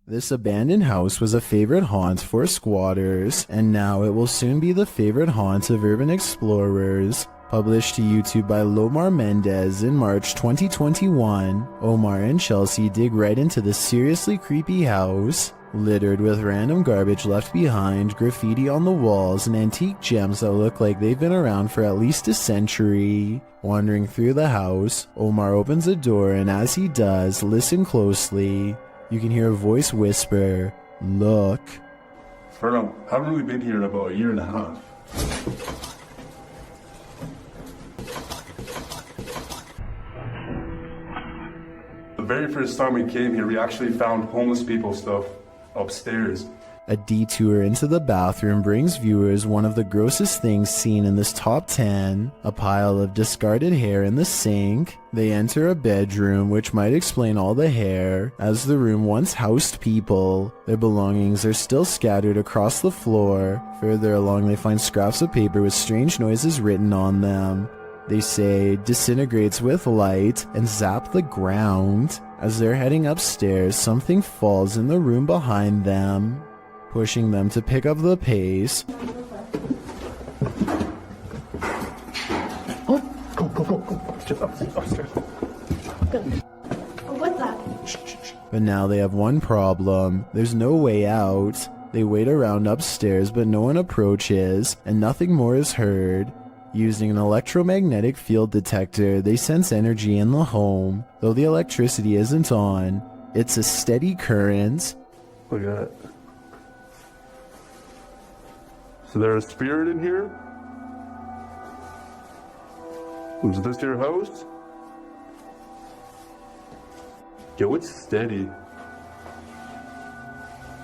This abandoned house was a favorite haunt for squatters, and now it will soon be the favorite haunt of urban explorers. Published to YouTube by Lomar Mendez in March 2021, Omar and Chelsea dig right into this seriously creepy house, littered with random garbage left behind, graffiti on the walls, and antique gems that look like they've been around for at least a century. Wandering through the house, Omar opens a door, and as he does, listen closely. You can hear a voice whisper, "Look." Fernand, I haven't really been here in about a year and a half. The very first time we came here, we actually found homeless people stuff upstairs. A detour into the bathroom brings viewers one of the grossest things seen in this top 10, a pile of discarded hair in the sink. They enter a bedroom, which might explain all the hair, as the room once housed people. Their belongings are still scattered across the floor. Further along, they find scraps of paper with strange noises written on them. They say, "disintegrates with light," and zap the ground. As they're heading upstairs, something falls in the room behind them, pushing them to pick up the pace. Oh, go. Just upstairs. What's that? But now they have one problem. There's no way out. They wait around upstairs, but no one approaches, and nothing more is heard. Using an electromagnetic field detector, they sense energy in the home. Though the electricity isn't on, it's a steady current. Look at it. So there's a spirit in here? Was this your house? Yo, it's steady.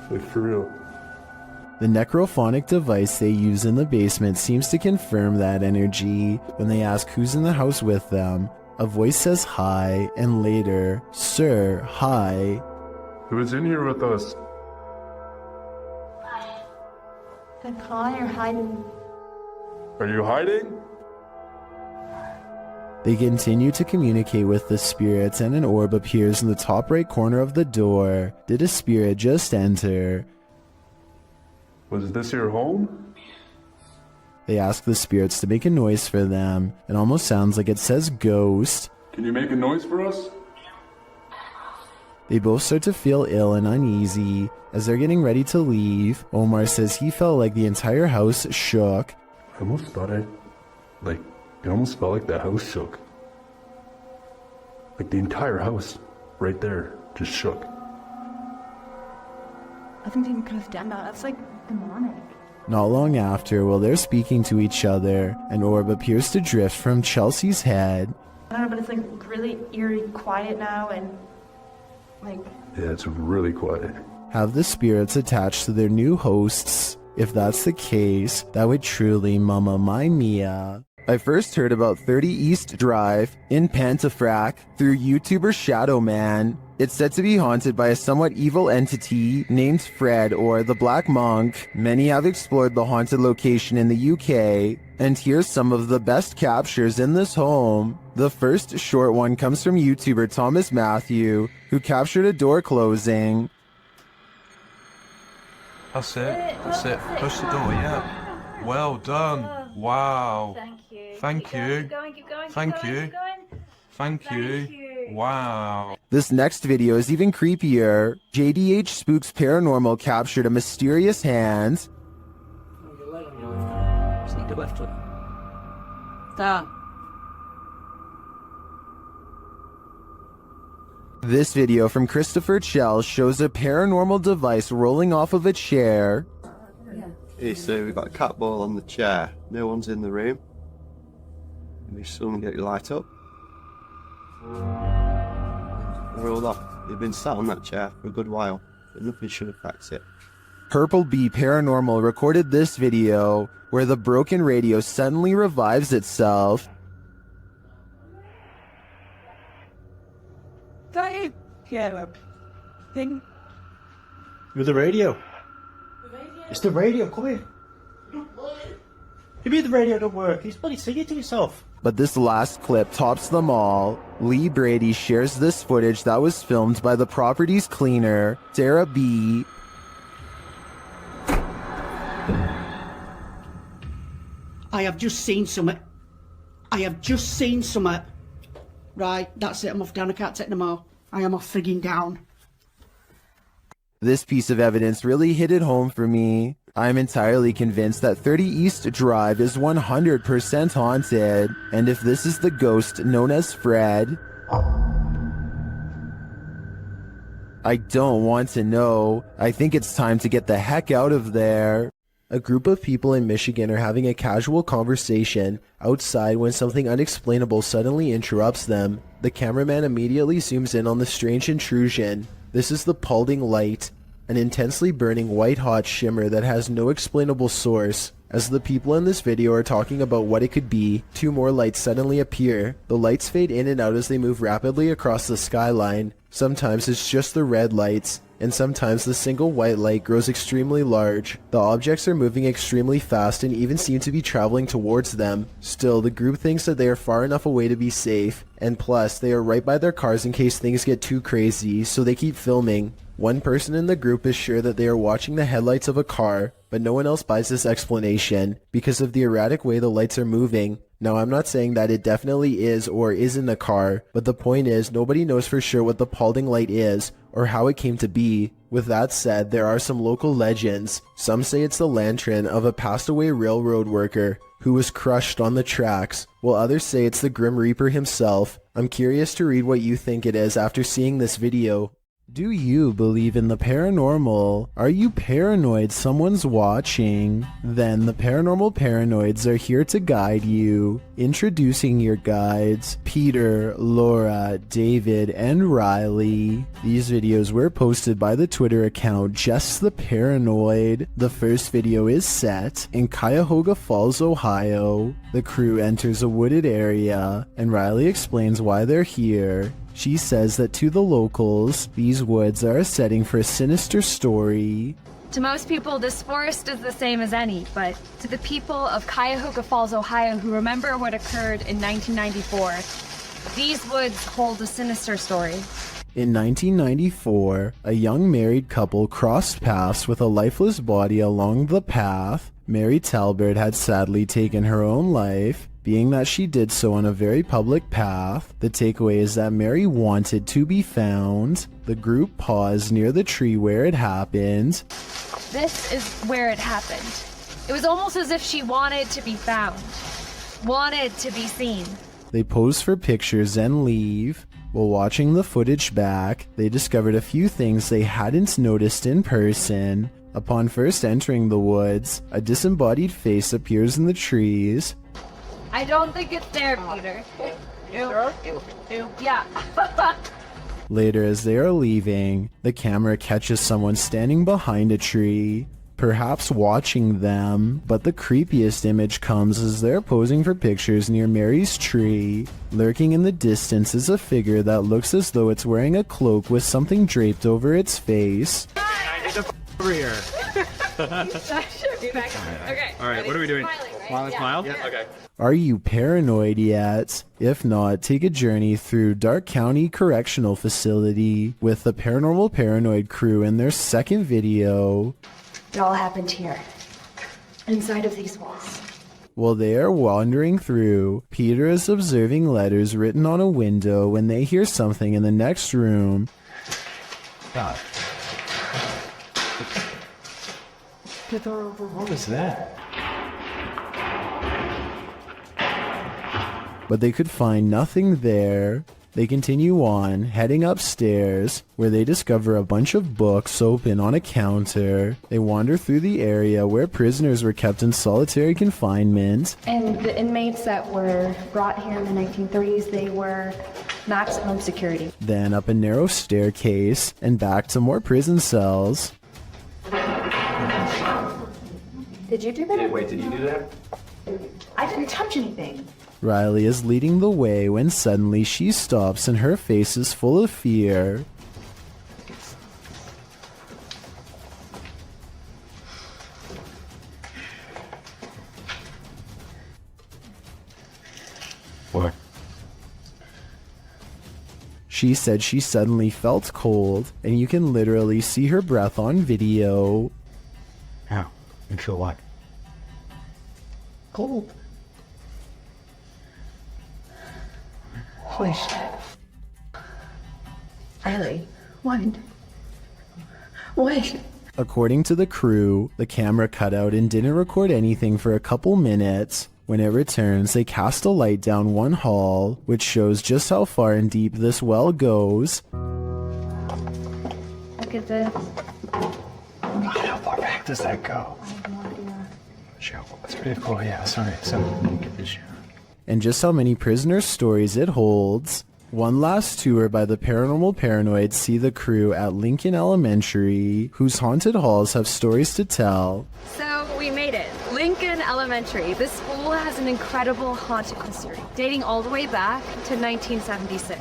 Like, for real. The necrophonic device they use in the basement seems to confirm that energy. When they ask who's in the house with them, a voice says hi, and later, "Sir, hi." Who's in here with us? The car you're hiding. Are you hiding? They continue to communicate with the spirits, and an orb appears in the top right corner of the door. Did a spirit just enter? Was this your home? They ask the spirits to make a noise for them. It almost sounds like it says ghost. Can you make a noise for us? They both start to feel ill and uneasy. As they're getting ready to leave, Omar says he felt like the entire house shook. I almost thought it almost felt like the house shook. Like the entire house, right there, just shook. I think you could have done that. That's like demonic. Not long after, while they're speaking to each other, an orb appears to drift from Chelsea's head. I don't know, but it's like really eerie quiet now, and like... Yeah, it's really quiet. Have the spirits attached to their new hosts? If that's the case, that would truly Mamma Mia. I first heard about 30 East Drive in Pontefract through YouTuber Shadowman. It's said to be haunted by a somewhat evil entity named Fred, or the Black Monk. Many have explored the haunted location in the UK, and here's some of the best captures in this home. The first short one comes from YouTuber Thomas Matthew, who captured a door closing. That's it. Push the door, yeah. Well done. Wow. Thank you. Thank you. Thank you. Wow. This next video is even creepier. JDH Spooks Paranormal captured a mysterious hand. Sneak the left foot. Stop. This video from Christopher Chell shows a paranormal device rolling off of a chair. Hey, so we've got a cat ball on the chair. No one's in the room. Maybe someone get your light up. They're all off. They've been sat on that chair for a good while, but nothing should affect it. Purple Bee Paranormal recorded this video where the broken radio suddenly revives itself. Dave! Yeah, thing. You're the radio. It's the radio, come here. You mean the radio don't work? He's bloody singing to yourself. But this last clip tops them all. Lee Brady shares this footage that was filmed by the property's cleaner, Sarah B. I have just seen something. Right, that's it. I'm off down. I can't take no more. I am off frigging down. This piece of evidence really hit it home for me. I'm entirely convinced that 30 East Drive is 100% haunted, and if this is the ghost known as Fred, I don't want to know. I think it's time to get the heck out of there. A group of people in Michigan are having a casual conversation outside when something unexplainable suddenly interrupts them. The cameraman immediately zooms in on the strange intrusion. This is the Paulding light, an intensely burning white-hot shimmer that has no explainable source. As the people in this video are talking about what it could be, 2 more lights suddenly appear. The lights fade in and out as they move rapidly across the skyline. Sometimes it's just the red lights, and sometimes the single white light grows extremely large. The objects are moving extremely fast and even seem to be traveling towards them. Still, the group thinks that they are far enough away to be safe, and plus, they are right by their cars in case things get too crazy, so they keep filming. One person in the group is sure that they are watching the headlights of a car, but no one else buys this explanation because of the erratic way the lights are moving. Now, I'm not saying that it definitely is or isn't a car, but the point is nobody knows for sure what the Paulding light is or how it came to be. With that said, there are some local legends. Some say it's the lantern of a passed away railroad worker who was crushed on the tracks, while others say it's the Grim Reaper himself. I'm curious to read what you think it is after seeing this video. Do you believe in the paranormal? Are you paranoid someone's watching? Then the Paranormal Paranoids are here to guide you. Introducing your guides, Peter, Laura, David, and Riley. These videos were posted by the Twitter account Just the Paranoid. The first video is set in Cuyahoga Falls, Ohio. The crew enters a wooded area, and Riley explains why they're here. She says that to the locals, these woods are a setting for a sinister story. To most people, this forest is the same as any, but to the people of Cuyahoga Falls, Ohio, who remember what occurred in 1994, these woods hold a sinister story. In 1994, a young married couple crossed paths with a lifeless body along the path. Mary Talbert had sadly taken her own life. Being that she did so on a very public path, the takeaway is that Mary wanted to be found. The group paused near the tree where it happened. This is where it happened. It was almost as if she wanted to be found, wanted to be seen. They pose for pictures and leave. While watching the footage back, they discovered a few things they hadn't noticed in person. Upon first entering the woods, a disembodied face appears in the trees. I don't think it's there, Peter. Yeah. Later, as they are leaving, the camera catches someone standing behind a tree, perhaps watching them, but the creepiest image comes as they're posing for pictures near Mary's tree. Lurking in the distance is a figure that looks as though it's wearing a cloak with something draped over its face. Over here. Okay. All right, what are we doing? Smile? Yeah. Okay. Are you paranoid yet? If not, take a journey through Dark County Correctional Facility with the Paranormal Paranoid crew in their second video. It all happened here, inside of these walls. While they are wandering through, Peter is observing letters written on a window when they hear something in the next room. God. What was that? But they could find nothing there. They continue on, heading upstairs, where they discover a bunch of books open on a counter. They wander through the area where prisoners were kept in solitary confinement. And the inmates that were brought here in the 1930s, they were maximum security. Then up a narrow staircase, and back to more prison cells. Did you do that? Wait, did you do that? I didn't touch anything. Riley is leading the way when suddenly she stops and her face is full of fear. What? She said she suddenly felt cold, and you can literally see her breath on video. How? You feel what? Cold. Holy shit. Riley, what? What? According to the crew, the camera cut out and didn't record anything for a couple minutes. When it returns, they cast a light down one hall, which shows just how far and deep this well goes. Look at this. How far back does that go? I have no idea. Sure, that's pretty cool. Yeah, sorry. So, get this. And just how many prisoner stories it holds. One last tour by the Paranormal Paranoids see the crew at Lincoln Elementary, whose haunted halls have stories to tell. So we made it. Lincoln Elementary. This school has an incredible haunted history, dating all the way back to 1976.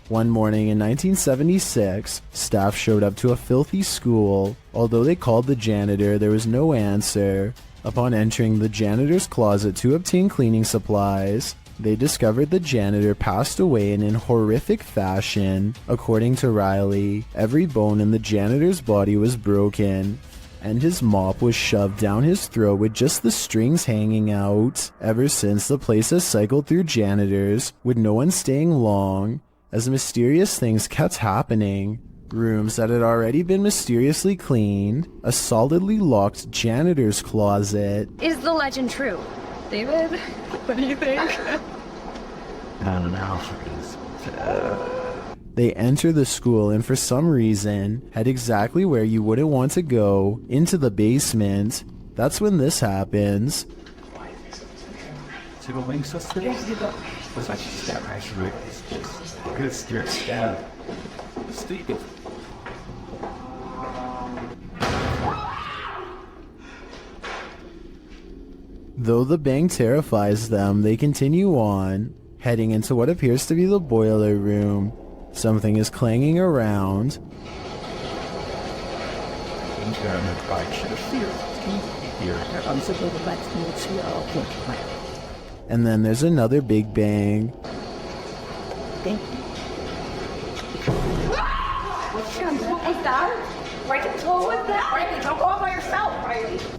One morning in 1976, staff showed up to a filthy school. Although they called the janitor, there was no answer. Upon entering the janitor's closet to obtain cleaning supplies, they discovered the janitor passed away in horrific fashion. According to Riley, every bone in the janitor's body was broken, and his mop was shoved down his throat with just the strings hanging out. Ever since, the place has cycled through janitors, with no one staying long, as mysterious things kept happening. Rooms that had already been mysteriously cleaned, a solidly locked janitor's closet. Is the legend true? David, what do you think? I don't know. They enter the school and for some reason head exactly where you wouldn't want to go, into the basement. That's when this happens. See the links us there? Looks like she's that actually. Good scared stab. Steve. Though the bang terrifies them, they continue on, heading into what appears to be the boiler room. Something is clanging around. And then there's another big bang.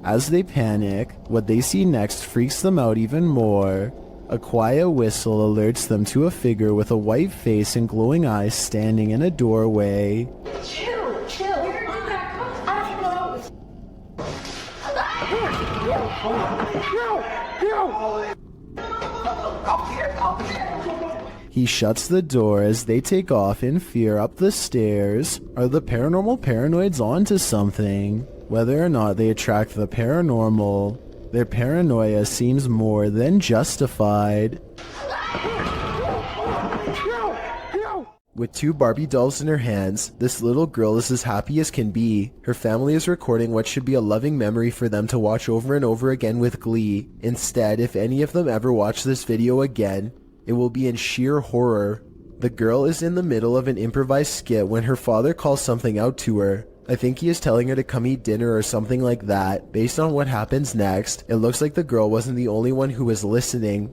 As they panic, what they see next freaks them out even more. A quiet whistle alerts them to a figure with a white face and glowing eyes standing in a doorway. Chill, chill. I He shuts the door as they take off in fear up the stairs. Are the paranormal paranoids onto something? Whether or not they attract the paranormal, their paranoia seems more than justified. With two Barbie dolls in her hands, this little girl is as happy as can be. Her family is recording what should be a loving memory for them to watch over and over again with glee. Instead, if any of them ever watch this video again, it will be in sheer horror. The girl is in the middle of an improvised skit when her father calls something out to her. I think he is telling her to come eat dinner or something like that. Based on what happens next, it looks like the girl wasn't the only one who was listening.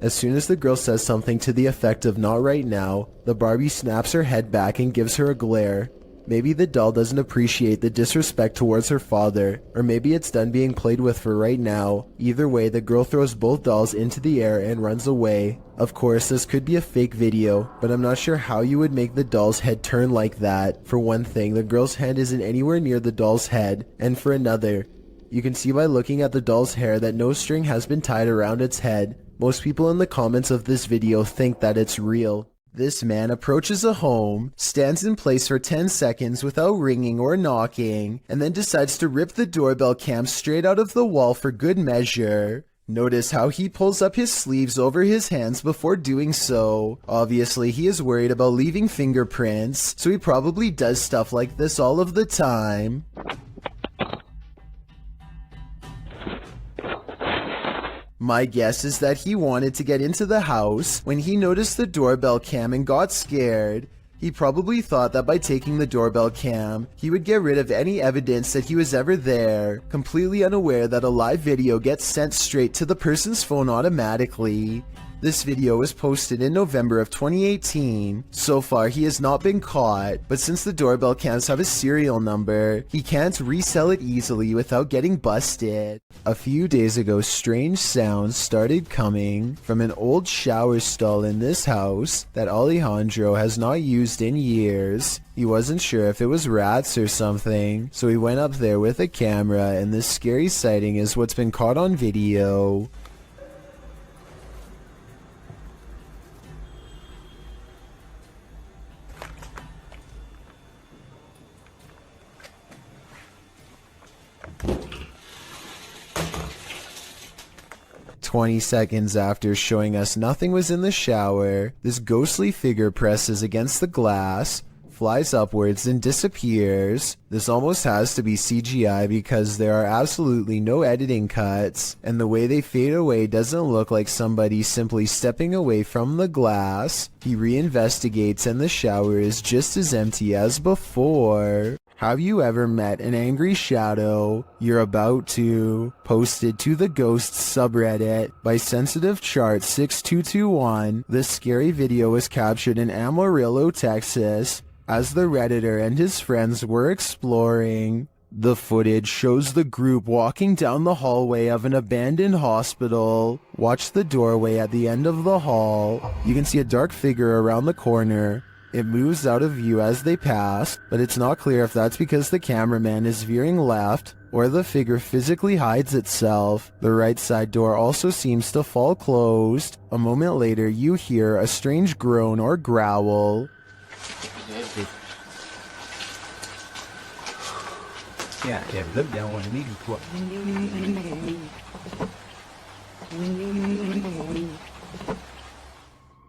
As soon as the girl says something to the effect of "not right now," the Barbie snaps her head back and gives her a glare. Maybe the doll doesn't appreciate the disrespect towards her father, or maybe it's done being played with for right now. Either way, the girl throws both dolls into the air and runs away. Of course, this could be a fake video, but I'm not sure how you would make the doll's head turn like that. For one thing, the girl's hand isn't anywhere near the doll's head, and for another, you can see by looking at the doll's hair that no string has been tied around its head. Most people in the comments of this video think that it's real. This man approaches a home, stands in place for 10 seconds without ringing or knocking, and then decides to rip the doorbell cam straight out of the wall for good measure. Notice how he pulls up his sleeves over his hands before doing so. Obviously, he is worried about leaving fingerprints, so he probably does stuff like this all of the time. My guess is that he wanted to get into the house when he noticed the doorbell cam and got scared. He probably thought that by taking the doorbell cam, he would get rid of any evidence that he was ever there, completely unaware that a live video gets sent straight to the person's phone automatically. This video was posted in November of 2018. So far, he has not been caught, but since the doorbell cams have a serial number, he can't resell it easily without getting busted. A few days ago, strange sounds started coming from an old shower stall in this house that Alejandro has not used in years. He wasn't sure if it was rats or something, so he went up there with a camera, and this scary sighting is what's been caught on video. "20 seconds after showing us nothing was in the shower, this ghostly figure presses against the glass, flies upwards and disappears. This almost has to be CGI because there are absolutely no editing cuts, and the way they fade away doesn't look like somebody simply stepping away from the glass. He reinvestigates and the shower is just as empty as before." Have you ever met an angry shadow? You're about to. Posted to the Ghosts subreddit by Sensitive Chart 6221, this scary video was captured in Amarillo, Texas, as the Redditor and his friends were exploring. The footage shows the group walking down the hallway of an abandoned hospital. Watch the doorway at the end of the hall. You can see a dark figure around the corner. It moves out of view as they pass, but it's not clear if that's because the cameraman is veering left or the figure physically hides itself. The right side door also seems to fall closed. A moment later, you hear a strange groan or growl. Yeah, look down on me.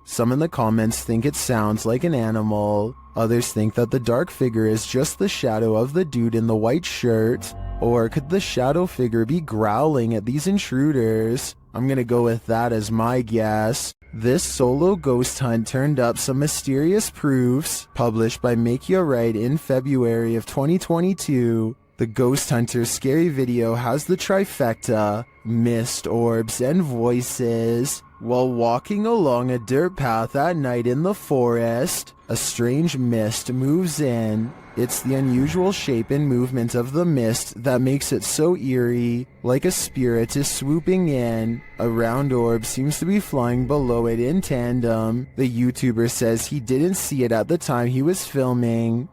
Some in the comments think it sounds like an animal. Others think that the dark figure is just the shadow of the dude in the white shirt. Or could the shadow figure be growling at these intruders? I'm gonna go with that as my guess. This solo ghost hunt turned up some mysterious proofs, published by Macleod in February of 2022. The Ghost Hunter's scary video has the trifecta: mist, orbs, and voices. While walking along a dirt path at night in the forest, a strange mist moves in. It's the unusual shape and movement of the mist that makes it so eerie, like a spirit is swooping in. A round orb seems to be flying below it in tandem. The YouTuber says he didn't see it at the time he was filming.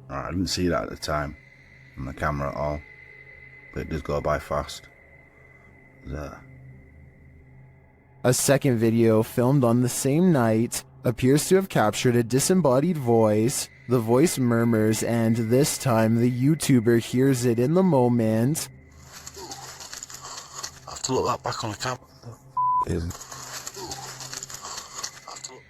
I didn't see that at the time on the camera at all, but it does go by fast. A second video filmed on the same night appears to have captured a disembodied voice. The voice murmurs, and this time the YouTuber hears it in the moment. I have to look that back on the camera.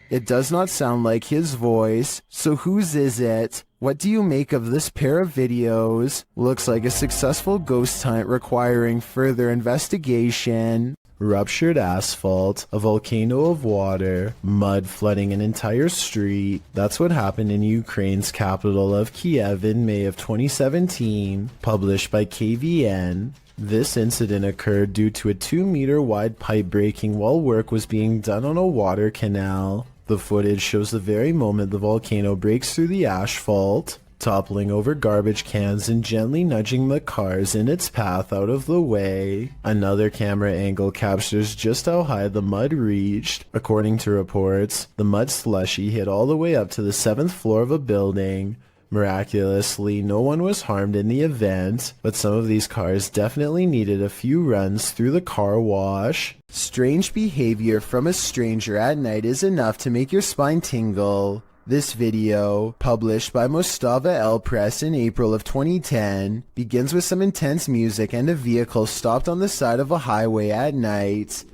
It does not sound like his voice, so whose is it? What do you make of this pair of videos? Looks like a successful ghost hunt requiring further investigation. Ruptured asphalt, a volcano of water, mud flooding an entire street. That's what happened in Ukraine's capital of Kiev in May of 2017, published by KVN. This incident occurred due to a 2-meter wide pipe breaking while work was being done on a water canal. The footage shows the very moment the volcano breaks through the asphalt, toppling over garbage cans and gently nudging the cars in its path out of the way. Another camera angle captures just how high the mud reached. According to reports, the mud slushy hit all the way up to the 7th floor of a building. Miraculously, no one was harmed in the event, but some of these cars definitely needed a few runs through the car wash. Strange behavior from a stranger at night is enough to make your spine tingle. This video, published by Mostava El Press in April of 2010, begins with some intense music and a vehicle stopped on the side of a highway at night.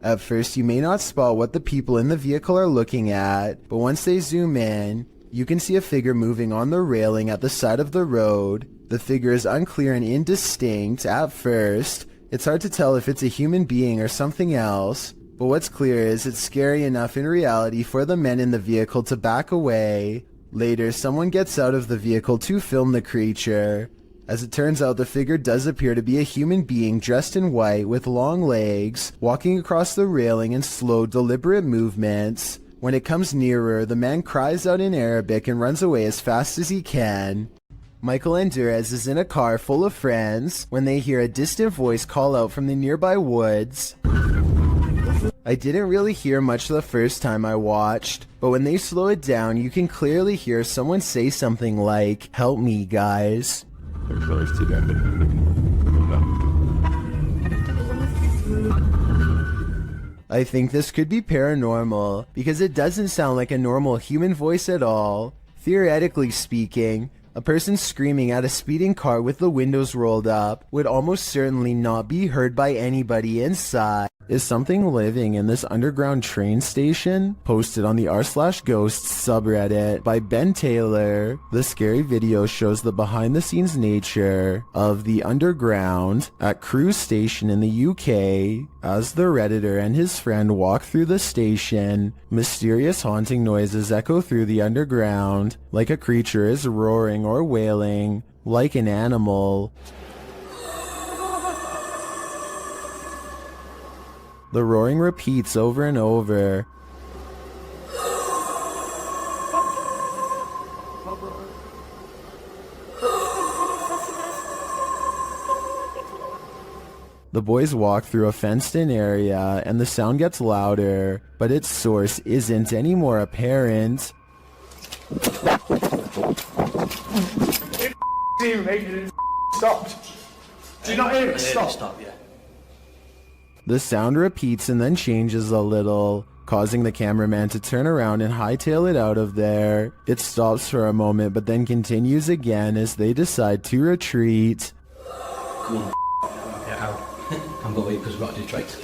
At first, you may not spot what the people in the vehicle are looking at, but once they zoom in, you can see a figure moving on the railing at the side of the road. The figure is unclear and indistinct at first. It's hard to tell if it's a human being or something else. But what's clear is it's scary enough in reality for the men in the vehicle to back away. Later, someone gets out of the vehicle to film the creature. As it turns out, the figure does appear to be a human being dressed in white with long legs, walking across the railing in slow, deliberate movements. When it comes nearer, the man cries out in Arabic and runs away as fast as he can. Michael and Durez is in a car full of friends when they hear a distant voice call out from the nearby woods. I didn't really hear much the first time I watched, but when they slow it down, you can clearly hear someone say something like, "Help me, guys." I think this could be paranormal, because it doesn't sound like a normal human voice at all. Theoretically speaking, a person screaming at a speeding car with the windows rolled up would almost certainly not be heard by anybody inside. Is something living in this underground train station? Posted on the r/ghosts subreddit by Ben Taylor. The scary video shows the behind-the-scenes nature of the underground at Crewe Station in the UK. As the Redditor and his friend walk through the station, mysterious haunting noises echo through the underground, like a creature is roaring or wailing, like an animal. The roaring repeats over and over. The boys walk through a fenced-in area, and the sound gets louder, but its source isn't any more apparent. Stopped. Do you not hear it? Stop. Yeah. The sound repeats and then changes a little, causing the cameraman to turn around and hightail it out of there. It stops for a moment, but then continues again as they decide to retreat. Come on, get out. I'm going to wait because we've got to do tricks.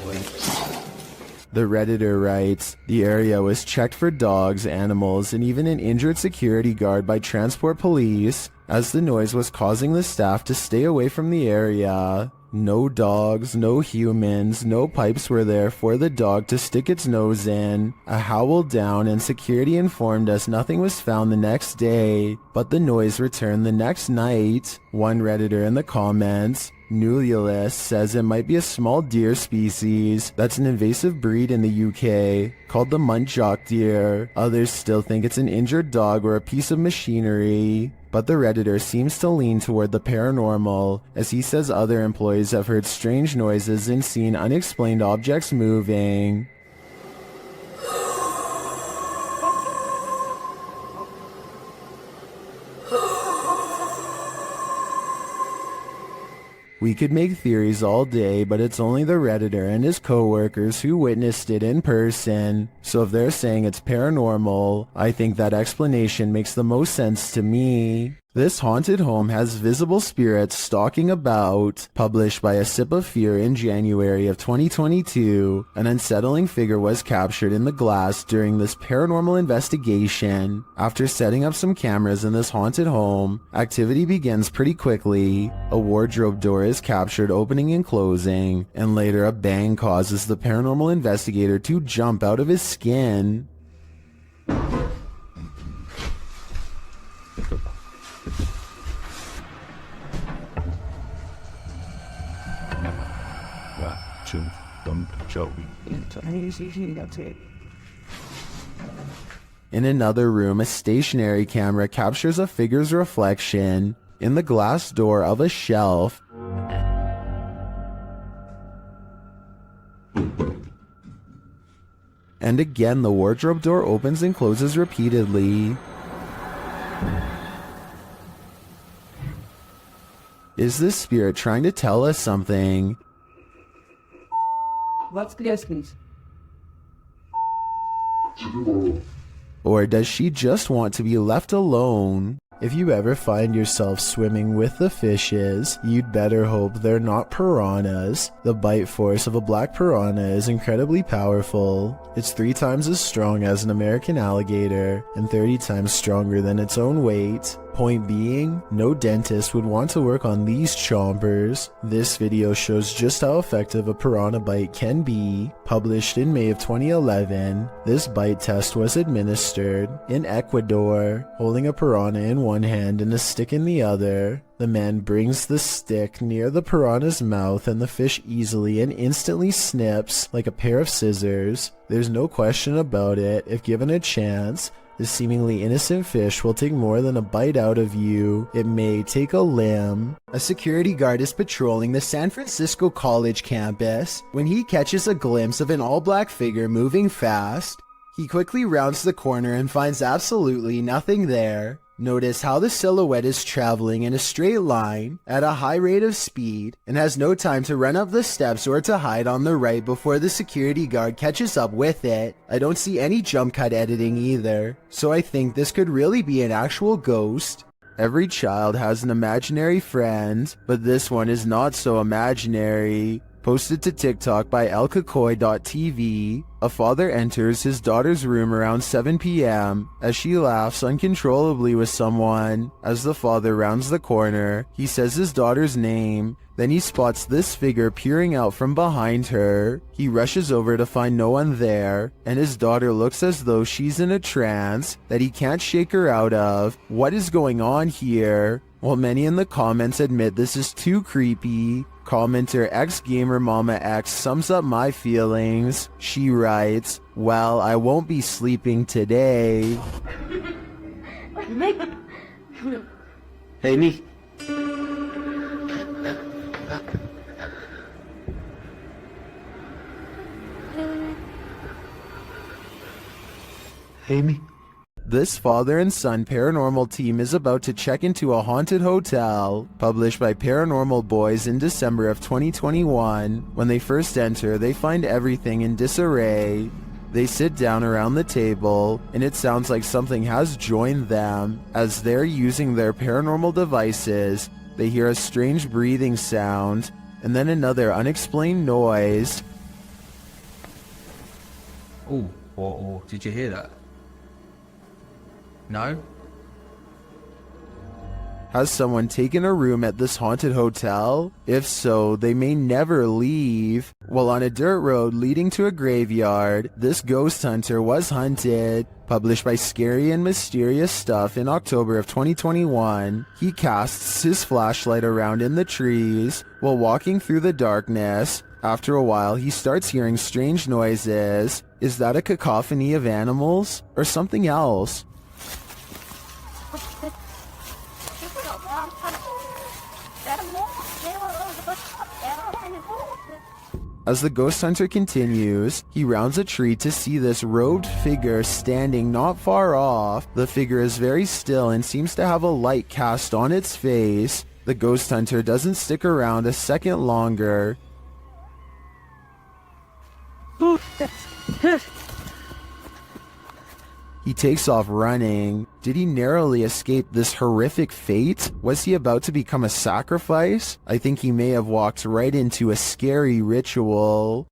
The Redditor writes, the area was checked for dogs, animals, and even an injured security guard by transport police, as the noise was causing the staff to stay away from the area. No dogs, no humans, no pipes were there for the dog to stick its nose in. A howl down, and security informed us nothing was found the next day, but the noise returned the next night. One Redditor in the comments, Nululus, says it might be a small deer species that's an invasive breed in the UK, called the muntjac deer. Others still think it's an injured dog or a piece of machinery. But the Redditor seems to lean toward the paranormal, as he says other employees have heard strange noises and seen unexplained objects moving. We could make theories all day, but it's only the Redditor and his co-workers who witnessed it in person. So if they're saying it's paranormal, I think that explanation makes the most sense to me. This haunted home has visible spirits stalking about. Published by A Sip of Fear in January of 2022, an unsettling figure was captured in the glass during this paranormal investigation. After setting up some cameras in this haunted home, activity begins pretty quickly. A wardrobe door is captured opening and closing, and later a bang causes the paranormal investigator to jump out of his skin. In another room, a stationary camera captures a figure's reflection in the glass door of a shelf. And again, the wardrobe door opens and closes repeatedly. Is this spirit trying to tell us something? What's the essence? Or does she just want to be left alone? If you ever find yourself swimming with the fishes, you'd better hope they're not piranhas. The bite force of a black piranha is incredibly powerful. It's 3 times as strong as an American alligator, and 30 times stronger than its own weight. Point being, no dentist would want to work on these chompers. This video shows just how effective a piranha bite can be. Published in May of 2011, this bite test was administered in Ecuador, holding a piranha in one hand and a stick in the other. The man brings the stick near the piranha's mouth and the fish easily and instantly snips like a pair of scissors. There's no question about it, if given a chance, this seemingly innocent fish will take more than a bite out of you. It may take a limb. A security guard is patrolling the San Francisco College campus when he catches a glimpse of an all-black figure moving fast. He quickly rounds the corner and finds absolutely nothing there. Notice how the silhouette is traveling in a straight line at a high rate of speed and has no time to run up the steps or to hide on the right before the security guard catches up with it. I don't see any jump cut editing either, so I think this could really be an actual ghost. Every child has an imaginary friend, but this one is not so imaginary. Posted to TikTok by elkakoy.tv, a father enters his daughter's room around 7 p.m. as she laughs uncontrollably with someone. As the father rounds the corner, he says his daughter's name. Then he spots this figure peering out from behind her. He rushes over to find no one there, and his daughter looks as though she's in a trance that he can't shake her out of. What is going on here? While many in the comments admit this is too creepy, commenter xgamermamax sums up my feelings. She writes, "Well, I won't be sleeping today." Hey, me. Hey, me. This father and son paranormal team is about to check into a haunted hotel. Published by Paranormal Boys in December of 2021. When they first enter, they find everything in disarray. They sit down around the table, and it sounds like something has joined them. As they're using their paranormal devices, they hear a strange breathing sound, and then another unexplained noise. Oh, did you hear that? No? Has someone taken a room at this haunted hotel? If so, they may never leave. While on a dirt road leading to a graveyard, this ghost hunter was hunted. Published by Scary and Mysterious Stuff in October of 2021, he casts his flashlight around in the trees while walking through the darkness. After a while, he starts hearing strange noises. Is that a cacophony of animals or something else? As the ghost hunter continues, he rounds a tree to see this robed figure standing not far off. The figure is very still and seems to have a light cast on its face. The ghost hunter doesn't stick around a second longer. He takes off running. Did he narrowly escape this horrific fate? Was he about to become a sacrifice? I think he may have walked right into a scary ritual.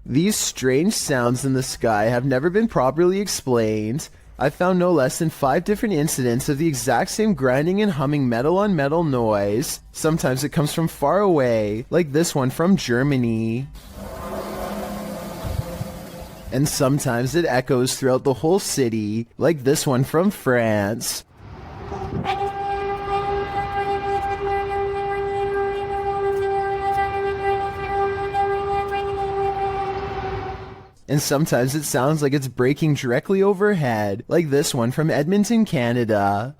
These strange sounds in the sky have never been properly explained. I found no less than 5 different incidents of the exact same grinding and humming metal on metal noise. Sometimes it comes from far away, like this one from Germany. And sometimes it echoes throughout the whole city, like this one from France. And sometimes it sounds like it's breaking directly overhead, like this one from Edmonton, Canada.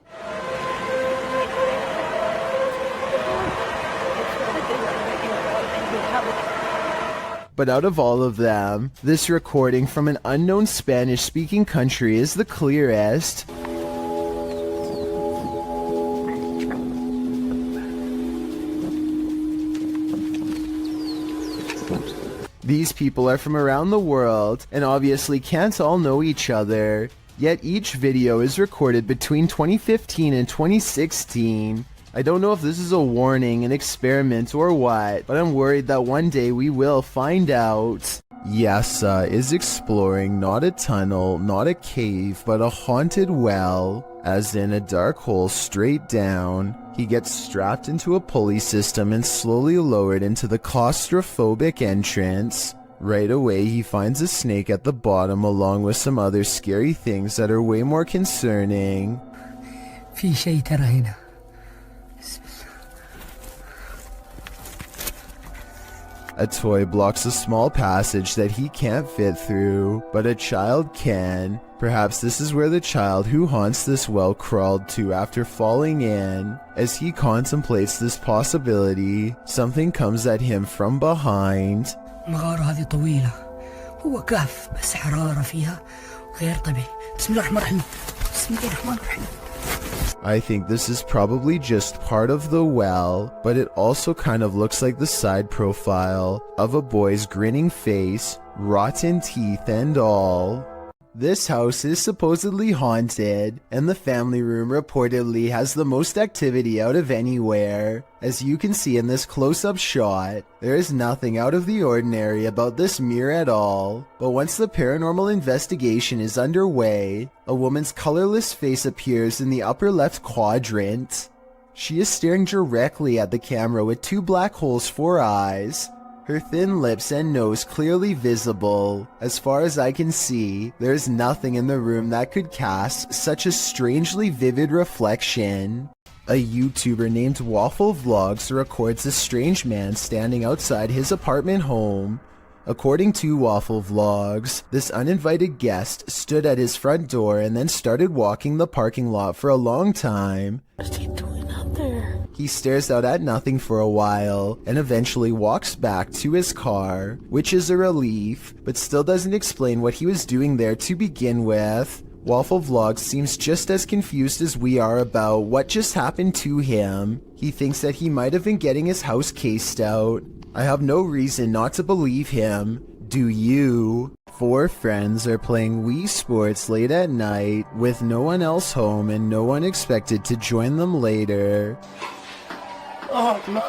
But out of all of them, this recording from an unknown Spanish-speaking country is the clearest. These people are from around the world and obviously can't all know each other. Yet each video is recorded between 2015 and 2016. I don't know if this is a warning, an experiment, or what, but I'm worried that one day we will find out. Yasa is exploring not a tunnel, not a cave, but a haunted well, as in a dark hole straight down. He gets strapped into a pulley system and slowly lowered into the claustrophobic entrance. Right away, he finds a snake at the bottom along with some other scary things that are way more concerning. في شيء ترى هنا. A toy blocks a small passage that he can't fit through, but a child can. Perhaps this is where the child who haunts this well crawled to after falling in. As he contemplates this possibility, something comes at him from behind. المغارة هذه طويلة. هو كهف بس حرارة فيها غير طبيعي. بسم الله الرحمن الرحيم. بسم الله الرحمن الرحيم. I think this is probably just part of the well, but it also kind of looks like the side profile of a boy's grinning face, rotten teeth and all. This house is supposedly haunted, and the family room reportedly has the most activity out of anywhere. As you can see in this close-up shot, there is nothing out of the ordinary about this mirror at all. But once the paranormal investigation is underway, a woman's colorless face appears in the upper left quadrant. She is staring directly at the camera with two black holes for eyes. Her thin lips and nose clearly visible. As far as I can see, there is nothing in the room that could cast such a strangely vivid reflection. A YouTuber named Waffle Vlogs records a strange man standing outside his apartment home. According to Waffle Vlogs, this uninvited guest stood at his front door and then started walking the parking lot for a long time. What's he doing out there? He stares out at nothing for a while and eventually walks back to his car, which is a relief, but still doesn't explain what he was doing there to begin with. Waffle Vlogs seems just as confused as we are about what just happened to him. He thinks that he might have been getting his house cased out. I have no reason not to believe him. Do you? Four friends are playing Wii Sports late at night with no one else home and no one expected to join them later. Oh, no.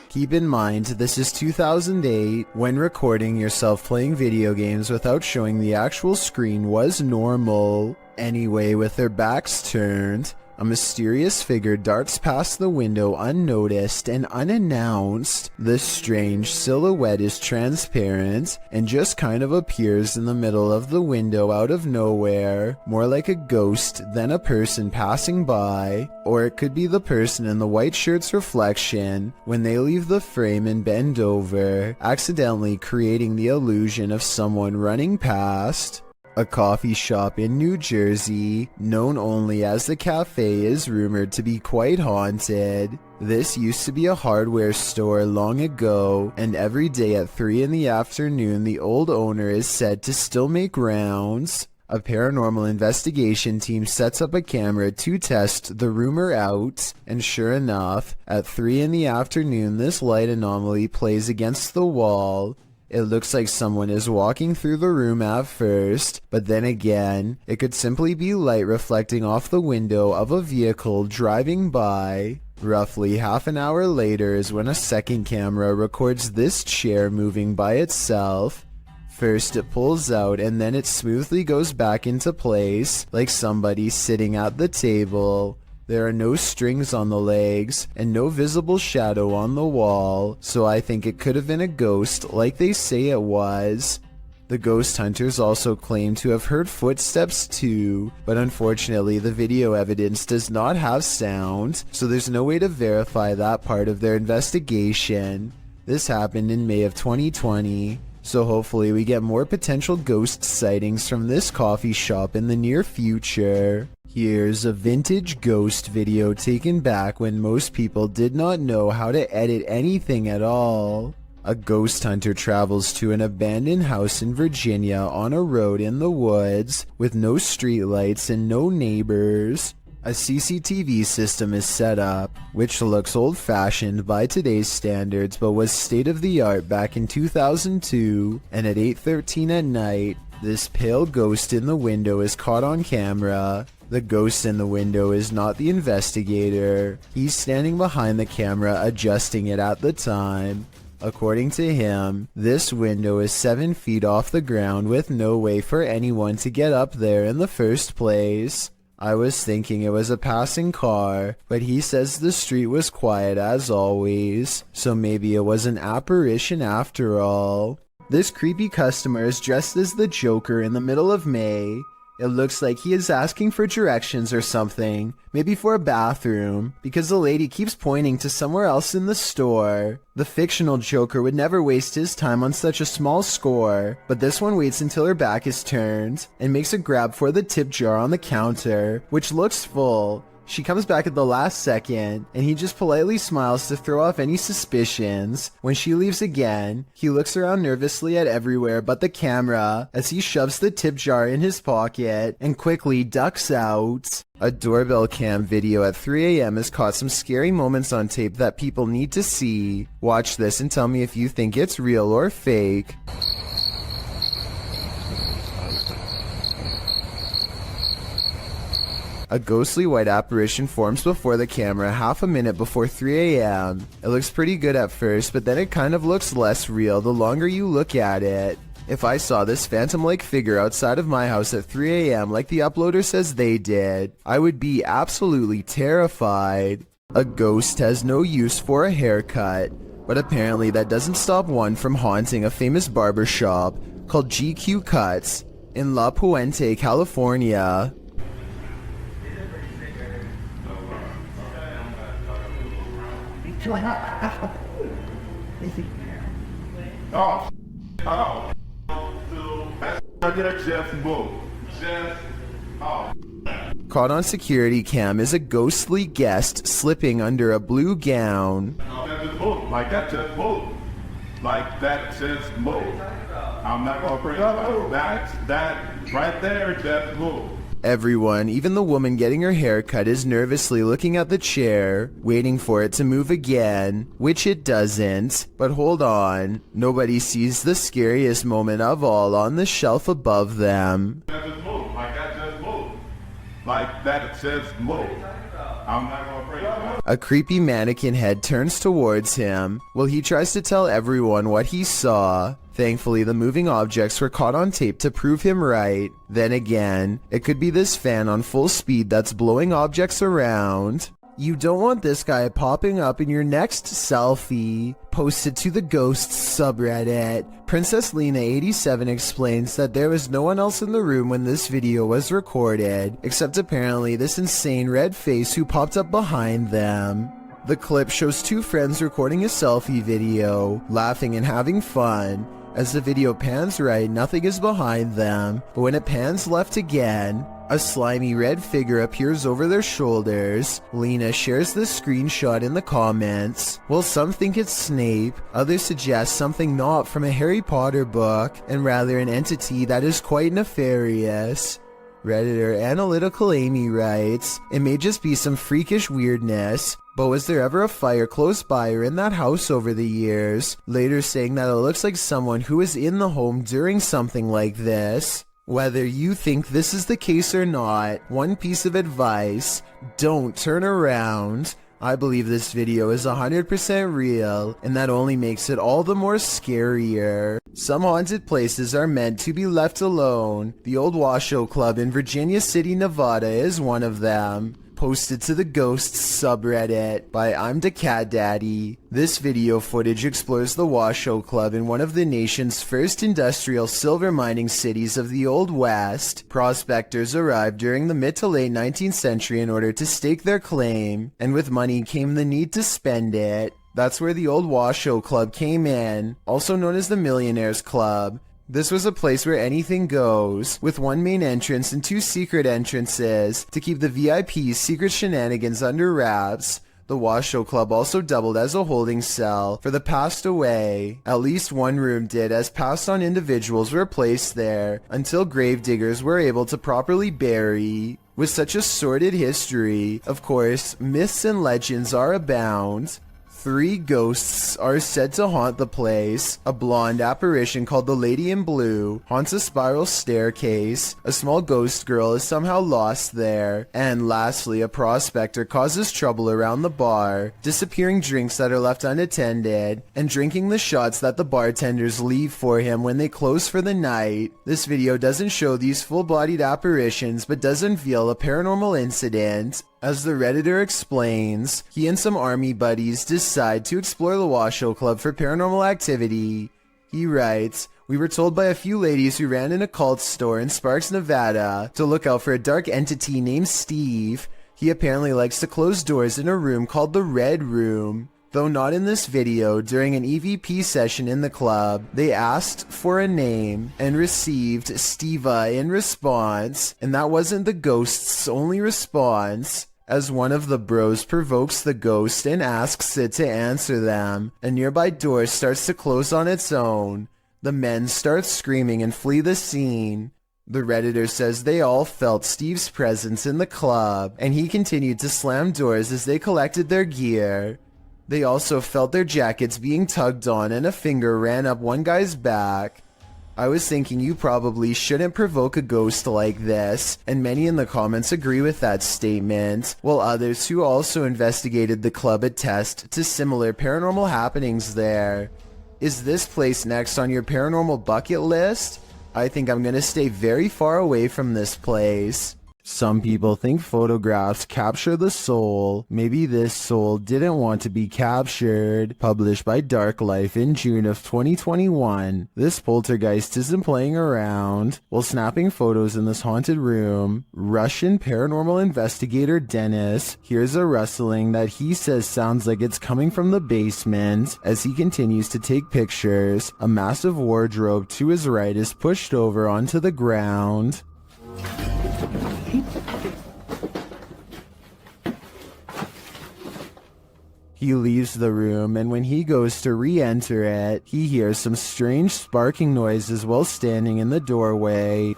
Keep in mind, this is 2008, when recording yourself playing video games without showing the actual screen was normal. Anyway, with their backs turned, a mysterious figure darts past the window unnoticed and unannounced. This strange silhouette is transparent and just kind of appears in the middle of the window out of nowhere, more like a ghost than a person passing by. Or it could be the person in the white shirt's reflection when they leave the frame and bend over, accidentally creating the illusion of someone running past. A coffee shop in New Jersey, known only as the Cafe, is rumored to be quite haunted. This used to be a hardware store long ago, and every day at 3 in the afternoon the old owner is said to still make rounds. A paranormal investigation team sets up a camera to test the rumor out, and sure enough, at 3 in the afternoon this light anomaly plays against the wall. It looks like someone is walking through the room at first, but then again, it could simply be light reflecting off the window of a vehicle driving by. Roughly half an hour later is when a second camera records this chair moving by itself. First it pulls out and then it smoothly goes back into place, like somebody sitting at the table. There are no strings on the legs and no visible shadow on the wall, so I think it could have been a ghost like they say it was. The ghost hunters also claim to have heard footsteps too, but unfortunately the video evidence does not have sound, so there's no way to verify that part of their investigation. This happened in May of 2020, so hopefully we get more potential ghost sightings from this coffee shop in the near future. Here's a vintage ghost video taken back when most people did not know how to edit anything at all. A ghost hunter travels to an abandoned house in Virginia on a road in the woods with no streetlights and no neighbors. A CCTV system is set up, which looks old-fashioned by today's standards but was state-of-the-art back in 2002, and at 8:13 at night, this pale ghost in the window is caught on camera. The ghost in the window is not the investigator. He's standing behind the camera adjusting it at the time. According to him, this window is 7 feet off the ground with no way for anyone to get up there in the first place. I was thinking it was a passing car, but he says the street was quiet as always, so maybe it was an apparition after all. This creepy customer is dressed as the Joker in the middle of May. It looks like he is asking for directions or something, maybe for a bathroom, because the lady keeps pointing to somewhere else in the store. The fictional Joker would never waste his time on such a small score, but this one waits until her back is turned, and makes a grab for the tip jar on the counter, which looks full. She comes back at the last second, and he just politely smiles to throw off any suspicions. When she leaves again, he looks around nervously at everywhere but the camera as he shoves the tip jar in his pocket and quickly ducks out. A doorbell cam video at 3 a.m. has caught some scary moments on tape that people need to see. Watch this and tell me if you think it's real or fake. A ghostly white apparition forms before the camera half a minute before 3 a.m. It looks pretty good at first, but then it kind of looks less real the longer you look at it. If I saw this phantom-like figure outside of my house at 3 a.m. like the uploader says they did, I would be absolutely terrified. A ghost has no use for a haircut, but apparently that doesn't stop one from haunting a famous barber shop called GQ Cuts in La Puente, California. Caught on security cam is a ghostly guest slipping under a blue gown. Like that just moved. Like that just moved. I'm not gonna bring up that right there just moved. Everyone, even the woman getting her hair cut, is nervously looking at the chair, waiting for it to move again, which it doesn't. But hold on, nobody sees the scariest moment of all on the shelf above them. That just moved. Like that just moved. Like that just moved. I'm not gonna bring up. A creepy mannequin head turns towards him, while he tries to tell everyone what he saw. Thankfully, the moving objects were caught on tape to prove him right. Then again, it could be this fan on full speed that's blowing objects around. You don't want this guy popping up in your next selfie. Posted to the Ghosts subreddit. Princess Lena 87 explains that there was no one else in the room when this video was recorded, except apparently this insane red face who popped up behind them. The clip shows two friends recording a selfie video, laughing and having fun. As the video pans right, nothing is behind them, but when it pans left again, a slimy red figure appears over their shoulders. Lena shares this screenshot in the comments. While some think it's Snape, others suggest something not from a Harry Potter book, and rather an entity that is quite nefarious. Redditor Analytical Amy writes, "It may just be some freakish weirdness, but was there ever a fire close by or in that house over the years?" Later saying that it looks like someone who was in the home during something like this. Whether you think this is the case or not, one piece of advice: don't turn around. I believe this video is 100% real, and that only makes it all the more scarier. Some haunted places are meant to be left alone. The old Washoe Club in Virginia City, Nevada is one of them. Posted to the Ghosts subreddit by I'm the Cat Daddy. This video footage explores the Washoe Club in one of the nation's first industrial silver mining cities of the Old West. Prospectors arrived during the mid to late 19th century in order to stake their claim, and with money came the need to spend it. That's where the old Washoe Club came in, also known as the Millionaires Club. This was a place where anything goes, with one main entrance and two secret entrances to keep the VIP's secret shenanigans under wraps. The Washoe Club also doubled as a holding cell for the passed away. At least one room did, as passed on individuals were placed there until gravediggers were able to properly bury. With such a sordid history, of course, myths and legends are abound. 3 ghosts are said to haunt the place. A blonde apparition called the Lady in Blue haunts a spiral staircase. A small ghost girl is somehow lost there. And lastly, a prospector causes trouble around the bar, disappearing drinks that are left unattended, and drinking the shots that the bartenders leave for him when they close for the night. This video doesn't show these full-bodied apparitions, but does unveil a paranormal incident. As the Redditor explains, he and some army buddies decide to explore the Washoe Club for paranormal activity. He writes, "We were told by a few ladies who ran an occult store in Sparks, Nevada, to look out for a dark entity named Steve. He apparently likes to close doors in a room called the Red Room." Though not in this video, during an EVP session in the club, they asked for a name and received Steva in response, and that wasn't the ghost's only response. As one of the bros provokes the ghost and asks it to answer them, a nearby door starts to close on its own. The men start screaming and flee the scene. The Redditor says they all felt Steve's presence in the club, and he continued to slam doors as they collected their gear. They also felt their jackets being tugged on and a finger ran up one guy's back. I was thinking you probably shouldn't provoke a ghost like this, and many in the comments agree with that statement, while others who also investigated the club attest to similar paranormal happenings there. Is this place next on your paranormal bucket list? I think I'm gonna stay very far away from this place. Some people think photographs capture the soul. Maybe this soul didn't want to be captured. Published by Dark Life in June of 2021. This poltergeist isn't playing around. While snapping photos in this haunted room, Russian paranormal investigator Dennis hears a rustling that he says sounds like it's coming from the basement. As he continues to take pictures, a massive wardrobe to his right is pushed over onto the ground. He leaves the room, and when he goes to re-enter it, he hears some strange sparking noises while standing in the doorway.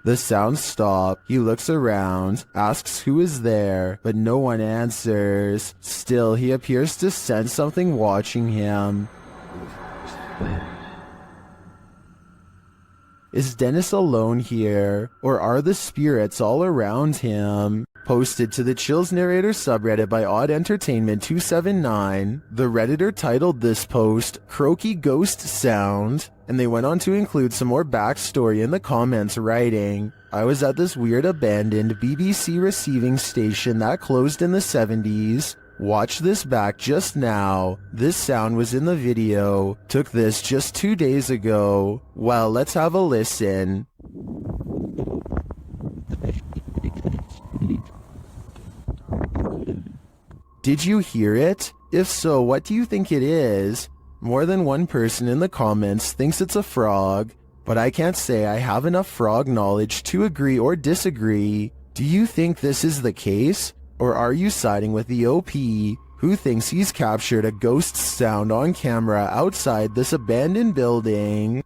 The sounds stop. He looks around, asks who is there, but no one answers. Still, he appears to sense something watching him. Is Dennis alone here, or are the spirits all around him? Posted to the Chills Narrator subreddit by Odd Entertainment 279, the Redditor titled this post, "Croaky Ghost Sound," and they went on to include some more backstory in the comments, writing, "I was at this weird abandoned BBC receiving station that closed in the 70s. Watch this back just now. This sound was in the video. Took this just 2 days ago. Well, let's have a listen." Did you hear it? If so, what do you think it is? More than one person in the comments thinks it's a frog, but I can't say I have enough frog knowledge to agree or disagree. Do you think this is the case? Or are you siding with the OP, who thinks he's captured a ghost sound on camera outside this abandoned building?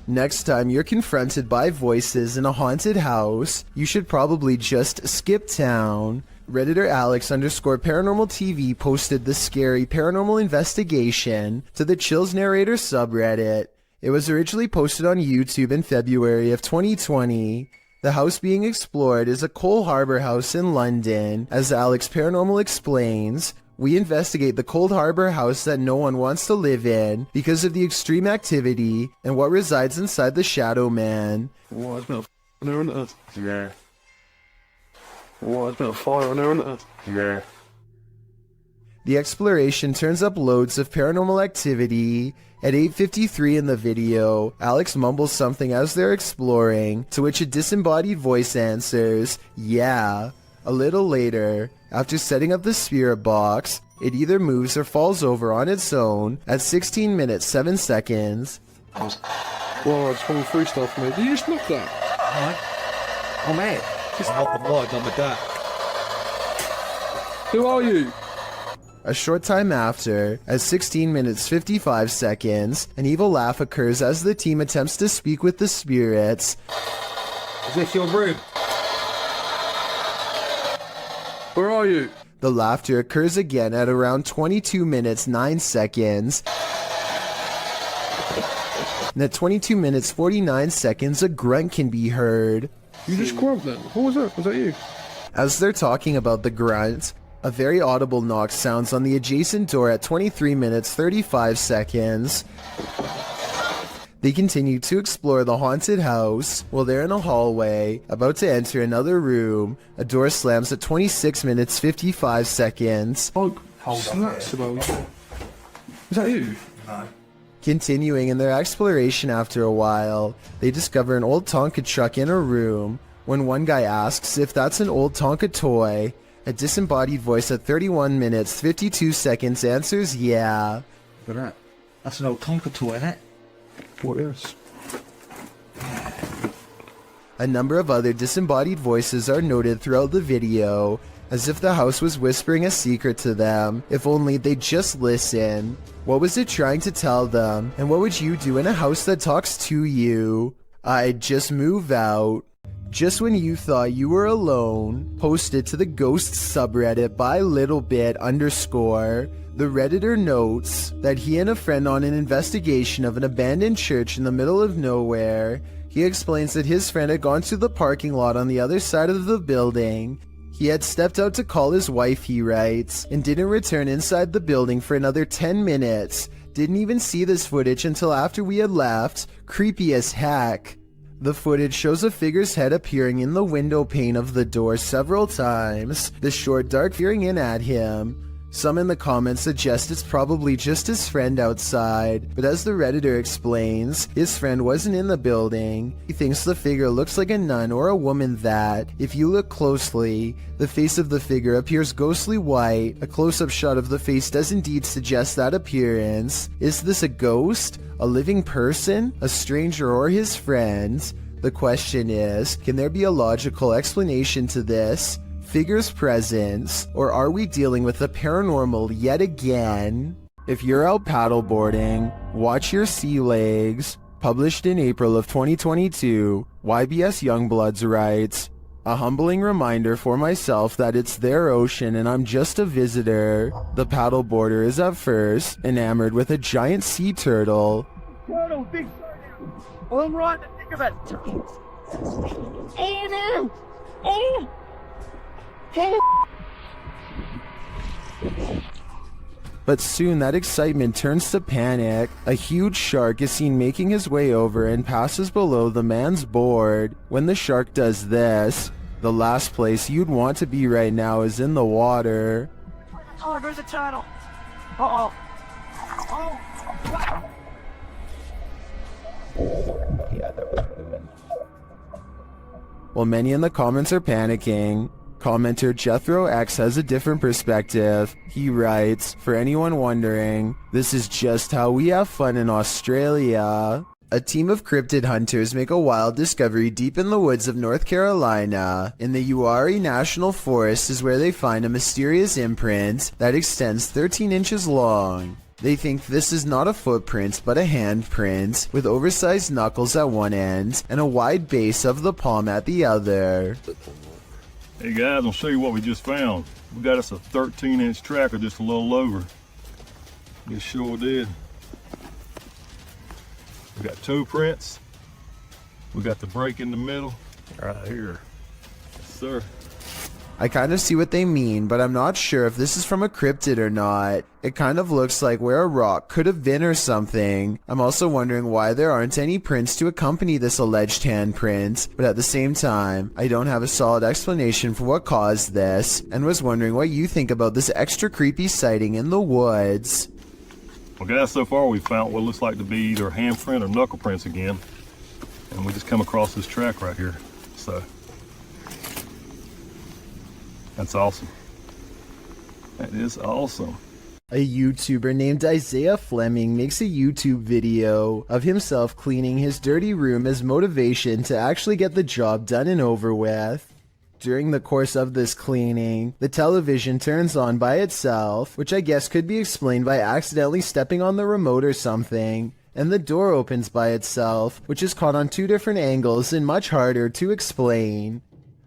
Next time you're confronted by voices in a haunted house, you should probably just skip town. Redditor Alex_paranormal TV posted the scary paranormal investigation to the Chills Narrator subreddit. It was originally posted on YouTube in February of 2020. The house being explored is a Cole Harbour house in London. As Alex Paranormal explains, we investigate the Cold Harbour house that no one wants to live in because of the extreme activity and what resides inside the Shadow Man. Why, there's no there on Earth. Yeah. Why, there's no fire on there on Earth. Yeah. The exploration turns up loads of paranormal activity. At 8:53 in the video, Alex mumbles something as they're exploring, to which a disembodied voice answers, "Yeah." A little later, after setting up the spirit box, it either moves or falls over on its own at 16 minutes 7 seconds. Well, I just went through stuff, mate. Did you just look that? Alright. Oh, mate. Just hop the light on the deck. Who are you? A short time after, at 16 minutes 55 seconds, an evil laugh occurs as the team attempts to speak with the spirits. Is this your room? Where are you? The laughter occurs again at around 22 minutes 9 seconds. And at 22 minutes 49 seconds, a grunt can be heard. You just grunt then? Who was that? Was that you? As they're talking about the grunt, a very audible knock sounds on the adjacent door at 23 minutes 35 seconds. They continue to explore the haunted house. While they're in a hallway, about to enter another room, a door slams at 26 minutes 55 seconds. Oh, snaps about. Is that you? No. Continuing in their exploration after a while, they discover an old Tonka truck in a room. When one guy asks if that's an old Tonka toy, a disembodied voice at 31 minutes 52 seconds answers yeah. Look at that. That's an old Tonka toy, isn't it? What is? A number of other disembodied voices are noted throughout the video, as if the house was whispering a secret to them, if only they'd just listen. What was it trying to tell them, and what would you do in a house that talks to you? I'd just move out. Just when you thought you were alone, posted to the ghost subreddit by littlebit_. The Redditor notes that he and a friend on an investigation of an abandoned church in the middle of nowhere. He explains that his friend had gone to the parking lot on the other side of the building. He had stepped out to call his wife, he writes, and didn't return inside the building for another 10 minutes. Didn't even see this footage until after we had left. Creepy as heck. The footage shows a figure's head appearing in the window pane of the door several times, the short dark peering in at him. Some in the comments suggest it's probably just his friend outside, but as the Redditor explains, his friend wasn't in the building. He thinks the figure looks like a nun or a woman that, if you look closely, the face of the figure appears ghostly white. A close-up shot of the face does indeed suggest that appearance. Is this a ghost? A living person? A stranger or his friend? The question is, can there be a logical explanation to this figure's presence, or are we dealing with the paranormal yet again? If you're out paddleboarding, watch your sea legs. Published in April of 2022, YBS Youngbloods writes, a humbling reminder for myself that it's their ocean and I'm just a visitor. The paddleboarder is at first enamored with a giant sea turtle. Turtle, big turtle. All right, think of it. Oh no! Oh! But soon that excitement turns to panic. A huge shark is seen making his way over and passes below the man's board. When the shark does this, the last place you'd want to be right now is in the water. Oh, there's a turtle. Uh-oh. Oh. While many in the comments are panicking, commenter Jethro X has a different perspective. He writes, for anyone wondering, this is just how we have fun in Australia. A team of cryptid hunters make a wild discovery deep in the woods of North Carolina. In the Uwharrie National Forest is where they find a mysterious imprint that extends 13 inches long. They think this is not a footprint but a handprint, with oversized knuckles at one end and a wide base of the palm at the other. Hey guys, I'll show you what we just found. We got us a 13-inch tracker, just a little over. It sure did. We got toe prints. We got the break in the middle. Right here. Yes, sir. I kind of see what they mean, but I'm not sure if this is from a cryptid or not. It kind of looks like where a rock could have been or something. I'm also wondering why there aren't any prints to accompany this alleged handprint, but at the same time, I don't have a solid explanation for what caused this, and was wondering what you think about this extra creepy sighting in the woods. Well guys, so far we found what looks like to be either handprint or knuckle prints again, and we just come across this track right here, so that's awesome. That is awesome. A YouTuber named Isaiah Fleming makes a YouTube video of himself cleaning his dirty room as motivation to actually get the job done and over with. During the course of this cleaning, the television turns on by itself, which I guess could be explained by accidentally stepping on the remote or something, and the door opens by itself, which is caught on 2 different angles and much harder to explain.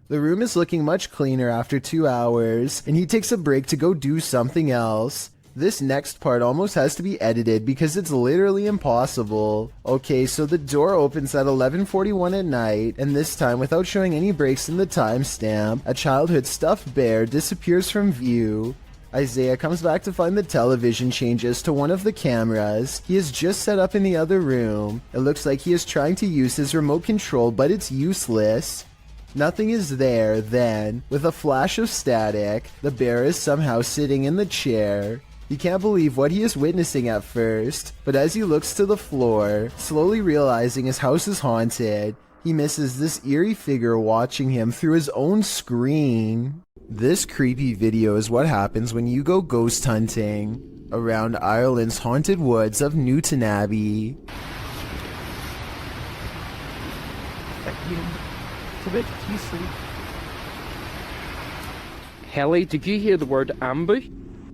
The room is looking much cleaner after 2 hours, and he takes a break to go do something else. This next part almost has to be edited because it's literally impossible. Okay, so the door opens at 11:41 at night, and this time, without showing any breaks in the timestamp, a childhood stuffed bear disappears from view. Isaiah comes back to find the television changes to one of the cameras he has just set up in the other room. It looks like he is trying to use his remote control, but it's useless. Nothing is there. Then, with a flash of static, the bear is somehow sitting in the chair. He can't believe what he is witnessing at first, but as he looks to the floor, slowly realizing his house is haunted, he misses this eerie figure watching him through his own screen. This creepy video is what happens when you go ghost hunting around Ireland's haunted woods of Newton Abbey. Helly, did you hear the word ambush?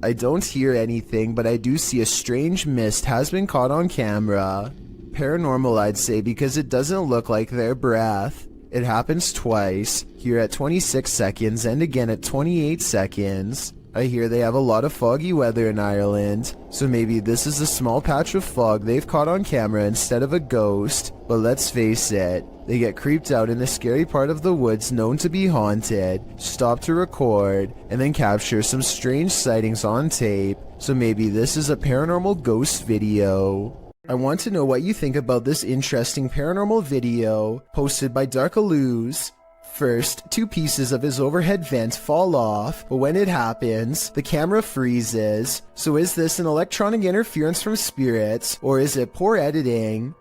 I don't hear anything, but I do see a strange mist has been caught on camera. Paranormal, I'd say, because it doesn't look like their breath. It happens twice, here at 26 seconds and again at 28 seconds. I hear they have a lot of foggy weather in Ireland, so maybe this is a small patch of fog they've caught on camera instead of a ghost. But let's face it, they get creeped out in a scary part of the woods known to be haunted, stop to record, and then capture some strange sightings on tape, so maybe this is a paranormal ghost video. I want to know what you think about this interesting paranormal video posted by Darkalooz. First, 2 pieces of his overhead vent fall off, but when it happens, the camera freezes. So is this an electronic interference from spirits, or is it poor editing?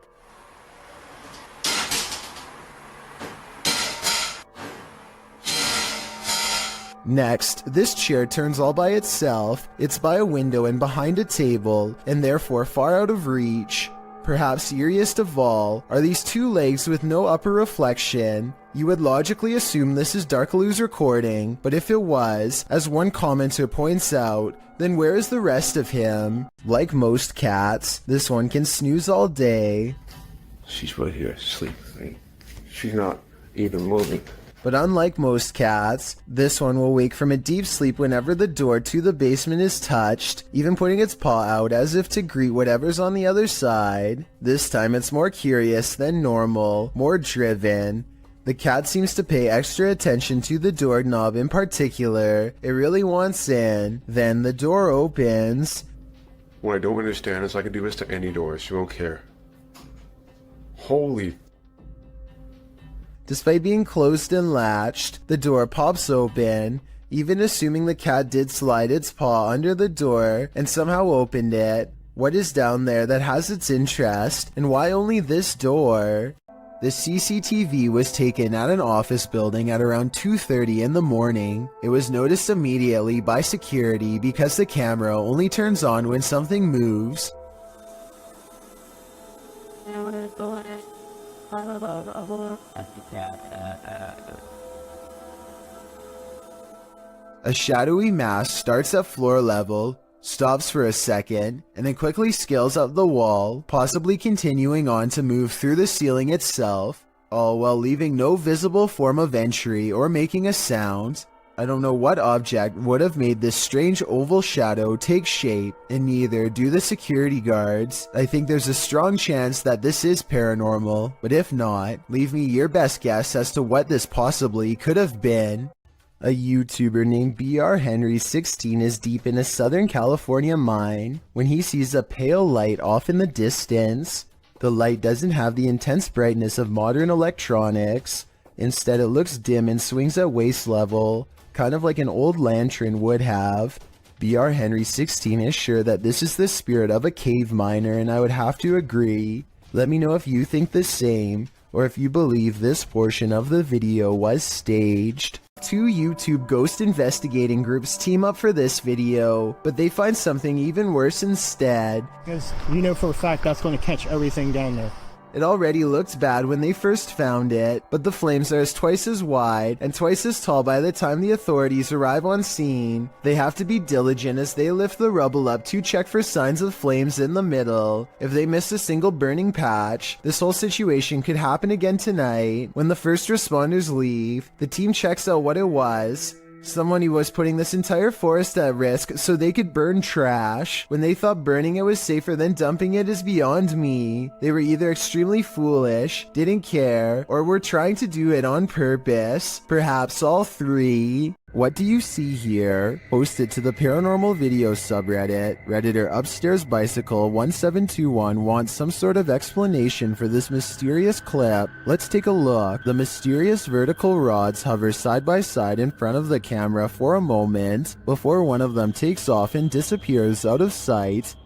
Next, this chair turns all by itself. It's by a window and behind a table, and therefore far out of reach. Perhaps eeriest of all are these 2 legs with no upper reflection. You would logically assume this is Darkalooz recording, but if it was, as one commenter points out, then where is the rest of him? Like most cats, this one can snooze all day. She's right here, sleeping. She's not even moving. But unlike most cats, this one will wake from a deep sleep whenever the door to the basement is touched, even putting its paw out as if to greet whatever's on the other side. This time it's more curious than normal, more driven. The cat seems to pay extra attention to the doorknob in particular. It really wants in. Then the door opens. What I don't understand is I can do this to any door. She won't care. Holy... Despite being closed and latched, the door pops open, even assuming the cat did slide its paw under the door and somehow opened it. What is down there that has its interest, and why only this door? The CCTV was taken at an office building at around 2:30 in the morning. It was noticed immediately by security because the camera only turns on when something moves. A shadowy mass starts at floor level, stops for a second, and then quickly scales up the wall, possibly continuing on to move through the ceiling itself, all while leaving no visible form of entry or making a sound. I don't know what object would have made this strange oval shadow take shape, and neither do the security guards. I think there's a strong chance that this is paranormal, but if not, leave me your best guess as to what this possibly could have been. A YouTuber named BR Henry16 is deep in a Southern California mine when he sees a pale light off in the distance. The light doesn't have the intense brightness of modern electronics. Instead, it looks dim and swings at waist level, kind of like an old lantern would have. BR Henry16 is sure that this is the spirit of a cave miner, and I would have to agree. Let me know if you think the same, or if you believe this portion of the video was staged. 2 YouTube ghost investigating groups team up for this video, but they find something even worse instead. Because you know for a fact that's going to catch everything down there. It already looked bad when they first found it, but the flames are twice as wide and twice as tall by the time the authorities arrive on scene. They have to be diligent as they lift the rubble up to check for signs of flames in the middle. If they miss a single burning patch, this whole situation could happen again tonight. When the first responders leave, the team checks out what it was. Someone who was putting this entire forest at risk so they could burn trash. When they thought burning it was safer than dumping it is beyond me. They were either extremely foolish, didn't care, or were trying to do it on purpose. Perhaps all three. What do you see here? Posted to the paranormal video subreddit. Redditor Upstairs Bicycle 1721 wants some sort of explanation for this mysterious clip. Let's take a look. The mysterious vertical rods hover side by side in front of the camera for a moment before one of them takes off and disappears out of sight.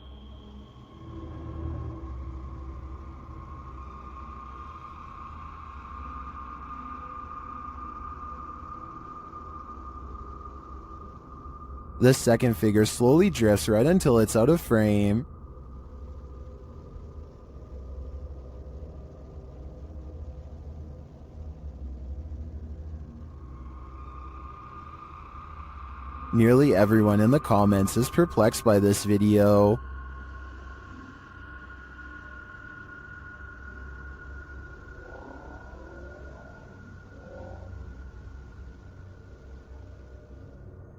The second figure slowly drifts right until it's out of frame. Nearly everyone in the comments is perplexed by this video.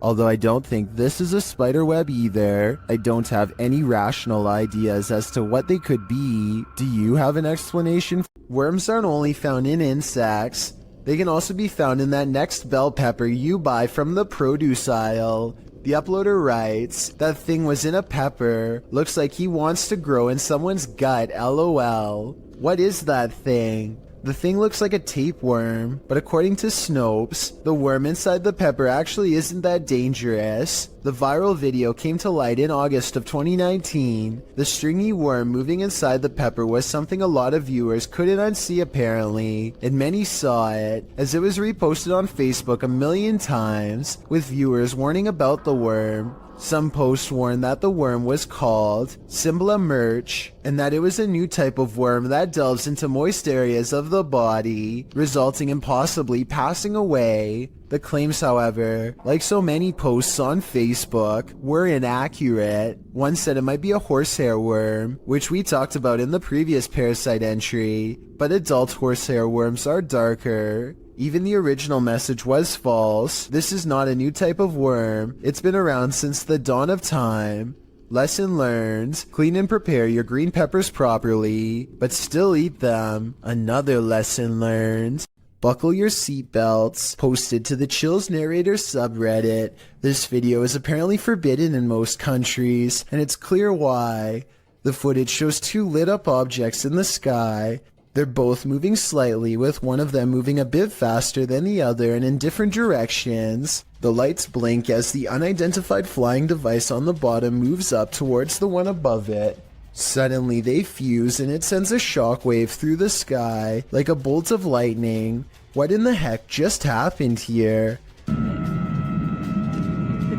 Although I don't think this is a spider web either, I don't have any rational ideas as to what they could be. Do you have an explanation? Worms aren't only found in insects. They can also be found in that next bell pepper you buy from the produce aisle. The uploader writes, that thing was in a pepper. Looks like he wants to grow in someone's gut, lol. What is that thing? The thing looks like a tapeworm, but according to Snopes, the worm inside the pepper actually isn't that dangerous. The viral video came to light in August of 2019. The stringy worm moving inside the pepper was something a lot of viewers couldn't unsee apparently, and many saw it, as it was reposted on Facebook 1,000,000 times, with viewers warning about the worm. Some posts warned that the worm was called Symbla Merch, and that it was a new type of worm that delves into moist areas of the body, resulting in possibly passing away. The claims, however, like so many posts on Facebook, were inaccurate. One said it might be a horsehair worm, which we talked about in the previous parasite entry, but adult horsehair worms are darker. Even the original message was false. This is not a new type of worm. It's been around since the dawn of time. Lesson learned. Clean and prepare your green peppers properly, but still eat them. Another lesson learned. Buckle your seatbelts. Posted to the Chills Narrator subreddit. This video is apparently forbidden in most countries, and it's clear why. The footage shows two lit up objects in the sky. They're both moving slightly, with one of them moving a bit faster than the other and in different directions. The lights blink as the unidentified flying device on the bottom moves up towards the one above it. Suddenly they fuse and it sends a shockwave through the sky like a bolt of lightning. What in the heck just happened here? The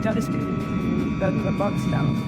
telescope. The box down.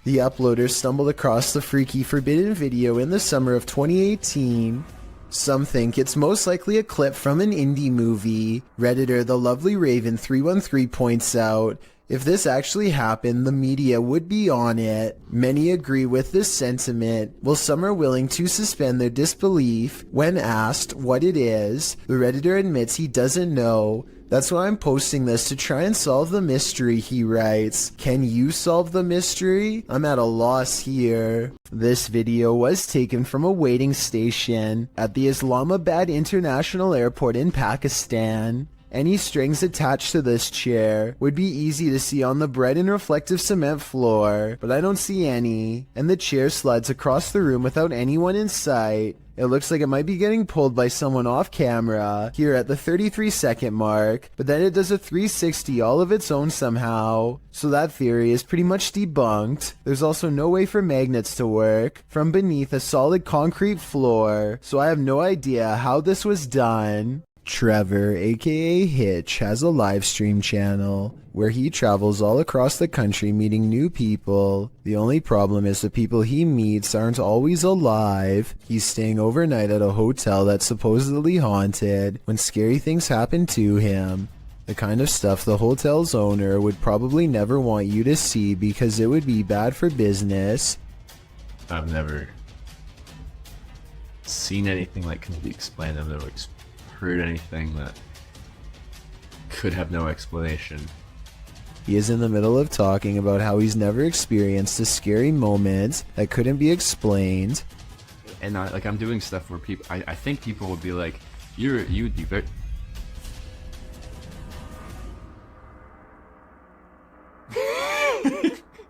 The uploader stumbled across the freaky forbidden video in the summer of 2018. Some think it's most likely a clip from an indie movie. Redditor The Lovely Raven 313 points out, if this actually happened, the media would be on it. Many agree with this sentiment, while some are willing to suspend their disbelief. When asked what it is, the Redditor admits he doesn't know. That's why I'm posting this, to try and solve the mystery, he writes. Can you solve the mystery? I'm at a loss here. This video was taken from a waiting station at the Islamabad International Airport in Pakistan. Any strings attached to this chair would be easy to see on the bright and reflective cement floor, but I don't see any, and the chair slides across the room without anyone in sight. It looks like it might be getting pulled by someone off camera here at the 33-second mark, but then it does a 360 all of its own somehow. So that theory is pretty much debunked. There's also no way for magnets to work from beneath a solid concrete floor, so I have no idea how this was done. Trevor, aka Hitch, has a live stream channel where he travels all across the country meeting new people. The only problem is the people he meets aren't always alive. He's staying overnight at a hotel that's supposedly haunted when scary things happen to him. The kind of stuff the hotel's owner would probably never want you to see because it would be bad for business. I've never seen anything like can be explained. I've never heard anything that could have no explanation. He is in the middle of talking about how he's never experienced a scary moment that couldn't be explained. And I'm doing stuff where people, I think people would be like, you would be very...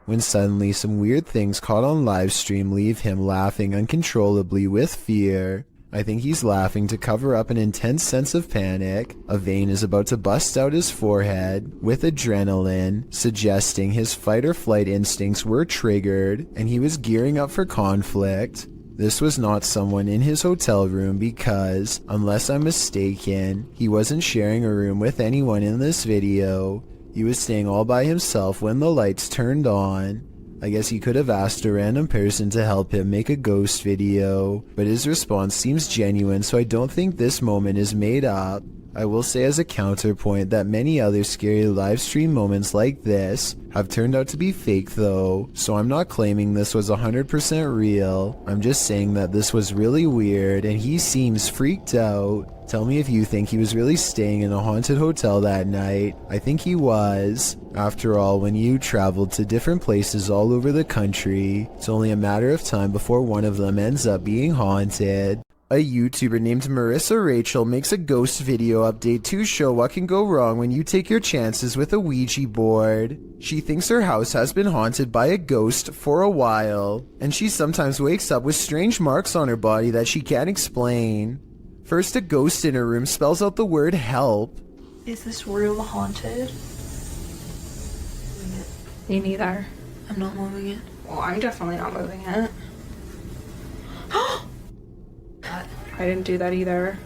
When suddenly some weird things caught on live stream leave him laughing uncontrollably with fear. I think he's laughing to cover up an intense sense of panic. A vein is about to bust out his forehead with adrenaline, suggesting his fight or flight instincts were triggered and he was gearing up for conflict. This was not someone in his hotel room because, unless I'm mistaken, he wasn't sharing a room with anyone in this video. He was staying all by himself when the lights turned on. I guess he could have asked a random person to help him make a ghost video, but his response seems genuine, so I don't think this moment is made up. I will say as a counterpoint that many other scary live stream moments like this have turned out to be fake though, so I'm not claiming this was 100% real. I'm just saying that this was really weird and he seems freaked out. Tell me if you think he was really staying in a haunted hotel that night. I think he was. After all, when you traveled to different places all over the country, it's only a matter of time before one of them ends up being haunted. A YouTuber named Marissa Rachel makes a ghost video update to show what can go wrong when you take your chances with a Ouija board. She thinks her house has been haunted by a ghost for a while, and she sometimes wakes up with strange marks on her body that she can't explain. First, a ghost in her room spells out the word help. Is this room haunted? Me neither. I'm not moving it. Well, I'm definitely not moving it. I didn't do that either.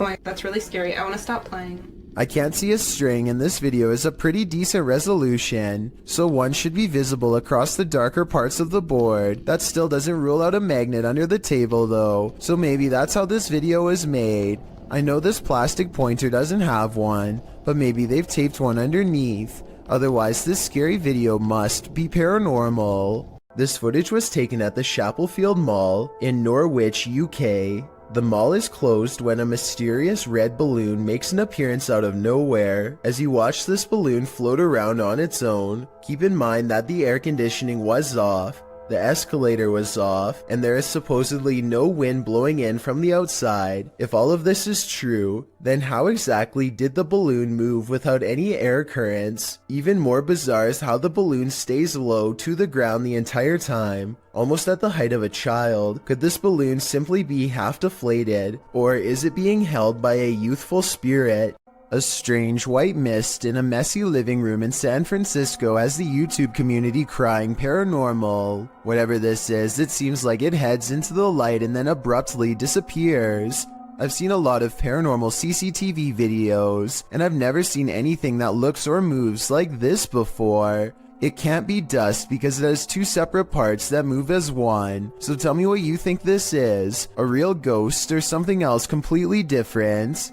Oh my, that's really scary. I want to stop playing. I can't see a string and this video is a pretty decent resolution, so one should be visible across the darker parts of the board. That still doesn't rule out a magnet under the table though, so maybe that's how this video was made. I know this plastic pointer doesn't have one, but maybe they've taped one underneath. Otherwise this scary video must be paranormal. This footage was taken at the Chapelfield Mall in Norwich, UK. The mall is closed when a mysterious red balloon makes an appearance out of nowhere. As you watch this balloon float around on its own, keep in mind that the air conditioning was off, the escalator was off, and there is supposedly no wind blowing in from the outside. If all of this is true, then how exactly did the balloon move without any air currents? Even more bizarre is how the balloon stays low to the ground the entire time, almost at the height of a child. Could this balloon simply be half deflated, or is it being held by a youthful spirit? A strange white mist in a messy living room in San Francisco has the YouTube community crying paranormal. Whatever this is, it seems like it heads into the light and then abruptly disappears. I've seen a lot of paranormal CCTV videos, and I've never seen anything that looks or moves like this before. It can't be dust because it has two separate parts that move as one. So tell me what you think this is, a real ghost or something else completely different?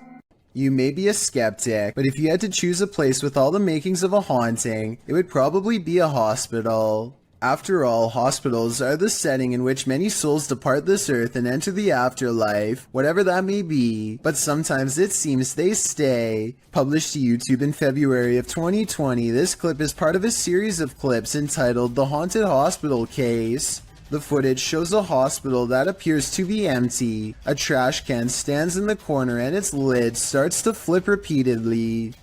You may be a skeptic, but if you had to choose a place with all the makings of a haunting, it would probably be a hospital. After all, hospitals are the setting in which many souls depart this earth and enter the afterlife, whatever that may be, but sometimes it seems they stay. Published to YouTube in February of 2020, this clip is part of a series of clips entitled The Haunted Hospital Case. The footage shows a hospital that appears to be empty. A trash can stands in the corner and its lid starts to flip repeatedly.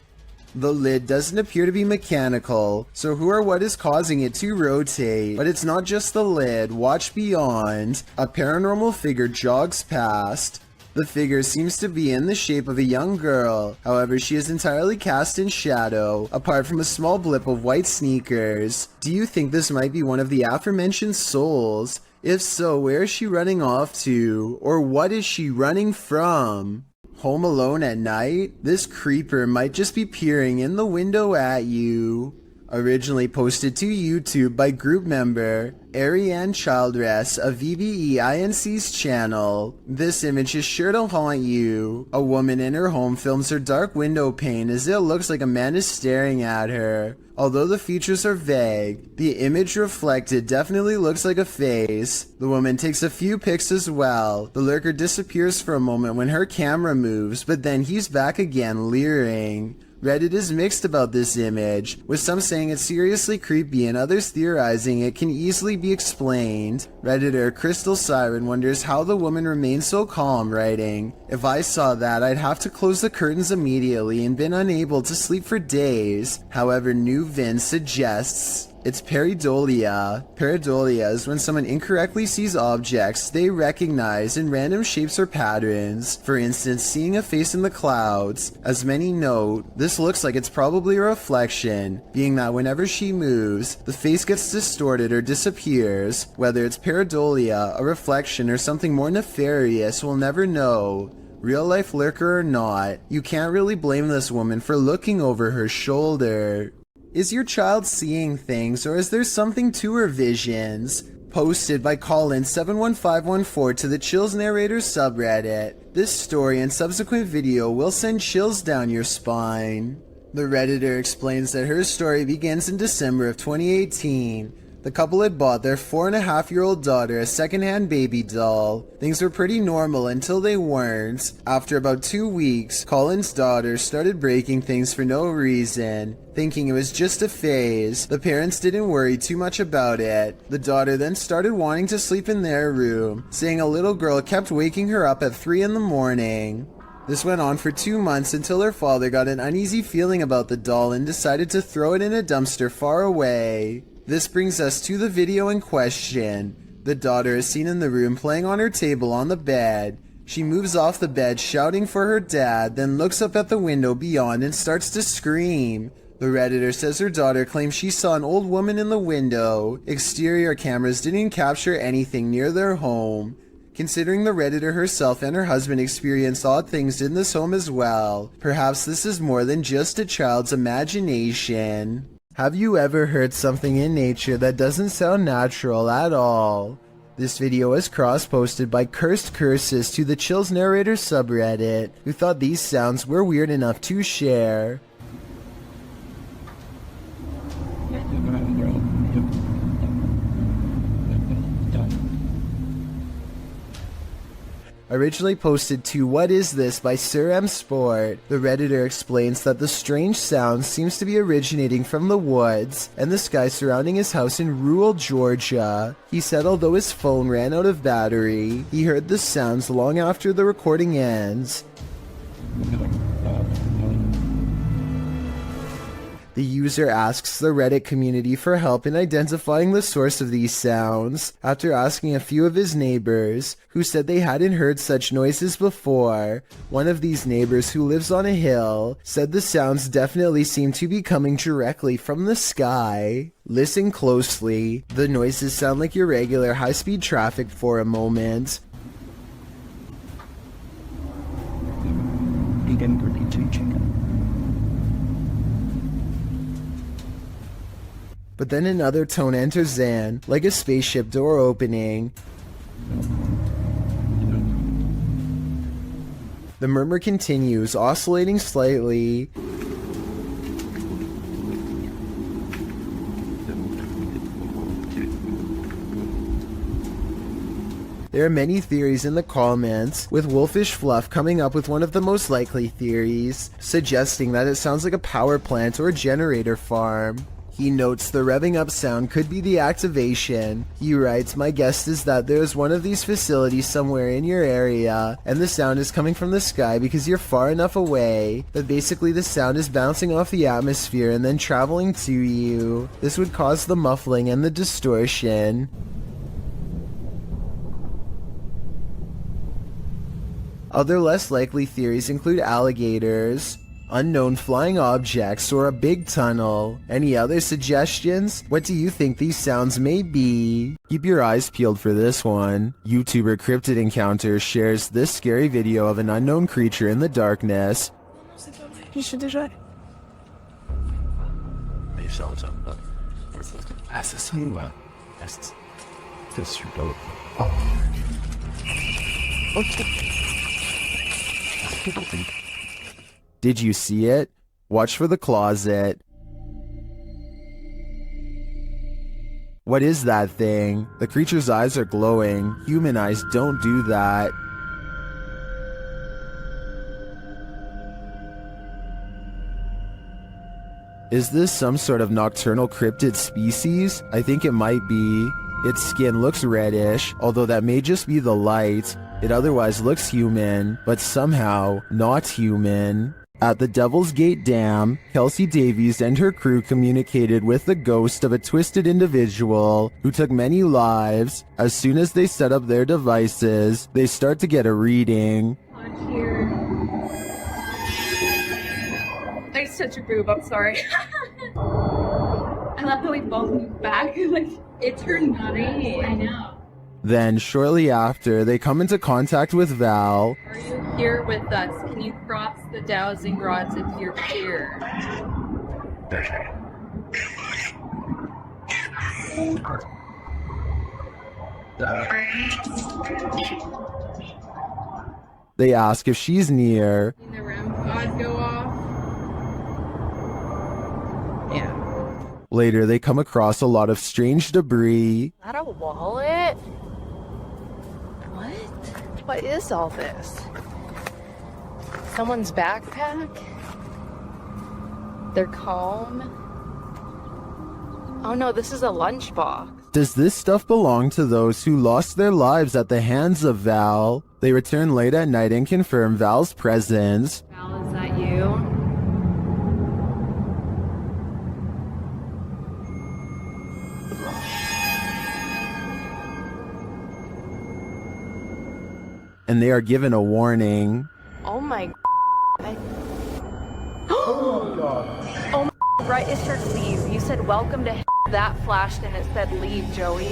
The lid doesn't appear to be mechanical, so who or what is causing it to rotate? But it's not just the lid. Watch beyond. A paranormal figure jogs past. The figure seems to be in the shape of a young girl, however she is entirely cast in shadow, apart from a small blip of white sneakers. Do you think this might be one of the aforementioned souls? If so, where is she running off to? Or what is she running from? home alone at night, this creeper might just be peering in the window at you. Originally posted to YouTube by group member Ariane Childress of VBEINC's channel. This image is sure to haunt you. A woman in her home films her dark window pane as it looks like a man is staring at her. Although the features are vague, the image reflected definitely looks like a face. The woman takes a few pics as well. The lurker disappears for a moment when her camera moves, but then he's back again leering. Reddit is mixed about this image, with some saying it's seriously creepy and others theorizing it can easily be explained. Redditor Crystal Siren wonders how the woman remains so calm, writing, "If I saw that, I'd have to close the curtains immediately and been unable to sleep for days." However, New Vin suggests it's pareidolia. Pareidolia is when someone incorrectly sees objects they recognize in random shapes or patterns. For instance, seeing a face in the clouds. As many note, this looks like it's probably a reflection, being that whenever she moves, the face gets distorted or disappears. Whether it's pareidolia, a reflection, or something more nefarious, we'll never know. Real life lurker or not, you can't really blame this woman for looking over her shoulder. Is your child seeing things, or is there something to her visions? Posted by Colin71514 to the Chills Narrator subreddit. This story and subsequent video will send chills down your spine. The Redditor explains that her story begins in December of 2018. The couple had bought their 4.5-year-old daughter a secondhand baby doll. Things were pretty normal until they weren't. After about 2 weeks, Colin's daughter started breaking things for no reason. Thinking it was just a phase, the parents didn't worry too much about it. The daughter then started wanting to sleep in their room, saying a little girl kept waking her up at 3 in the morning. This went on for 2 months until her father got an uneasy feeling about the doll and decided to throw it in a dumpster far away. This brings us to the video in question. The daughter is seen in the room playing on her table on the bed. She moves off the bed shouting for her dad, then looks up at the window beyond and starts to scream. The Redditor says her daughter claims she saw an old woman in the window. Exterior cameras didn't capture anything near their home. Considering the Redditor herself and her husband experienced odd things in this home as well, perhaps this is more than just a child's imagination. Have you ever heard something in nature that doesn't sound natural at all? This video was cross-posted by Cursed Curses to the Chills Narrator subreddit, who thought these sounds were weird enough to share. Originally posted to What Is This by Sir M Sport, the Redditor explains that the strange sound seems to be originating from the woods and the sky surrounding his house in rural Georgia. He said although his phone ran out of battery, he heard the sounds long after the recording ends. The user asks the Reddit community for help in identifying the source of these sounds, after asking a few of his neighbors, who said they hadn't heard such noises before. One of these neighbors, who lives on a hill, said the sounds definitely seem to be coming directly from the sky. Listen closely. The noises sound like your regular high-speed traffic for a moment. But then another tone enters in, like a spaceship door opening. The murmur continues, oscillating slightly. There are many theories in the comments, with Wolfish Fluff coming up with one of the most likely theories, suggesting that it sounds like a power plant or generator farm. He notes the revving up sound could be the activation. He writes, "My guess is that there is one of these facilities somewhere in your area, and the sound is coming from the sky because you're far enough away, but basically the sound is bouncing off the atmosphere and then traveling to you. This would cause the muffling and the distortion." Other less likely theories include alligators. unknown flying objects, or a big tunnel. Any other suggestions? What do you think these sounds may be? Keep your eyes peeled for this one. YouTuber Cryptid Encounter shares this scary video of an unknown creature in the darkness. Did you see it? Watch for the closet. What is that thing? The creature's eyes are glowing. Human eyes don't do that. Is this some sort of nocturnal cryptid species? I think it might be. Its skin looks reddish, although that may just be the light. It otherwise looks human, but somehow not human. At the Devil's Gate Dam, Kelsey Davies and her crew communicated with the ghost of a twisted individual who took many lives. As soon as they set up their devices, they start to get a reading. I touched your boob, I'm sorry. I love how we both moved back. Like, it turned green. I know. Then, shortly after, they come into contact with Val. Are you here with us? Can you cross the dowsing rods if you're here? They ask if she's near. The REM pods go off. Yeah. Later, they come across a lot of strange debris. Is that a wallet? What? What is all this? Someone's backpack? Their comb? Oh no, this is a lunchbox. Does this stuff belong to those who lost their lives at the hands of Val? They return late at night and confirm Val's presence. Val, is that you? And they are given a warning. Oh my Oh my god. Oh my right, it said leave. You said welcome to that flashed and it said leave, Joey.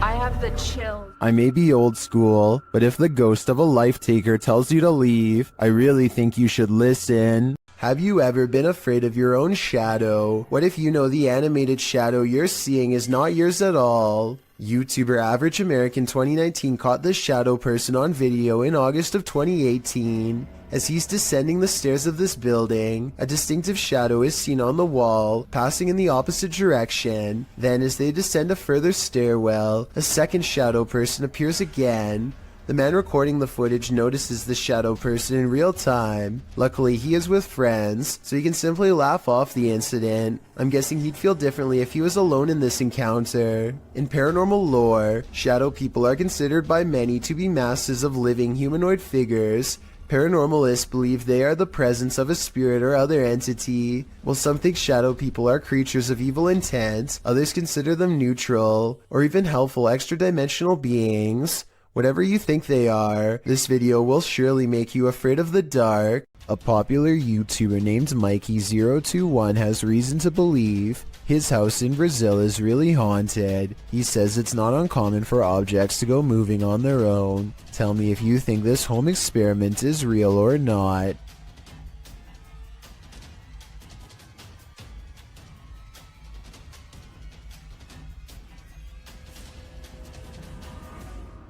I have the chills. I may be old school, but if the ghost of a life taker tells you to leave, I really think you should listen. Have you ever been afraid of your own shadow? What if you know the animated shadow you're seeing is not yours at all? YouTuber Average American 2019 caught this shadow person on video in August of 2018. As he's descending the stairs of this building, a distinctive shadow is seen on the wall, passing in the opposite direction. Then as they descend a further stairwell, a second shadow person appears again. The man recording the footage notices the shadow person in real time. Luckily, he is with friends, so he can simply laugh off the incident. I'm guessing he'd feel differently if he was alone in this encounter. In paranormal lore, shadow people are considered by many to be masses of living humanoid figures. Paranormalists believe they are the presence of a spirit or other entity. While some think shadow people are creatures of evil intent, others consider them neutral, or even helpful extra-dimensional beings. Whatever you think they are, this video will surely make you afraid of the dark. A popular YouTuber named Mikey021 has reason to believe his house in Brazil is really haunted. He says it's not uncommon for objects to go moving on their own. Tell me if you think this home experiment is real or not.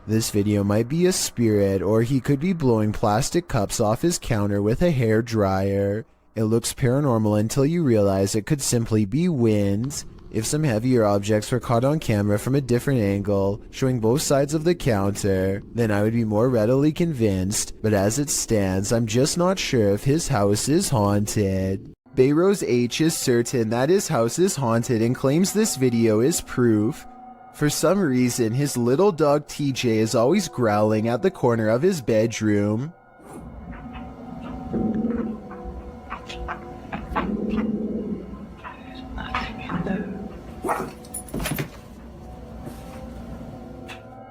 This video might be a spirit, or he could be blowing plastic cups off his counter with a hair dryer. It looks paranormal until you realize it could simply be wind. If some heavier objects were caught on camera from a different angle, showing both sides of the counter, then I would be more readily convinced, but as it stands, I'm just not sure if his house is haunted. Bayrose H is certain that his house is haunted and claims this video is proof. For some reason, his little dog TJ is always growling at the corner of his bedroom.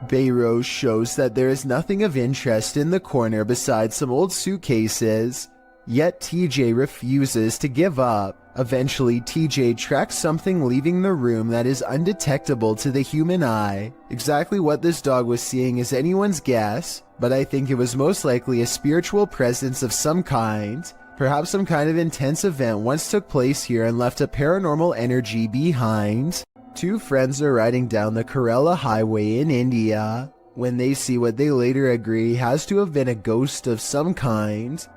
Bayros shows that there is nothing of interest in the corner besides some old suitcases. Yet TJ refuses to give up. Eventually, TJ tracks something leaving the room that is undetectable to the human eye. Exactly what this dog was seeing is anyone's guess, but I think it was most likely a spiritual presence of some kind. Perhaps some kind of intense event once took place here and left a paranormal energy behind. Two friends are riding down the Kerala highway in India when they see what they later agree has to have been a ghost of some kind.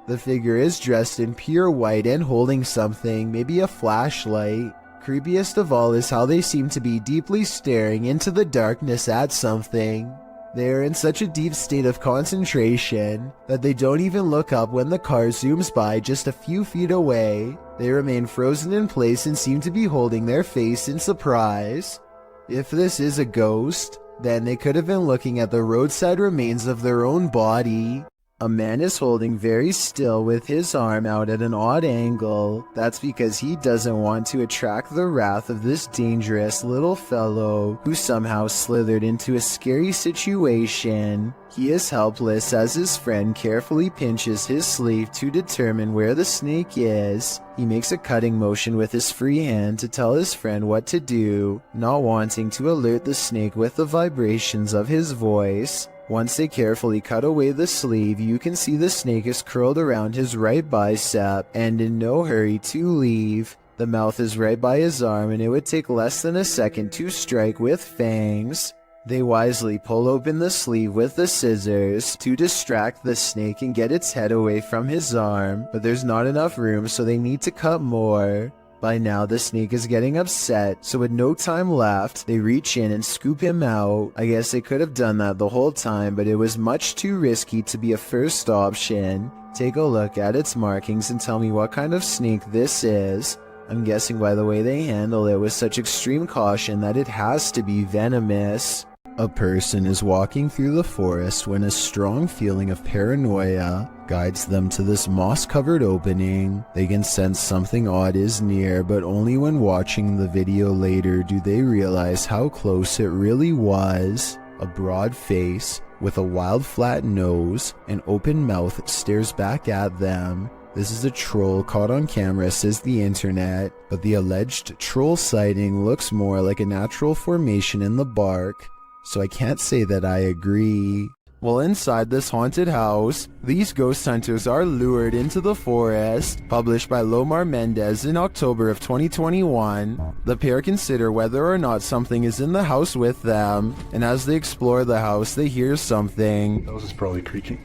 The figure is dressed in pure white and holding something, maybe a flashlight. Creepiest of all is how they seem to be deeply staring into the darkness at something. They are in such a deep state of concentration that they don't even look up when the car zooms by just a few feet away. They remain frozen in place and seem to be holding their face in surprise. If this is a ghost, then they could have been looking at the roadside remains of their own body. A man is holding very still with his arm out at an odd angle. That's because he doesn't want to attract the wrath of this dangerous little fellow who somehow slithered into a scary situation. He is helpless as his friend carefully pinches his sleeve to determine where the snake is. He makes a cutting motion with his free hand to tell his friend what to do, not wanting to alert the snake with the vibrations of his voice. Once they carefully cut away the sleeve, you can see the snake is curled around his right bicep and in no hurry to leave. The mouth is right by his arm and it would take less than a second to strike with fangs. They wisely pull open the sleeve with the scissors to distract the snake and get its head away from his arm, but there's not enough room so they need to cut more. By now, the snake is getting upset, so with no time left, they reach in and scoop him out. I guess they could have done that the whole time, but it was much too risky to be a first option. Take a look at its markings and tell me what kind of snake this is. I'm guessing by the way they handle it with such extreme caution that it has to be venomous. A person is walking through the forest when a strong feeling of paranoia guides them to this moss-covered opening. They can sense something odd is near, but only when watching the video later do they realize how close it really was. A broad face with a wild flat nose and open mouth stares back at them. This is a troll caught on camera, says the internet, but the alleged troll sighting looks more like a natural formation in the bark. So I can't say that I agree. Well, inside this haunted house, these ghost hunters are lured into the forest. Published by Lomar Mendez in October of 2021, the pair consider whether or not something is in the house with them, and as they explore the house, they hear something. That was just probably creaking.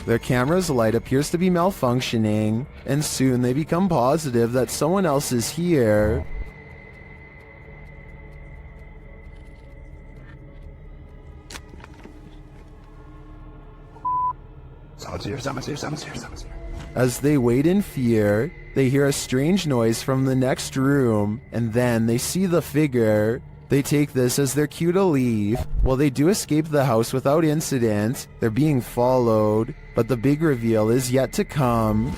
Their camera's light appears to be malfunctioning, and soon they become positive that someone else is here. Someone's here. As they wait in fear, they hear a strange noise from the next room, and then they see the figure. They take this as their cue to leave. While they do escape the house without incident, they're being followed, but the big reveal is yet to come.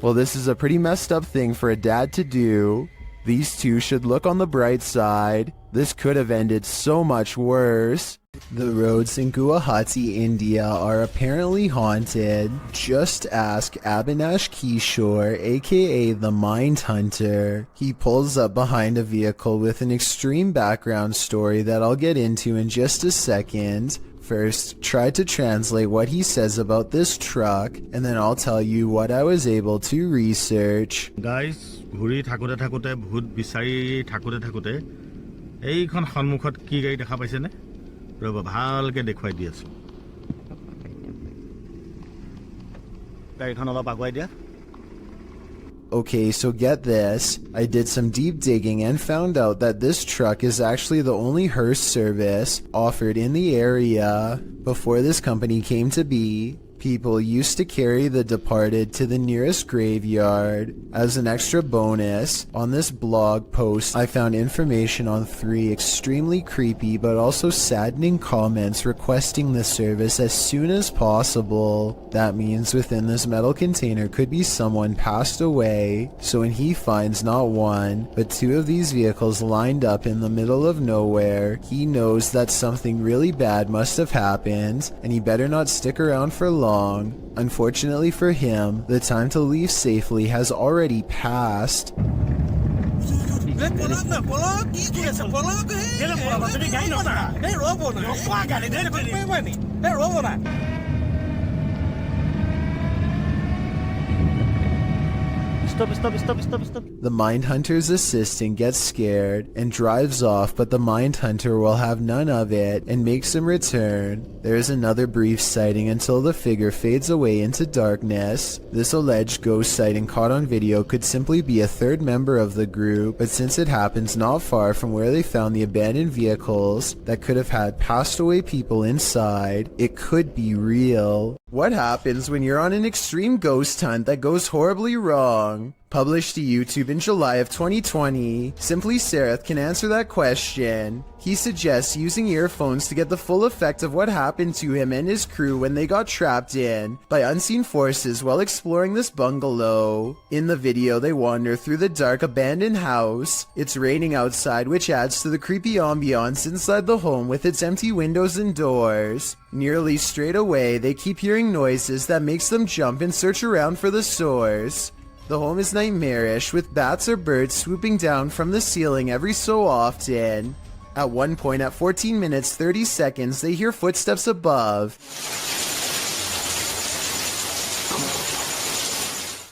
Well, this is a pretty messed up thing for a dad to do. These two should look on the bright side. This could have ended so much worse. The roads in Guwahati, India are apparently haunted. Just ask Abhinash Kishore, aka the Mind Hunter. He pulls up behind a vehicle with an extreme background story that I'll get into in just a second. First, try to translate what he says about this truck, and then I'll tell you what I was able to research. Guys, ঘুৰি থাকোতে থাকোতে ভূত বিচাৰি থাকোতে থাকোতে এইখন সন্মুখত কি গাড়ী দেখা পাইছে নে ৰবা ভালকে দেখুৱাই দি আছো গাড়ীখন অলপ আগুৱাই দিয়া Okay, so get this. I did some deep digging and found out that this truck is actually the only hearse service offered in the area. Before this company came to be, People used to carry the departed to the nearest graveyard. As an extra bonus, on this blog post I found information on 3 extremely creepy but also saddening comments requesting the service as soon as possible. That means within this metal container could be someone passed away, so when he finds not 1 but 2 of these vehicles lined up in the middle of nowhere, he knows that something really bad must have happened and he better not stick around for long. Unfortunately for him, the time to leave safely has already passed. Stop. The Mindhunter's assistant gets scared and drives off, but the Mindhunter will have none of it and makes him return. There is another brief sighting until the figure fades away into darkness. This alleged ghost sighting caught on video could simply be a third member of the group, but since it happens not far from where they found the abandoned vehicles that could have had passed away people inside, it could be real. What happens when you're on an extreme ghost hunt that goes horribly wrong? Published to YouTube in July of 2020, Simply Sereth can answer that question. He suggests using earphones to get the full effect of what happened to him and his crew when they got trapped in by unseen forces while exploring this bungalow. In the video, they wander through the dark abandoned house. It's raining outside, which adds to the creepy ambiance inside the home with its empty windows and doors. Nearly straight away, they keep hearing noises that makes them jump and search around for the source. The home is nightmarish, with bats or birds swooping down from the ceiling every so often. At one point at 14 minutes 30 seconds, they hear footsteps above.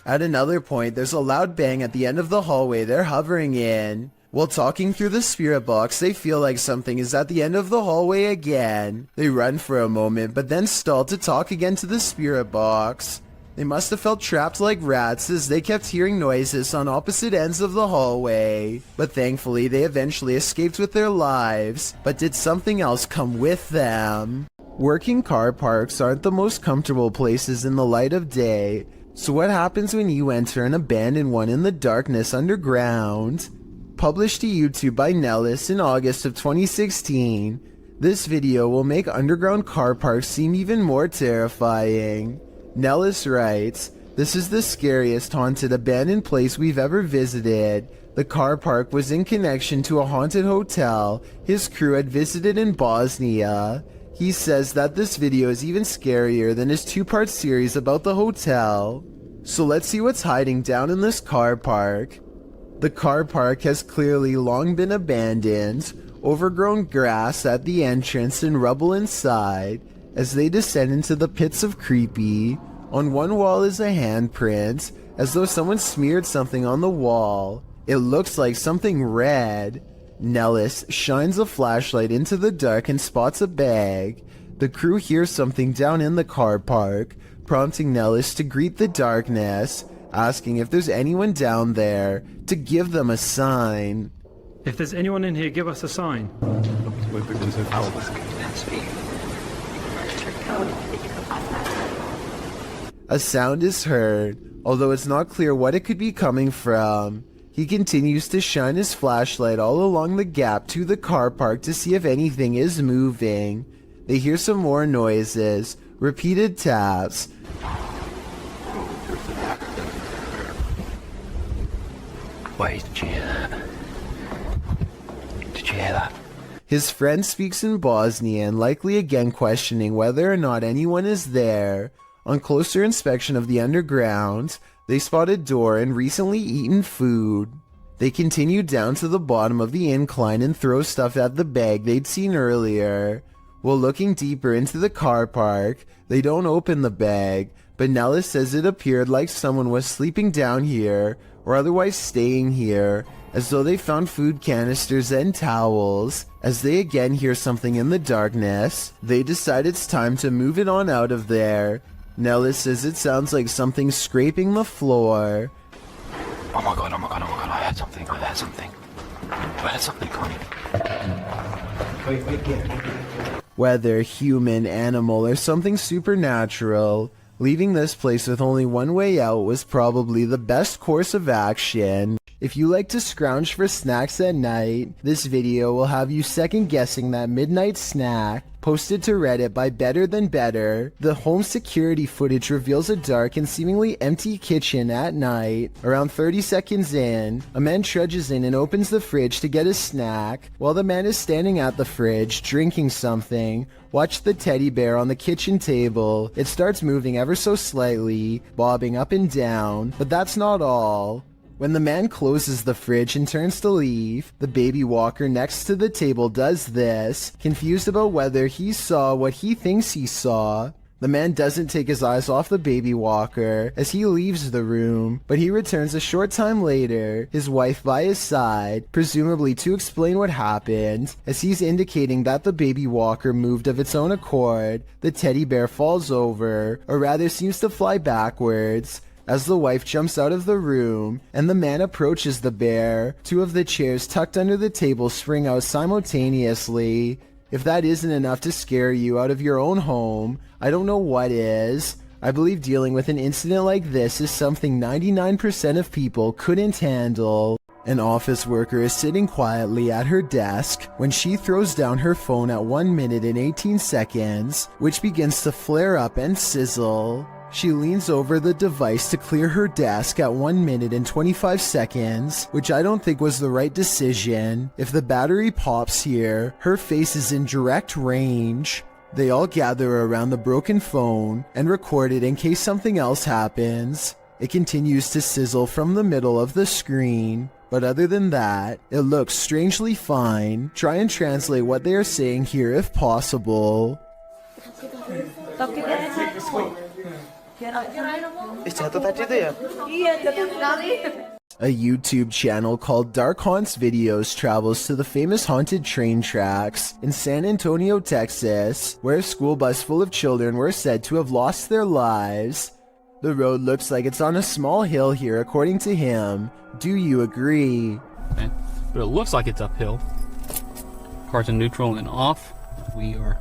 At another point, there's a loud bang at the end of the hallway they're hovering in. While talking through the spirit box, they feel like something is at the end of the hallway again. They run for a moment, but then stall to talk again to the spirit box. They must have felt trapped like rats as they kept hearing noises on opposite ends of the hallway. But thankfully, they eventually escaped with their lives. But did something else come with them? Working car parks aren't the most comfortable places in the light of day. So what happens when you enter an abandoned one in the darkness underground? Published to YouTube by Nellis in August of 2016, this video will make underground car parks seem even more terrifying. Nellis writes, "This is the scariest haunted abandoned place we've ever visited. The car park was in connection to a haunted hotel his crew had visited in Bosnia. He says that this video is even scarier than his 2-part series about the hotel. So let's see what's hiding down in this car park." The car park has clearly long been abandoned, overgrown grass at the entrance and rubble inside. As they descend into the pits of creepy, on one wall is a handprint, as though someone smeared something on the wall. It looks like something red. Nellis shines a flashlight into the dark and spots a bag. The crew hears something down in the car park, prompting Nellis to greet the darkness, asking if there's anyone down there to give them a sign. If there's anyone in here, give us a sign. A sound is heard, although it's not clear what it could be coming from. He continues to shine his flashlight all along the gap to the car park to see if anything is moving. They hear some more noises, repeated taps. Wait, did you hear that? Did you hear that? His friend speaks in Bosnian, likely again questioning whether or not anyone is there. On closer inspection of the underground, they spot a door and recently eaten food. They continue down to the bottom of the incline and throw stuff at the bag they'd seen earlier. While looking deeper into the car park, they don't open the bag, but Nellis says it appeared like someone was sleeping down here or otherwise staying here, as though they found food canisters and towels. As they again hear something in the darkness, they decide it's time to move it on out of there. Nellis says it sounds like something scraping the floor. Oh my god, I heard something coming. Whether human, animal, or something supernatural, Leaving this place with only one way out was probably the best course of action. If you like to scrounge for snacks at night, this video will have you second guessing that midnight snack. Posted to Reddit by Better Than Better, the home security footage reveals a dark and seemingly empty kitchen at night. Around 30 seconds in, a man trudges in and opens the fridge to get a snack. While the man is standing at the fridge, drinking something, watch the teddy bear on the kitchen table. It starts moving ever so slightly, bobbing up and down, but that's not all. When the man closes the fridge and turns to leave, the baby walker next to the table does this, confused about whether he saw what he thinks he saw. The man doesn't take his eyes off the baby walker as he leaves the room, but he returns a short time later, his wife by his side, presumably to explain what happened. As he's indicating that the baby walker moved of its own accord, the teddy bear falls over, or rather seems to fly backwards. As the wife jumps out of the room and the man approaches the bear, two of the chairs tucked under the table spring out simultaneously. If that isn't enough to scare you out of your own home, I don't know what is. I believe dealing with an incident like this is something 99% of people couldn't handle. An office worker is sitting quietly at her desk when she throws down her phone at 1 minute and 18 seconds, which begins to flare up and sizzle. She leans over the device to clear her desk at 1 minute and 25 seconds, which I don't think was the right decision. If the battery pops here, her face is in direct range. They all gather around the broken phone and record it in case something else happens. It continues to sizzle from the middle of the screen, but other than that, it looks strangely fine. Try and translate what they are saying here if possible. A YouTube channel called Dark Haunts Videos travels to the famous haunted train tracks in San Antonio, Texas, where a school bus full of children were said to have lost their lives. The road looks like it's on a small hill here, according to him. Do you agree? But it looks like it's uphill. Cars in neutral and off. We are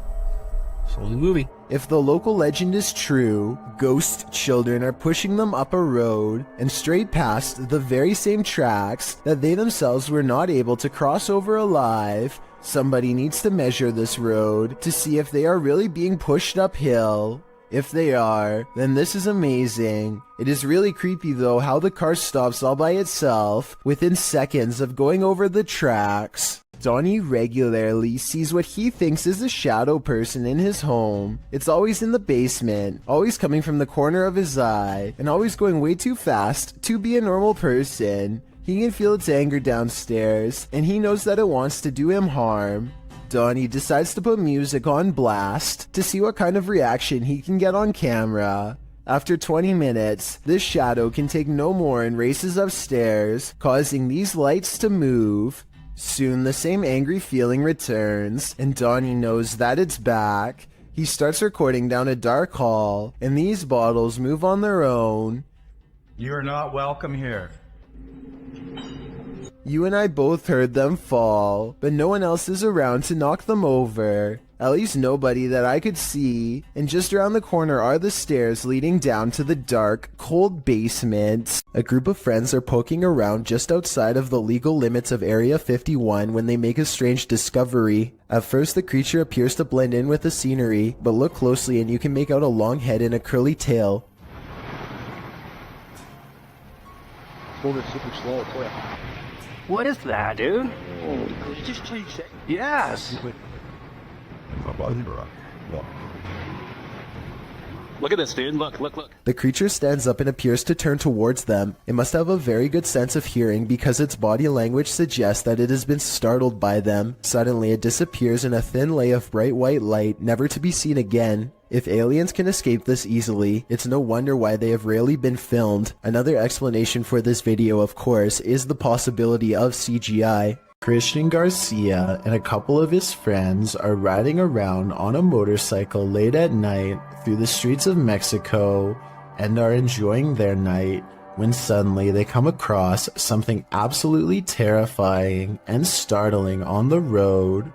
slowly moving. If the local legend is true, ghost children are pushing them up a road and straight past the very same tracks that they themselves were not able to cross over alive. Somebody needs to measure this road to see if they are really being pushed uphill. If they are, then this is amazing. It is really creepy though how the car stops all by itself within seconds of going over the tracks. Donnie regularly sees what he thinks is a shadow person in his home. It's always in the basement, always coming from the corner of his eye, and always going way too fast to be a normal person. He can feel its anger downstairs, and he knows that it wants to do him harm. Donnie decides to put music on blast to see what kind of reaction he can get on camera. After 20 minutes, this shadow can take no more and races upstairs, causing these lights to move. Soon the same angry feeling returns, and Donnie knows that it's back. He starts recording down a dark hall, and these bottles move on their own. You're not welcome here. You and I both heard them fall, but no one else is around to knock them over. At least nobody that I could see, and just around the corner are the stairs leading down to the dark, cold basement. A group of friends are poking around just outside of the legal limits of Area 51 when they make a strange discovery. At first the creature appears to blend in with the scenery, but look closely and you can make out a long head and a curly tail. Hold it super slow, quick. What is that, dude? Just change it. Yes. Look at this, dude. Look. The creature stands up and appears to turn towards them. It must have a very good sense of hearing because its body language suggests that it has been startled by them. Suddenly, it disappears in a thin lay of bright white light, never to be seen again. If aliens can escape this easily, it's no wonder why they have rarely been filmed. Another explanation for this video, of course, is the possibility of CGI. Christian Garcia and a couple of his friends are riding around on a motorcycle late at night through the streets of Mexico and are enjoying their night when suddenly they come across something absolutely terrifying and startling on the road.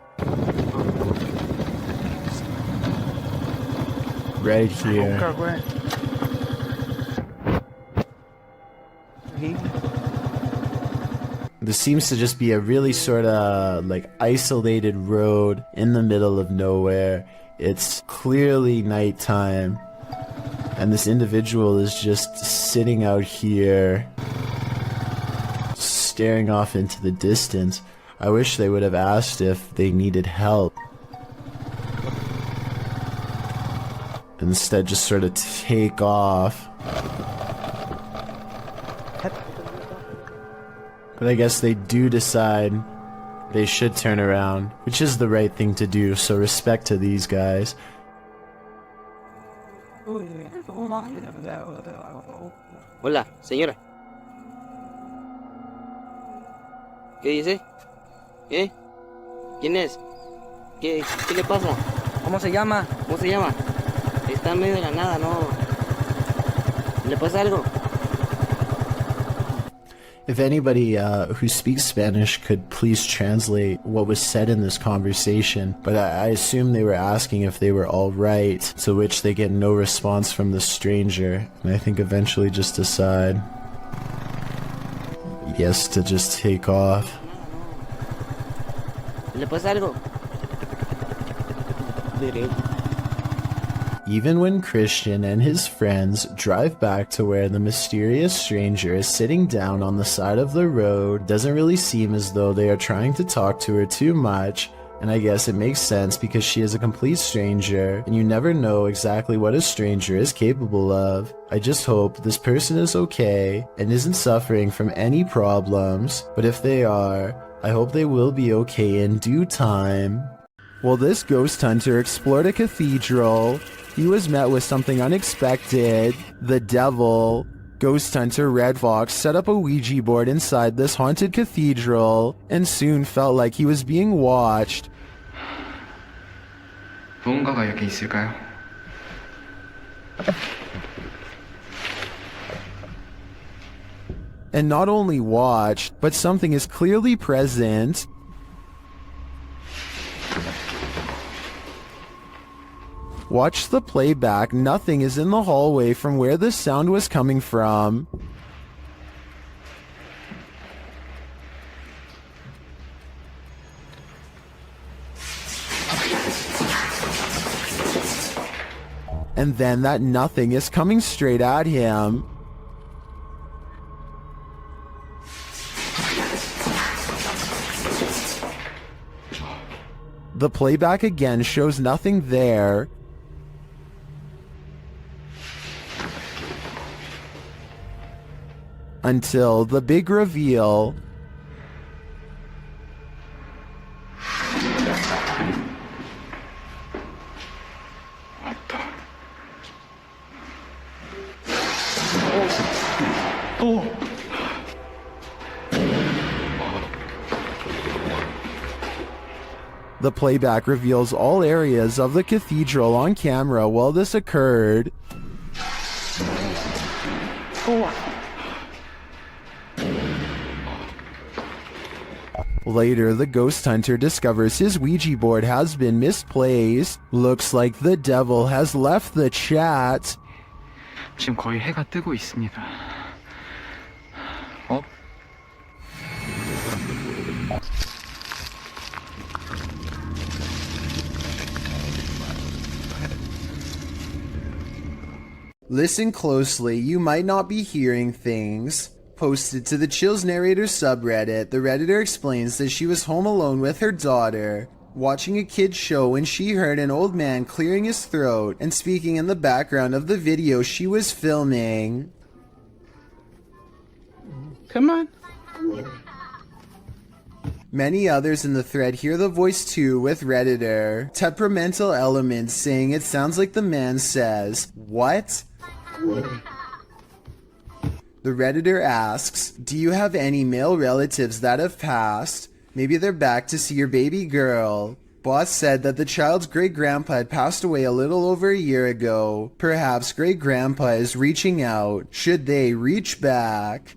Right here. This seems to just be a really sort of like isolated road in the middle of nowhere. It's clearly nighttime, and this individual is just sitting out here, staring off into the distance. I wish they would have asked if they needed help. Instead, just sort of take off. But I guess they do decide they should turn around, which is the right thing to do, so respect to these guys. Hola, señora. ¿Qué dice? ¿Qué? ¿Quién es? ¿Qué le pasa? ¿Cómo se llama? ¿Cómo se llama? Está en medio de la nada, ¿no? ¿Le pasa algo? If anybody who speaks Spanish could please translate what was said in this conversation, but I assume they were asking if they were all right, to which they get no response from the stranger, and I think eventually just decide, yes, to just take off. ¿Le pasa algo? Even when Christian and his friends drive back to where the mysterious stranger is sitting down on the side of the road, doesn't really seem as though they are trying to talk to her too much, and I guess it makes sense because she is a complete stranger, and you never know exactly what a stranger is capable of. I just hope this person is okay and isn't suffering from any problems, but if they are, I hope they will be okay in due time. While this ghost hunter explored a cathedral, he was met with something unexpected. The devil. Ghost hunter Red Fox set up a Ouija board inside this haunted cathedral and soon felt like he was being watched. 무언가가 여기 있을까요? And not only watched, but something is clearly present. Watch the playback. Nothing is in the hallway from where the sound was coming from. And then that nothing is coming straight at him. The playback again shows nothing there. Until the big reveal. The playback reveals all areas of the cathedral on camera while this occurred. Later, the ghost hunter discovers his Ouija board has been misplaced. Looks like the devil has left the chat. 지금 거의 해가 뜨고 있습니다. 어? Listen closely, you might not be hearing things. Posted to the Chills Narrator subreddit, the Redditor explains that she was home alone with her daughter, watching a kid's show when she heard an old man clearing his throat and speaking in the background of the video she was filming. Come on. Many others in the thread hear the voice too, with Redditor. Temperamental elements saying it sounds like the man says, "What?" The Redditor asks, "Do you have any male relatives that have passed? Maybe they're back to see your baby girl." Boss said that the child's great-grandpa had passed away a little over a year ago. Perhaps great-grandpa is reaching out. Should they reach back?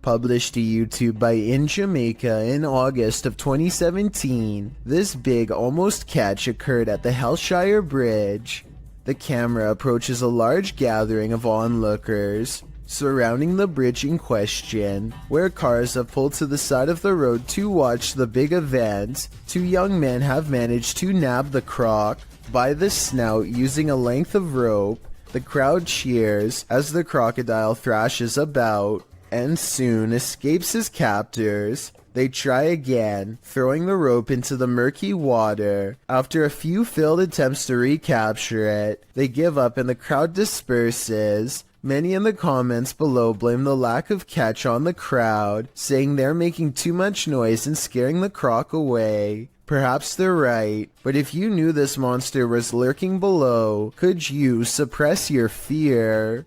Published to YouTube by In Jamaica in August of 2017, this big almost catch occurred at the Hellshire Bridge. The camera approaches a large gathering of onlookers. surrounding the bridge in question, where cars have pulled to the side of the road to watch the big event. Two young men have managed to nab the croc by the snout using a length of rope. The crowd cheers as the crocodile thrashes about and soon escapes his captors. They try again, throwing the rope into the murky water. After a few failed attempts to recapture it, they give up and the crowd disperses. Many in the comments below blame the lack of catch on the crowd, saying they're making too much noise and scaring the croc away. Perhaps they're right, but if you knew this monster was lurking below, could you suppress your fear?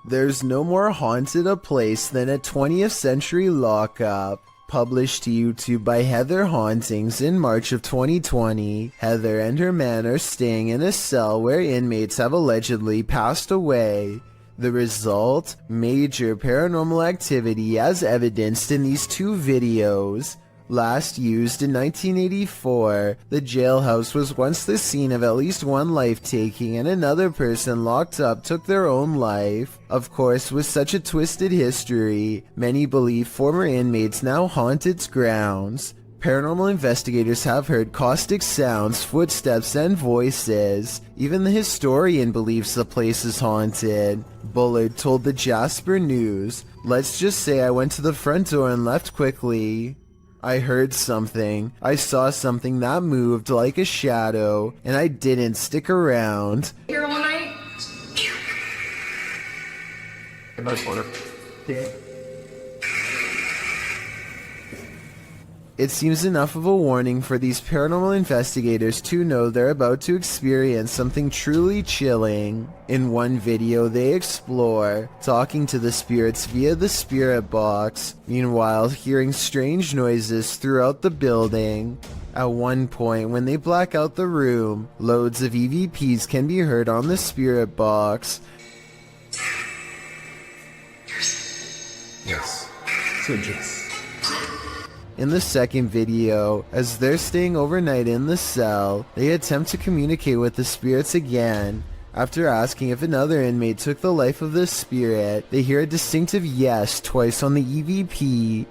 There's no more haunted a place than a 20th century lockup. Published to YouTube by Heather Hauntings in March of 2020, Heather and her man are staying in a cell where inmates have allegedly passed away. The result? Major paranormal activity as evidenced in these two videos. Last used in 1984, the jailhouse was once the scene of at least one life-taking and another person locked up took their own life. Of course, with such a twisted history, many believe former inmates now haunt its grounds. Paranormal investigators have heard caustic sounds, footsteps, and voices. Even the historian believes the place is haunted. Bullard told the Jasper News, "Let's just say I went to the front door and left quickly. I heard something. I saw something that moved like a shadow, and I didn't stick around." Here all night? Nice water. It seems enough of a warning for these paranormal investigators to know they're about to experience something truly chilling. In one video, they explore, talking to the spirits via the spirit box, meanwhile hearing strange noises throughout the building. At one point, when they black out the room, loads of EVPs can be heard on the spirit box. Yes. So yes. In the second video, as they're staying overnight in the cell, they attempt to communicate with the spirits again. After asking if another inmate took the life of the spirit, they hear a distinctive yes twice on the EVP.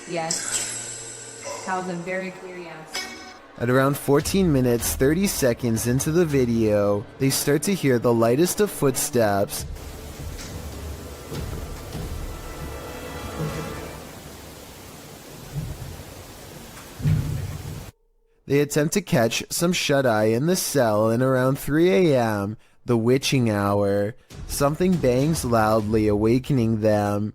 Yes. That was a very clear yes. At around 14 minutes 30 seconds into the video, they start to hear the lightest of footsteps. They attempt to catch some shut-eye in the cell, and around 3 a.m., the witching hour, something bangs loudly, awakening them.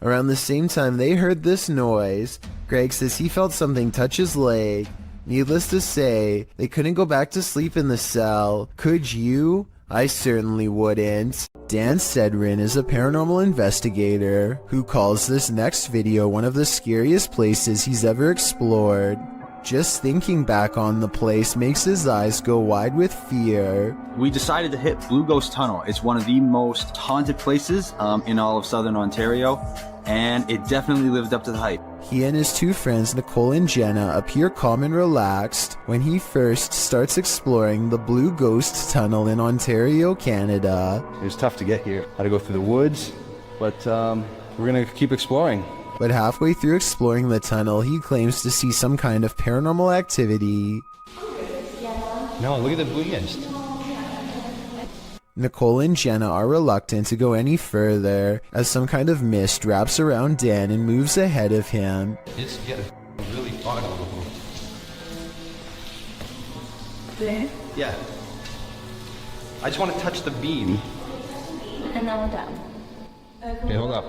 Around the same time they heard this noise, Greg says he felt something touch his leg. Needless to say, they couldn't go back to sleep in the cell. Could you? I certainly wouldn't. Dan Sedrin is a paranormal investigator who calls this next video one of the scariest places he's ever explored. Just thinking back on the place makes his eyes go wide with fear. We decided to hit Blue Ghost Tunnel. It's one of the most haunted places in all of Southern Ontario, and it definitely lived up to the hype. He and his two friends, Nicole and Jenna, appear calm and relaxed when he first starts exploring the Blue Ghost Tunnel in Ontario, Canada. It was tough to get here. Had to go through the woods, but we're gonna keep exploring. But halfway through exploring the tunnel, he claims to see some kind of paranormal activity. No, look at the blue mist. Nicole and Jenna are reluctant to go any further, as some kind of mist wraps around Dan and moves ahead of him. It's getting really far over There? Yeah. I just want to touch the beam. And now we're down. Okay, hold up.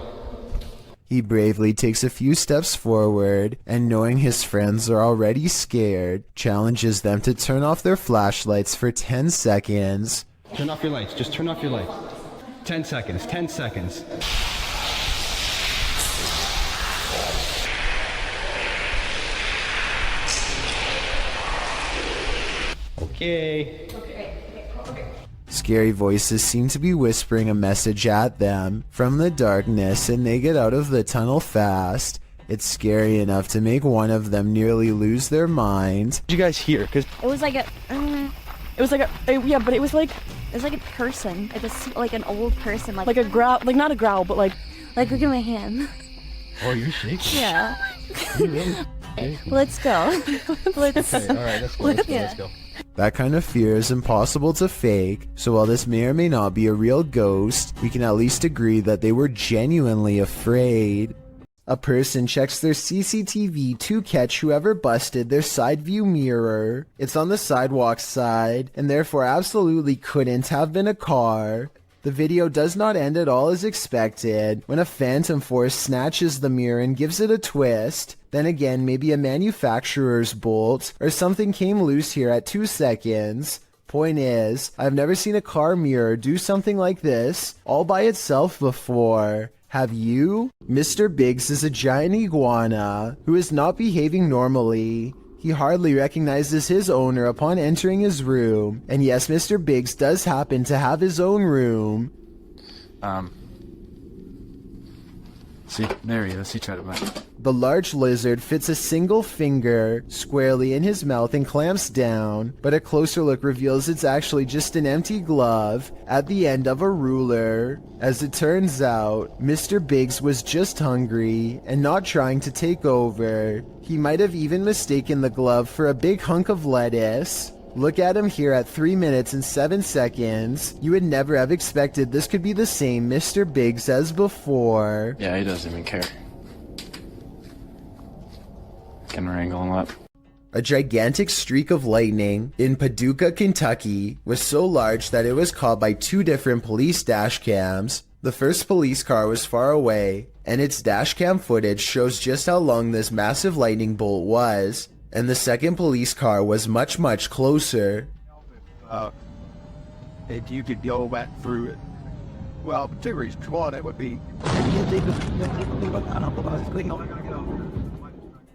He bravely takes a few steps forward, and knowing his friends are already scared, challenges them to turn off their flashlights for 10 seconds. Turn off your lights. Just turn off your lights. 10 seconds. 10 seconds. Okay. Scary voices seem to be whispering a message at them from the darkness, and they get out of the tunnel fast. It's scary enough to make one of them nearly lose their mind. What did you guys hear? 'Cause It was like a It was like yeah, but it was like a person, like an old person, like a growl, like not a growl, but like look at my hand. Oh, you're shaking. Yeah. You really? Okay. Let's go. Let's. Okay, all right, let's go. That kind of fear is impossible to fake, so while this may or may not be a real ghost, we can at least agree that they were genuinely afraid. A person checks their CCTV to catch whoever busted their side view mirror. It's on the sidewalk side, and therefore absolutely couldn't have been a car. The video does not end at all as expected, when a phantom force snatches the mirror and gives it a twist. Then again, maybe a manufacturer's bolt, or something came loose here at 2 seconds. Point is, I've never seen a car mirror do something like this, all by itself before. Have you? Mr. Biggs is a giant iguana, who is not behaving normally. He hardly recognizes his owner upon entering his room. And yes, Mr. Biggs does happen to have his own room. See, there he is. He tried to bite. The large lizard fits a single finger squarely in his mouth and clamps down, but a closer look reveals it's actually just an empty glove at the end of a ruler. As it turns out, Mr. Biggs was just hungry and not trying to take over. He might have even mistaken the glove for a big hunk of lettuce. Look at him here at 3 minutes and 7 seconds. You would never have expected this could be the same Mr. Biggs as before. Yeah, he doesn't even care. Can wrangle him up. A gigantic streak of lightning in Paducah, Kentucky was so large that it was caught by 2 different police dash cams. The first police car was far away, and its dash cam footage shows just how long this massive lightning bolt was. And the second police car was much, much closer. If you could go back through it, well, 2 reasons. One, it would be...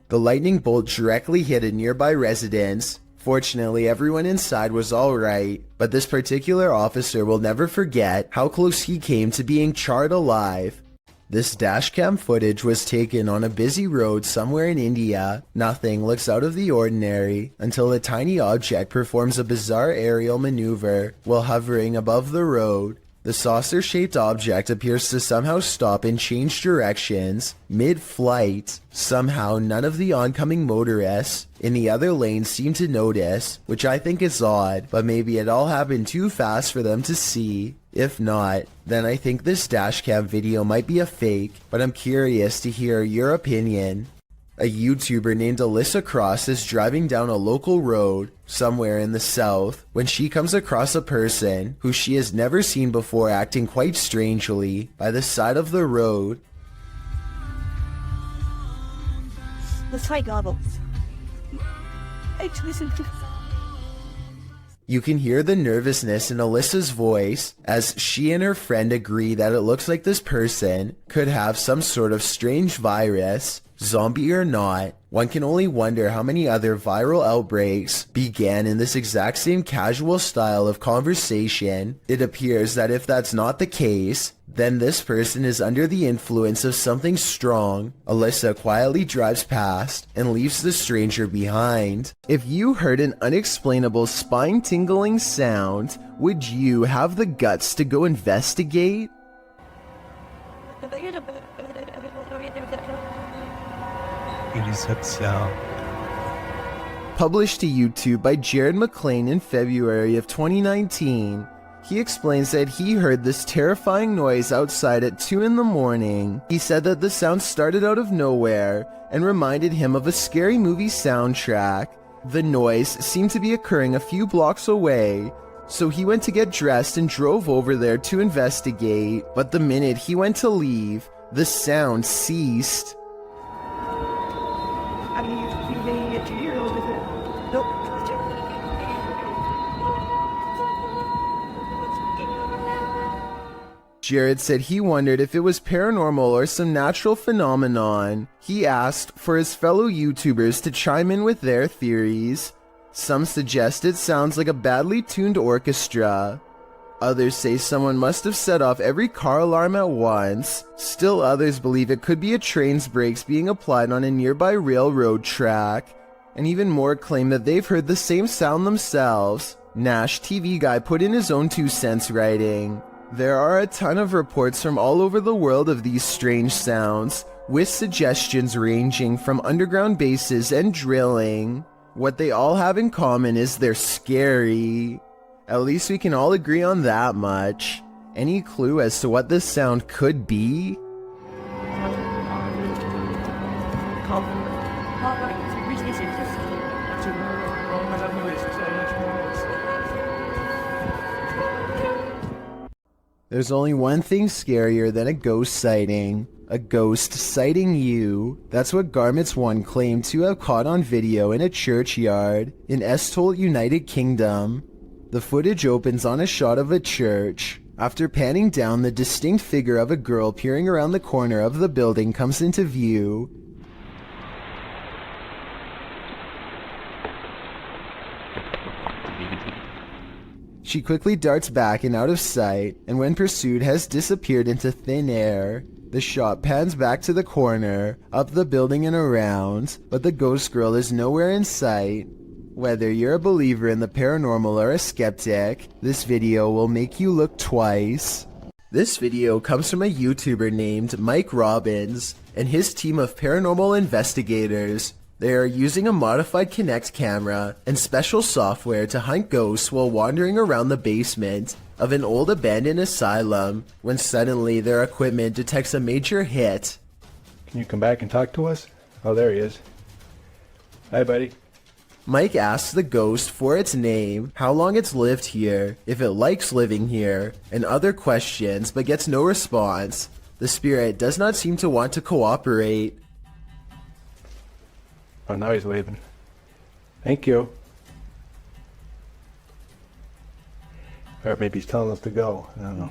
The lightning bolt directly hit a nearby residence. Fortunately, everyone inside was alright, but this particular officer will never forget how close he came to being charred alive. This dashcam footage was taken on a busy road somewhere in India. Nothing looks out of the ordinary until a tiny object performs a bizarre aerial maneuver while hovering above the road. The saucer-shaped object appears to somehow stop and change directions mid-flight. Somehow, none of the oncoming motorists in the other lane seem to notice, which I think is odd, but maybe it all happened too fast for them to see. If not, then I think this dashcam video might be a fake, but I'm curious to hear your opinion. A YouTuber named Alyssa Cross is driving down a local road somewhere in the south when she comes across a person who she has never seen before acting quite strangely by the side of the road. Let's try goggles. You can hear the nervousness in Alyssa's voice as she and her friend agree that it looks like this person could have some sort of strange virus. Zombie or not, one can only wonder how many other viral outbreaks began in this exact same casual style of conversation. It appears that if that's not the case, then this person is under the influence of something strong. Alyssa quietly drives past and leaves the stranger behind. If you heard an unexplainable spine-tingling sound, would you have the guts to go investigate? Published to YouTube by Jared McLean in February of 2019, he explains that he heard this terrifying noise outside at 2 in the morning. He said that the sound started out of nowhere and reminded him of a scary movie soundtrack. The noise seemed to be occurring a few blocks away, so he went to get dressed and drove over there to investigate. But the minute he went to leave, the sound ceased. Jared said he wondered if it was paranormal or some natural phenomenon. He asked for his fellow YouTubers to chime in with their theories. Some suggest it sounds like a badly tuned orchestra. Others say someone must have set off every car alarm at once. Still others believe it could be a train's brakes being applied on a nearby railroad track. And even more claim that they've heard the same sound themselves. Nash TV Guy put in his own 2 cents writing, "There are a ton of reports from all over the world of these strange sounds, with suggestions ranging from underground bases and drilling. What they all have in common is they're scary. At least we can all agree on that much. Any clue as to what this sound could be?" There's only one thing scarier than a ghost sighting. A ghost sighting you. That's what Garments 1 claimed to have caught on video in a churchyard in Estholt, United Kingdom. The footage opens on a shot of a church. After panning down, the distinct figure of a girl peering around the corner of the building comes into view. She quickly darts back and out of sight, and when pursued has disappeared into thin air. The shot pans back to the corner, up the building and around, but the ghost girl is nowhere in sight. Whether you're a believer in the paranormal or a skeptic, this video will make you look twice. This video comes from a YouTuber named Mike Robbins and his team of paranormal investigators. They are using a modified Kinect camera and special software to hunt ghosts while wandering around the basement of an old abandoned asylum when suddenly their equipment detects a major hit. Can you come back and talk to us? Oh, there he is. Hi, buddy. Mike asks the ghost for its name, how long it's lived here, if it likes living here, and other questions, but gets no response. The spirit does not seem to want to cooperate. Oh, now he's waving. Thank you. Or maybe he's telling us to go. I don't know.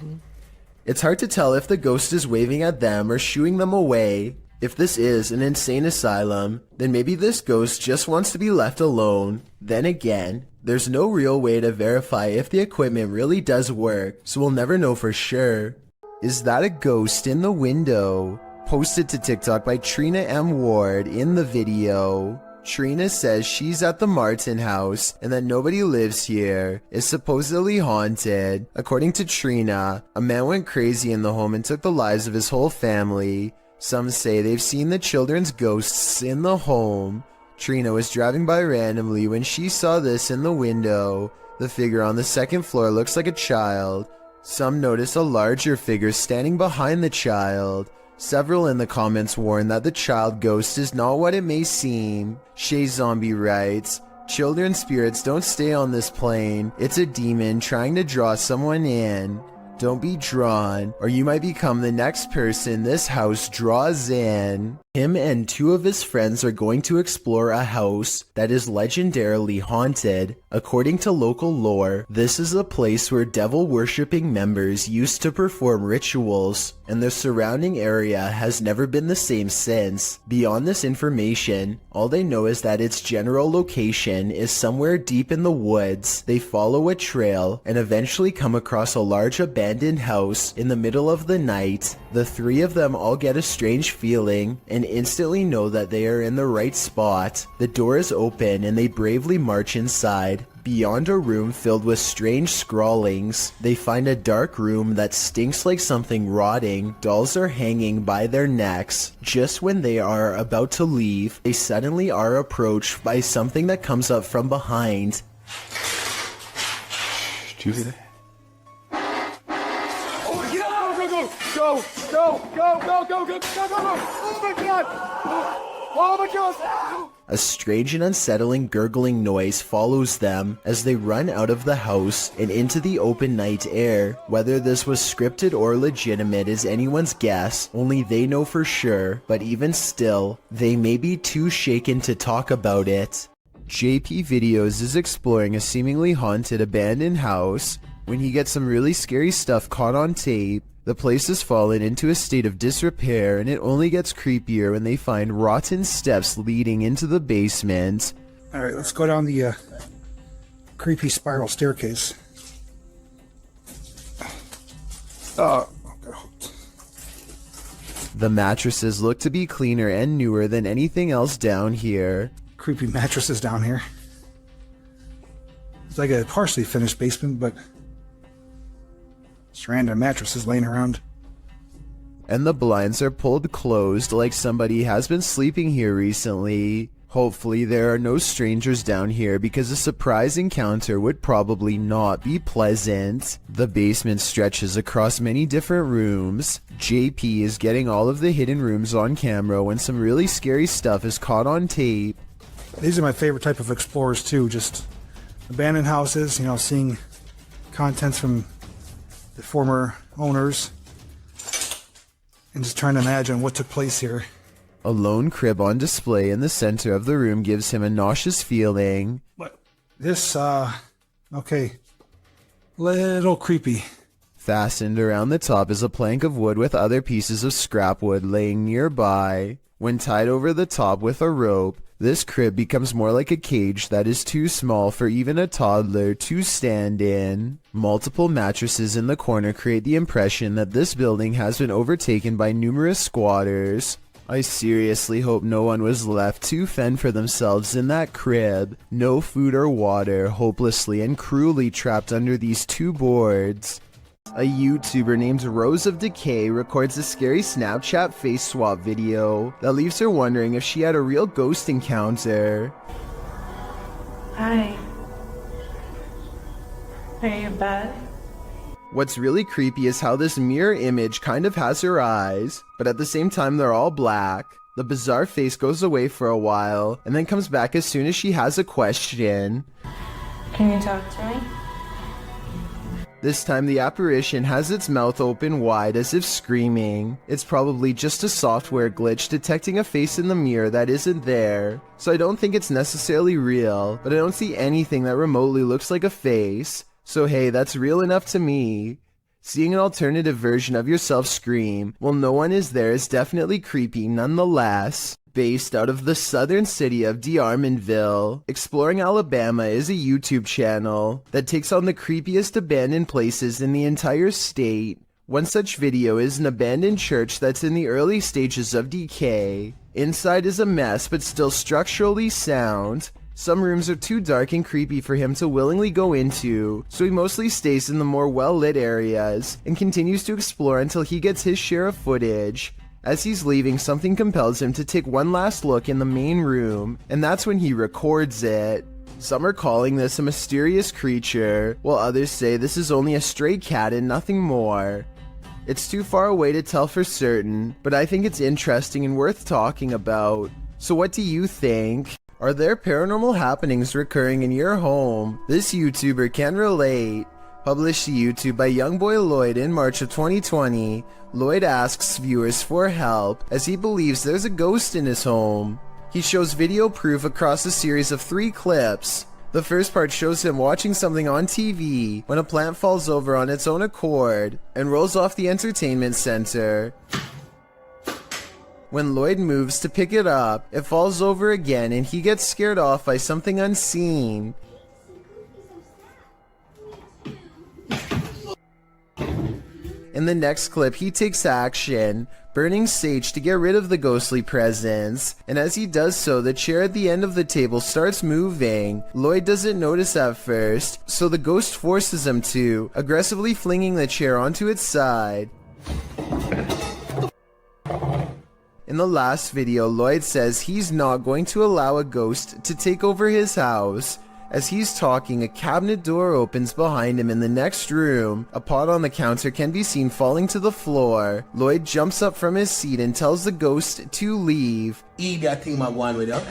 It's hard to tell if the ghost is waving at them or shooing them away. If this is an insane asylum, then maybe this ghost just wants to be left alone. Then again, there's no real way to verify if the equipment really does work, so we'll never know for sure. Is that a ghost in the window? Posted to TikTok by Trina M. Ward in the video. Trina says she's at the Martin house and that nobody lives here, is supposedly haunted. According to Trina, a man went crazy in the home and took the lives of his whole family. Some say they've seen the children's ghosts in the home. Trina was driving by randomly when she saw this in the window. The figure on the second floor looks like a child. Some notice a larger figure standing behind the child. Several in the comments warn that the child ghost is not what it may seem. Shay Zombie writes, "Children spirits don't stay on this plane. It's a demon trying to draw someone in. Don't be drawn, or you might become the next person this house draws in." Him and 2 of his friends are going to explore a house that is legendarily haunted. According to local lore, this is a place where devil-worshipping members used to perform rituals, and the surrounding area has never been the same since. Beyond this information, all they know is that its general location is somewhere deep in the woods. They follow a trail and eventually come across a large abandoned house in the middle of the night. The 3 of them all get a strange feeling and instantly know that they are in the right spot. The door is open and they bravely march inside. Beyond a room filled with strange scrawlings, they find a dark room that stinks like something rotting. Dolls are hanging by their necks. Just when they are about to leave, they suddenly are approached by something that comes up from behind. Did you hear that? Oh, get out! Go! Go! Go! Go! Go! Go! Go! Go! Go! Oh my God! Oh my God! A strange and unsettling gurgling noise follows them as they run out of the house and into the open night air. Whether this was scripted or legitimate is anyone's guess, only they know for sure, but even still, they may be too shaken to talk about it. JP Videos is exploring a seemingly haunted abandoned house when he gets some really scary stuff caught on tape. The place has fallen into a state of disrepair, and it only gets creepier when they find rotten steps leading into the basement. Alright, let's go down the creepy spiral staircase. Oh, the mattresses look to be cleaner and newer than anything else down here. Creepy mattresses down here. It's like a partially finished basement, but just random mattresses laying around. And the blinds are pulled closed like somebody has been sleeping here recently. Hopefully there are no strangers down here because a surprise encounter would probably not be pleasant. The basement stretches across many different rooms. JP is getting all of the hidden rooms on camera when some really scary stuff is caught on tape. These are my favorite type of explorers too, just abandoned houses, you know, seeing contents from the former owners and just trying to imagine what took place here. A lone crib on display in the center of the room gives him a nauseous feeling. What? This, okay. Little creepy. Fastened around the top is a plank of wood with other pieces of scrap wood laying nearby. When tied over the top with a rope, this crib becomes more like a cage that is too small for even a toddler to stand in. Multiple mattresses in the corner create the impression that this building has been overtaken by numerous squatters. I seriously hope no one was left to fend for themselves in that crib. No food or water, hopelessly and cruelly trapped under these two boards. A YouTuber named Rose of Decay records a scary Snapchat face swap video that leaves her wondering if she had a real ghost encounter. Hi. Are you in bed? What's really creepy is how this mirror image kind of has her eyes, but at the same time they're all black. The bizarre face goes away for a while, and then comes back as soon as she has a question. Can you talk to me? This time the apparition has its mouth open wide as if screaming. It's probably just a software glitch detecting a face in the mirror that isn't there. So I don't think it's necessarily real, but I don't see anything that remotely looks like a face. So hey, that's real enough to me. Seeing an alternative version of yourself scream while no one is there is definitely creepy nonetheless. Based out of the southern city of D'Armanville, Exploring Alabama is a YouTube channel that takes on the creepiest abandoned places in the entire state. One such video is an abandoned church that's in the early stages of decay. Inside is a mess but still structurally sound. Some rooms are too dark and creepy for him to willingly go into, so he mostly stays in the more well-lit areas and continues to explore until he gets his share of footage. As he's leaving, something compels him to take one last look in the main room, and that's when he records it. Some are calling this a mysterious creature, while others say this is only a stray cat and nothing more. It's too far away to tell for certain, but I think it's interesting and worth talking about. So what do you think? Are there paranormal happenings recurring in your home? This YouTuber can relate. Published to YouTube by Youngboy Lloyd in March of 2020, Lloyd asks viewers for help as he believes there's a ghost in his home. He shows video proof across a series of 3 clips. The first part shows him watching something on TV when a plant falls over on its own accord and rolls off the entertainment center. When Lloyd moves to pick it up, it falls over again and he gets scared off by something unseen. In the next clip, he takes action, burning sage to get rid of the ghostly presence, and as he does so, the chair at the end of the table starts moving. Lloyd doesn't notice at first, so the ghost forces him to, aggressively flinging the chair onto its side. In the last video, Lloyd says he's not going to allow a ghost to take over his house. As he's talking, a cabinet door opens behind him in the next room. A pot on the counter can be seen falling to the floor. Lloyd jumps up from his seat and tells the ghost to leave. Eat that thing my one with up.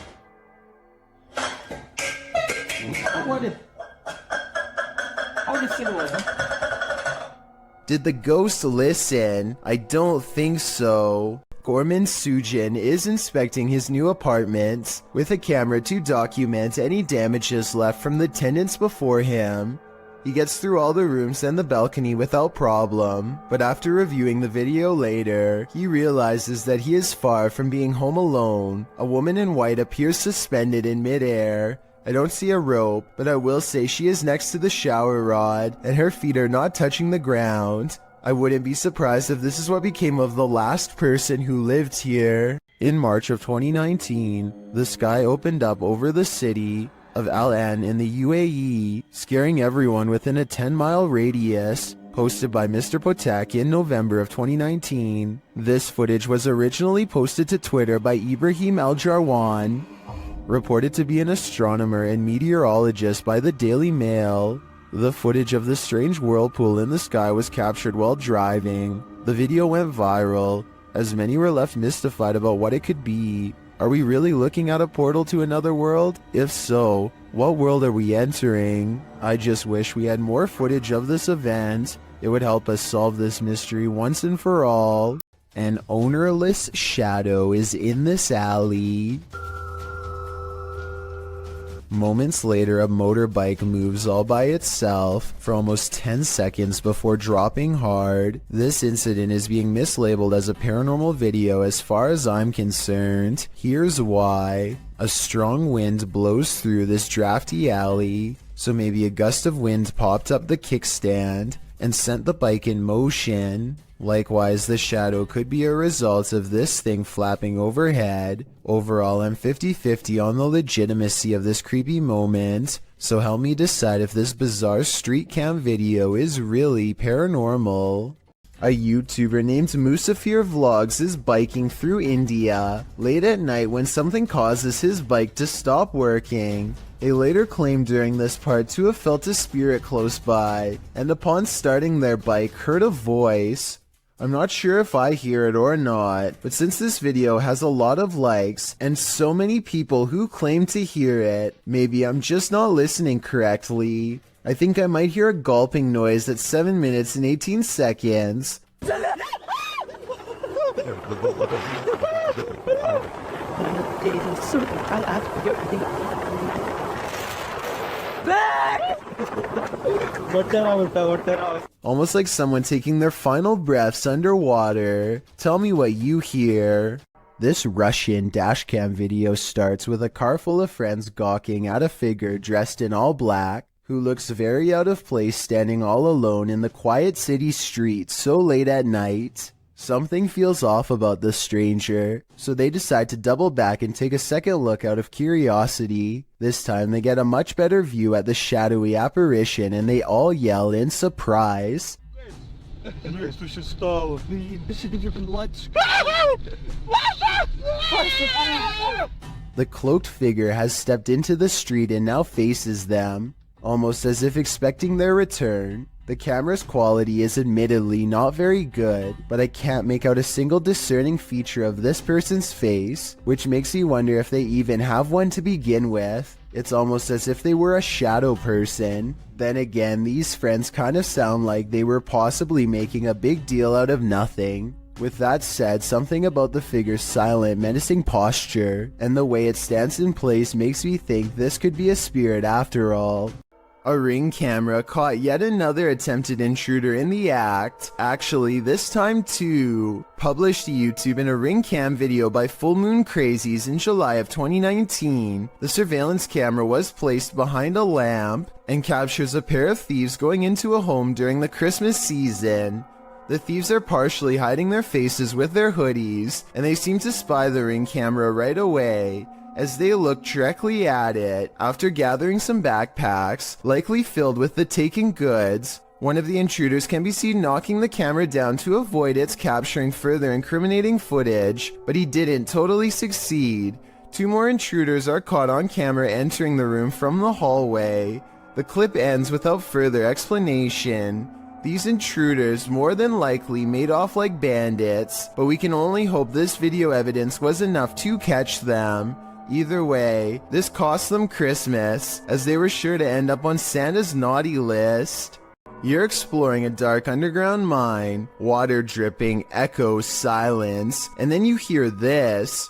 Did the ghost listen? I don't think so. Gorman Sujin is inspecting his new apartment with a camera to document any damages left from the tenants before him. He gets through all the rooms and the balcony without problem, but after reviewing the video later, he realizes that he is far from being home alone. A woman in white appears suspended in midair. I don't see a rope, but I will say she is next to the shower rod, and her feet are not touching the ground. I wouldn't be surprised if this is what became of the last person who lived here. In March of 2019, the sky opened up over the city. of Al Ain in the UAE, scaring everyone within a 10-mile radius, posted by Mr. Potek in November of 2019. This footage was originally posted to Twitter by Ibrahim Al-Jarwan, reported to be an astronomer and meteorologist by the Daily Mail. The footage of the strange whirlpool in the sky was captured while driving. The video went viral, as many were left mystified about what it could be. Are we really looking at a portal to another world? If so, what world are we entering? I just wish we had more footage of this event. It would help us solve this mystery once and for all. An ownerless shadow is in this alley. Moments later, a motorbike moves all by itself for almost 10 seconds before dropping hard. This incident is being mislabeled as a paranormal video as far as I'm concerned. Here's why. A strong wind blows through this drafty alley, so maybe a gust of wind popped up the kickstand and sent the bike in motion. Likewise, the shadow could be a result of this thing flapping overhead. Overall, I'm 50-50 on the legitimacy of this creepy moment, so help me decide if this bizarre street cam video is really paranormal. A YouTuber named Musafir Vlogs is biking through India late at night when something causes his bike to stop working. They later claimed during this part to have felt a spirit close by, and upon starting their bike heard a voice. I'm not sure if I hear it or not, but since this video has a lot of likes and so many people who claim to hear it, maybe I'm just not listening correctly. I think I might hear a gulping noise at 7 minutes and 18 seconds. Almost like someone taking their final breaths underwater. Tell me what you hear. This Russian dashcam video starts with a car full of friends gawking at a figure dressed in all black, who looks very out of place standing all alone in the quiet city streets so late at night. Something feels off about this stranger, so they decide to double back and take a second look out of curiosity. This time they get a much better view at the shadowy apparition and they all yell in surprise. The cloaked figure has stepped into the street and now faces them, almost as if expecting their return. The camera's quality is admittedly not very good, but I can't make out a single discerning feature of this person's face, which makes me wonder if they even have one to begin with. It's almost as if they were a shadow person. Then again, these friends kind of sound like they were possibly making a big deal out of nothing. With that said, something about the figure's silent, menacing posture and the way it stands in place makes me think this could be a spirit after all. A Ring camera caught yet another attempted intruder in the act. Actually, this time too. Published to YouTube in a Ring cam video by Full Moon Crazies in July of 2019. The surveillance camera was placed behind a lamp and captures a pair of thieves going into a home during the Christmas season. The thieves are partially hiding their faces with their hoodies, and they seem to spy the Ring camera right away, as they look directly at it. After gathering some backpacks, likely filled with the taken goods, one of the intruders can be seen knocking the camera down to avoid its capturing further incriminating footage, but he didn't totally succeed. Two more intruders are caught on camera entering the room from the hallway. The clip ends without further explanation. These intruders more than likely made off like bandits, but we can only hope this video evidence was enough to catch them. Either way, this cost them Christmas, as they were sure to end up on Santa's naughty list. You're exploring a dark underground mine, water dripping, echo, silence, and then you hear this.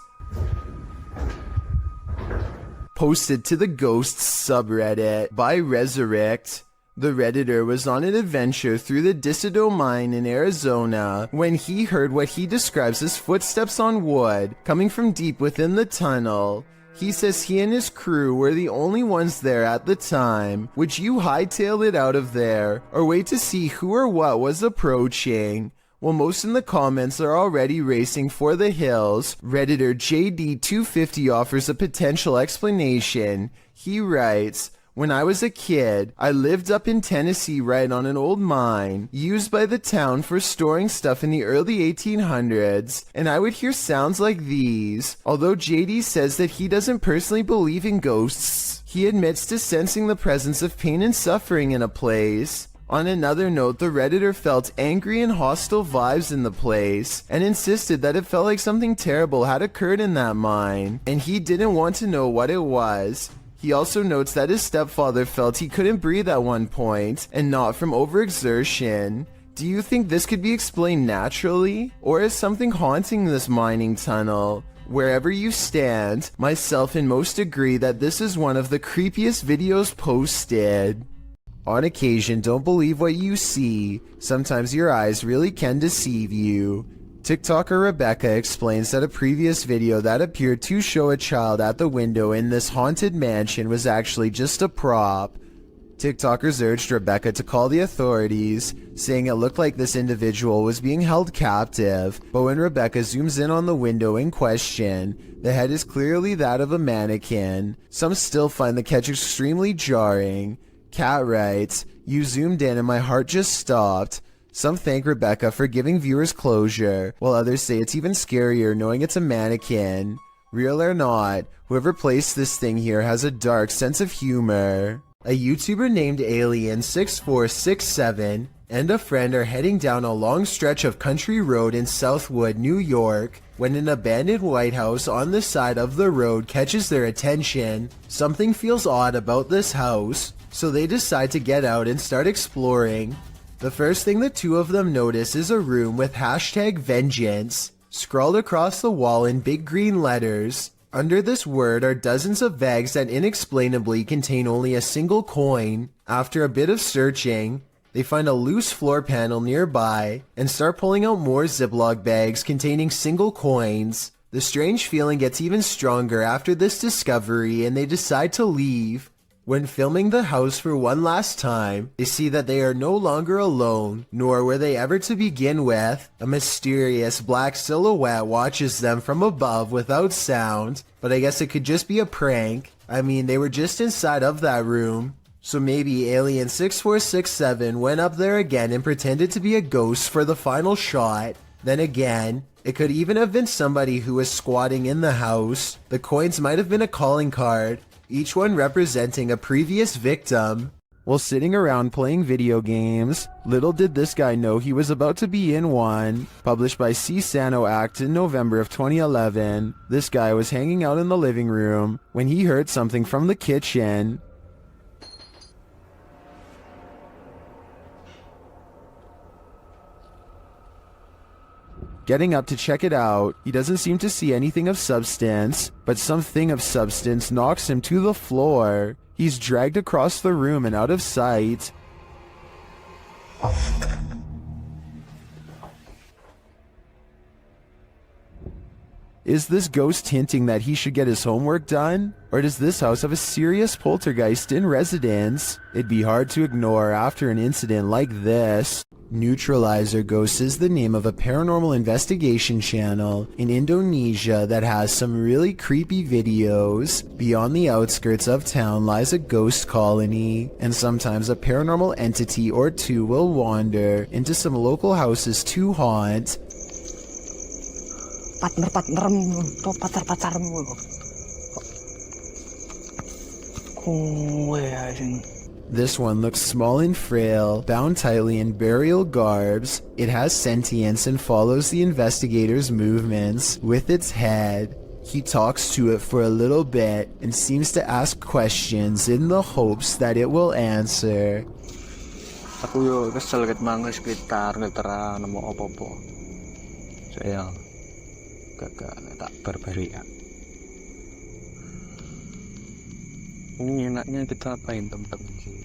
Posted to the Ghosts subreddit by Resurrect. The Redditor was on an adventure through the Disido mine in Arizona when he heard what he describes as footsteps on wood coming from deep within the tunnel. He says he and his crew were the only ones there at the time. Would you hightail it out of there or wait to see who or what was approaching? While most in the comments are already racing for the hills, Redditor JD250 offers a potential explanation. He writes, "When I was a kid, I lived up in Tennessee right on an old mine used by the town for storing stuff in the early 1800s, and I would hear sounds like these. Although JD says that he doesn't personally believe in ghosts, he admits to sensing the presence of pain and suffering in a place." On another note, the Redditor felt angry and hostile vibes in the place and insisted that it felt like something terrible had occurred in that mine, and he didn't want to know what it was. He also notes that his stepfather felt he couldn't breathe at one point, and not from overexertion. Do you think this could be explained naturally, or is something haunting this mining tunnel? Wherever you stand, myself and most agree that this is one of the creepiest videos posted. On occasion, don't believe what you see. Sometimes your eyes really can deceive you. TikToker Rebecca explains that a previous video that appeared to show a child at the window in this haunted mansion was actually just a prop. TikTokers urged Rebecca to call the authorities, saying it looked like this individual was being held captive, but when Rebecca zooms in on the window in question, the head is clearly that of a mannequin. Some still find the catch extremely jarring. Kat writes, "You zoomed in and my heart just stopped." Some thank Rebecca for giving viewers closure, while others say it's even scarier knowing it's a mannequin. Real or not, whoever placed this thing here has a dark sense of humor. A YouTuber named Alien6467 and a friend are heading down a long stretch of country road in Southwood, New York, when an abandoned White House on the side of the road catches their attention. Something feels odd about this house, so they decide to get out and start exploring. The first thing the two of them notice is a room with #vengeance scrawled across the wall in big green letters. Under this word are dozens of bags that inexplainably contain only a single coin. After a bit of searching, they find a loose floor panel nearby and start pulling out more Ziploc bags containing single coins. The strange feeling gets even stronger after this discovery and they decide to leave. When filming the house for one last time, they see that they are no longer alone, nor were they ever to begin with. A mysterious black silhouette watches them from above without sound, but I guess it could just be a prank. I mean, they were just inside of that room. So maybe Alien6467 went up there again and pretended to be a ghost for the final shot. Then again, it could even have been somebody who was squatting in the house. The coins might have been a calling card, each one representing a previous victim. While sitting around playing video games, little did this guy know he was about to be in one. Published by C. Sano Act in November of 2011, this guy was hanging out in the living room when he heard something from the kitchen. Getting up to check it out, he doesn't seem to see anything of substance, but something of substance knocks him to the floor. He's dragged across the room and out of sight. Is this ghost hinting that he should get his homework done? Or does this house have a serious poltergeist in residence? It'd be hard to ignore after an incident like this. Neutralizer Ghosts is the name of a paranormal investigation channel in Indonesia that has some really creepy videos. Beyond the outskirts of town lies a ghost colony, and sometimes a paranormal entity or two will wander into some local houses to haunt. This one looks small and frail, bound tightly in burial garbs. It has sentience and follows the investigator's movements with its head. He talks to it for a little bit and seems to ask questions in the hopes that it will answer. Aku yo kesel ket mangga sekitar ngetera nemu apa-apa. Saya gak tak berberi ya. Ini enaknya kita apain teman-teman sih?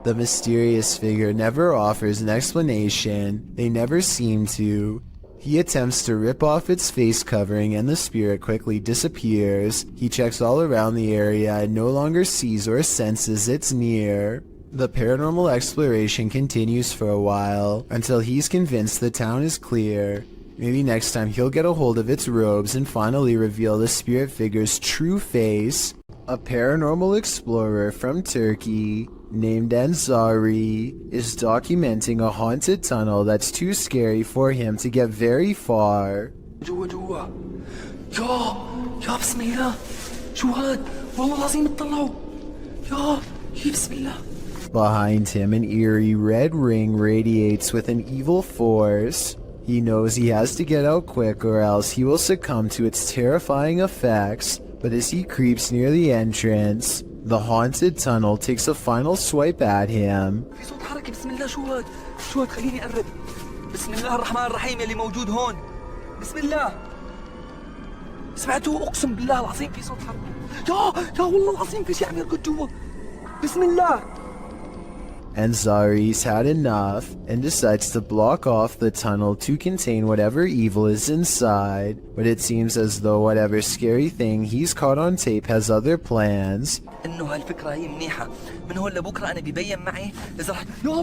The mysterious figure never offers an explanation. They never seem to. He attempts to rip off its face covering and the spirit quickly disappears. He checks all around the area and no longer sees or senses it's near. The paranormal exploration continues for a while until he's convinced the town is clear. Maybe next time he'll get a hold of its robes and finally reveal the spirit figure's true face. A paranormal explorer from Turkey named Ansari is documenting a haunted tunnel that's too scary for him to get very far. جوا جوا يا بسم الله شو هاد والله العظيم اطلعوا يا بسم الله. Behind him, an eerie red ring radiates with an evil force. He knows he has to get out quick or else he will succumb to its terrifying effects, but as he creeps near the entrance, the haunted tunnel takes a final swipe at him. في صوت حركة بسم الله شو هاد خليني أقرب بسم الله الرحمن الرحيم اللي موجود هون بسم الله سمعتوا أقسم بالله العظيم في صوت حركة يا والله العظيم في شيء عم يركض جوا بسم الله. Ansari's had enough and decides to block off the tunnel to contain whatever evil is inside, but it seems as though whatever scary thing he's caught on tape has other plans. إنه هالفكرة هي منيحة من هون لبكرة أنا بيبين معي إذا رح يا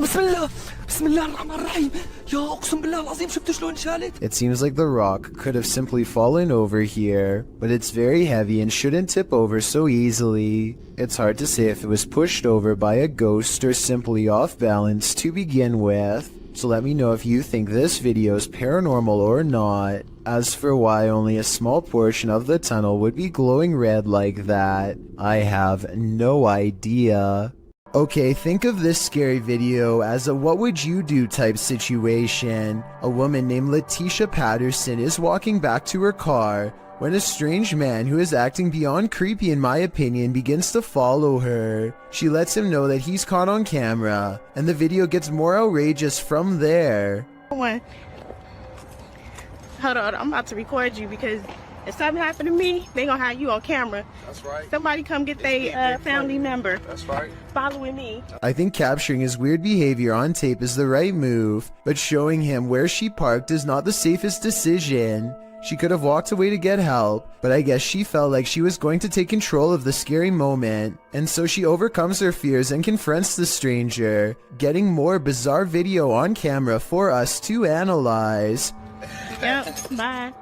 بسم الله الرحمن الرحيم يا أقسم بالله العظيم شفتوا شلون شالت. It seems like the rock could have simply fallen over here, but it's very heavy and shouldn't tip over so easily. It's hard to say if it was pushed over by a ghost or simply off balance to begin with. So let me know if you think this video is paranormal or not. As for why only a small portion of the tunnel would be glowing red like that, I have no idea. Okay, think of this scary video as a what would you do type situation. A woman named Letitia Patterson is walking back to her car when a strange man who is acting beyond creepy in my opinion begins to follow her. She lets him know that he's caught on camera, and the video gets more outrageous from there. Hold on, I'm about to record you because if something happened to me, they gonna have you on camera. That's right. Somebody come get their family member. That's right. Following me. I think capturing his weird behavior on tape is the right move, but showing him where she parked is not the safest decision. She could have walked away to get help, but I guess she felt like she was going to take control of the scary moment, and so she overcomes her fears and confronts the stranger, getting more bizarre video on camera for us to analyze. Yep, bye.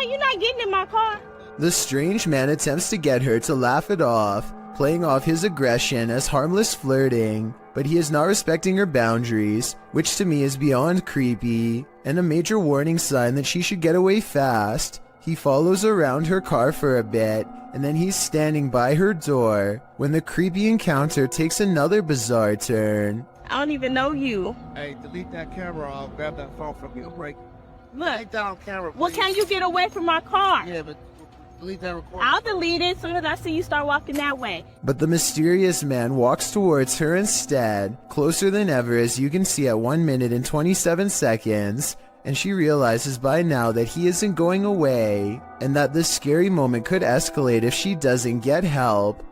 You're not getting in my car. The strange man attempts to get her to laugh it off, playing off his aggression as harmless flirting, but he is not respecting her boundaries, which to me is beyond creepy, and a major warning sign that she should get away fast. He follows around her car for a bit, and then he's standing by her door, when the creepy encounter takes another bizarre turn. I don't even know you. Hey, delete that camera. I'll grab that phone from you. Break. Look. Take down camera, please. Well, can you get away from my car? Yeah, but delete that recording. I'll delete it as soon as I see you start walking that way. But the mysterious man walks towards her instead, closer than ever as you can see at 1 minute and 27 seconds, and she realizes by now that he isn't going away, and that this scary moment could escalate if she doesn't get help.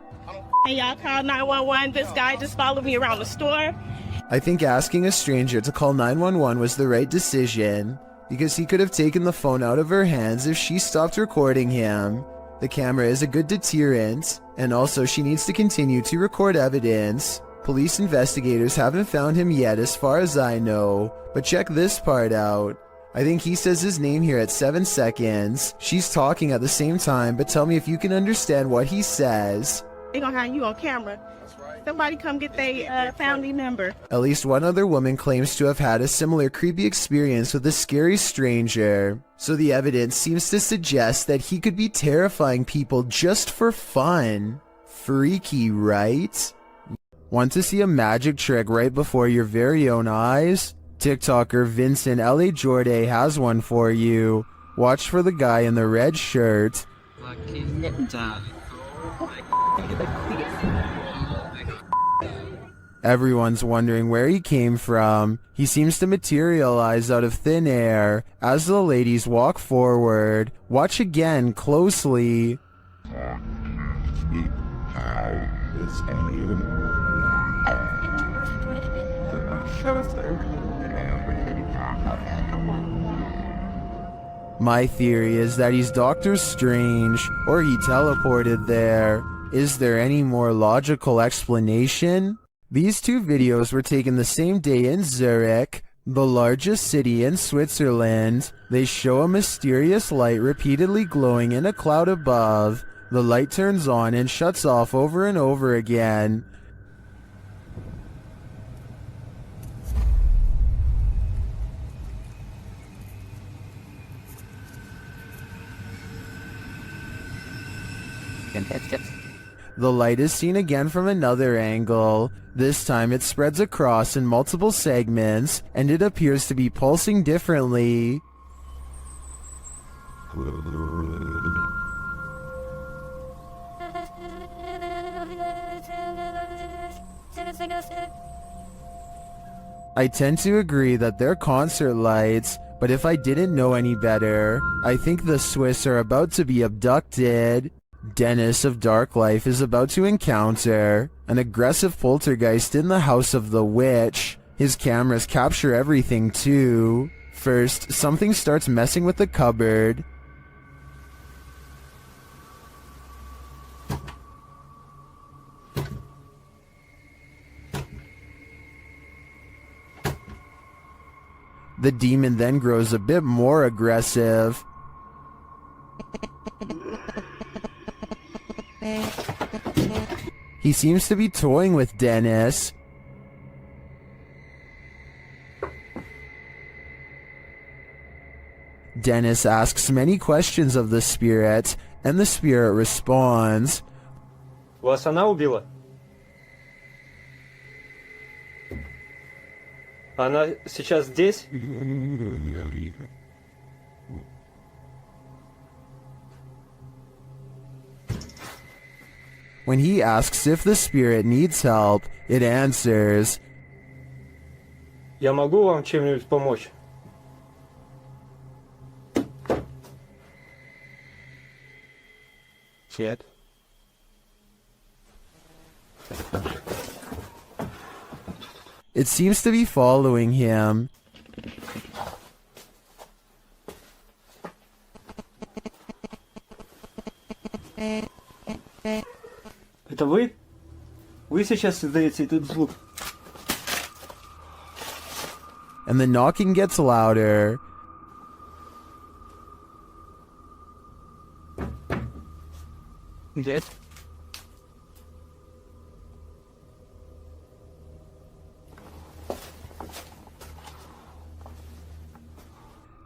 Hey, y'all call 911. This guy just followed me around the store. I think asking a stranger to call 911 was the right decision, because he could have taken the phone out of her hands if she stopped recording him. The camera is a good deterrent, and also she needs to continue to record evidence. Police investigators haven't found him yet as far as I know, but check this part out. I think he says his name here at 7 seconds. She's talking at the same time, but tell me if you can understand what he says. They gonna have you on camera. Somebody come get their family member. At least one other woman claims to have had a similar creepy experience with a scary stranger, so the evidence seems to suggest that he could be terrifying people just for fun. Freaky, right? Want to see a magic trick right before your very own eyes? TikToker Vincent L.A. Jordan has one for you. Watch for the guy in the red shirt. Everyone's wondering where he came from. He seems to materialize out of thin air as the ladies walk forward. Watch again closely. My theory is that he's Doctor Strange, or he teleported there. Is there any more logical explanation? These two videos were taken the same day in Zurich, the largest city in Switzerland. They show a mysterious light repeatedly glowing in a cloud above. The light turns on and shuts off over and over again. The light is seen again from another angle. This time it spreads across in multiple segments, and it appears to be pulsing differently. I tend to agree that they're concert lights, but if I didn't know any better, I think the Swiss are about to be abducted. Dennis of Dark Life is about to encounter an aggressive poltergeist in the house of the witch. His cameras capture everything too. First, something starts messing with the cupboard. The demon then grows a bit more aggressive. He seems to be toying with Dennis. Dennis asks many questions of the spirit, and the spirit responds. Вас она убила? Она сейчас здесь? When he asks if the spirit needs help, it answers, Я могу вам чем-нибудь помочь? Shit. It seems to be following him. Это вы? Вы сейчас издаете этот звук? And the knocking gets louder. Dead.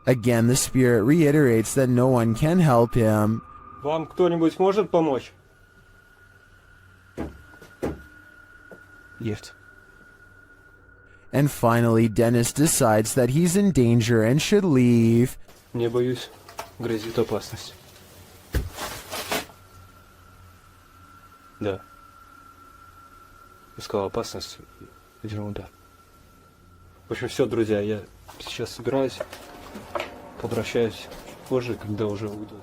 Again, the spirit reiterates that no one can help him. Вам кто-нибудь может помочь? Gift. And finally, Dennis decides that he's in danger and should leave. Не боюсь, грозит опасность. Да. Искал опасность. Ерунда. В общем, все, друзья, я сейчас собираюсь, возвращаюсь позже, когда уже уйду.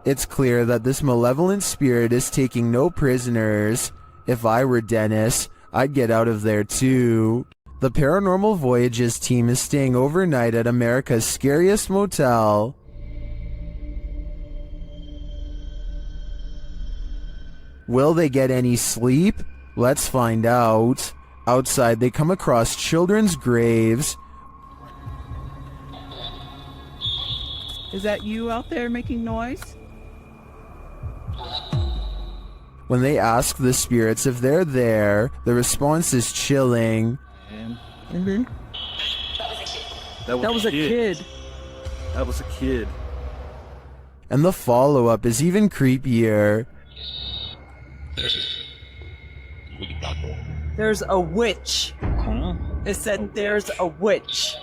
It's clear that this malevolent spirit is taking no prisoners. If I were Dennis, I'd get out of there too. The Paranormal Voyages team is staying overnight at America's scariest motel. Will they get any sleep? Let's find out. Outside, they come across children's graves. Is that you out there making noise? When they ask the spirits if they're there, the response is chilling. Mm-hmm. That was a kid. That was a kid. And the follow-up is even creepier. There's a witch. Huh? It said there's a witch.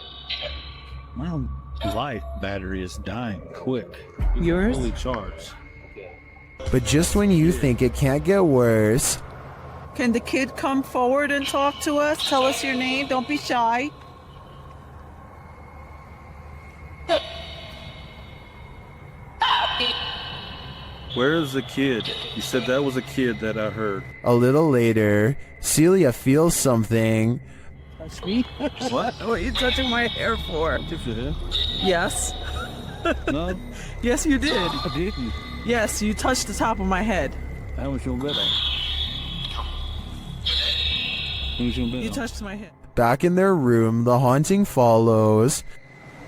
My life battery is dying quick. Yours? Fully charged. But just when you think it can't get worse, Can the kid come forward and talk to us? Tell us your name. Don't be shy. Where is the kid? You said that was a kid that I heard. a little later, Celia feels something. Touch me? What? What are you touching my hair for? Touch your hair? Yes. No. Yes, you did. I didn't. Yes, you touched the top of my head. That was your better. You touched my head. Back in their room, the haunting follows.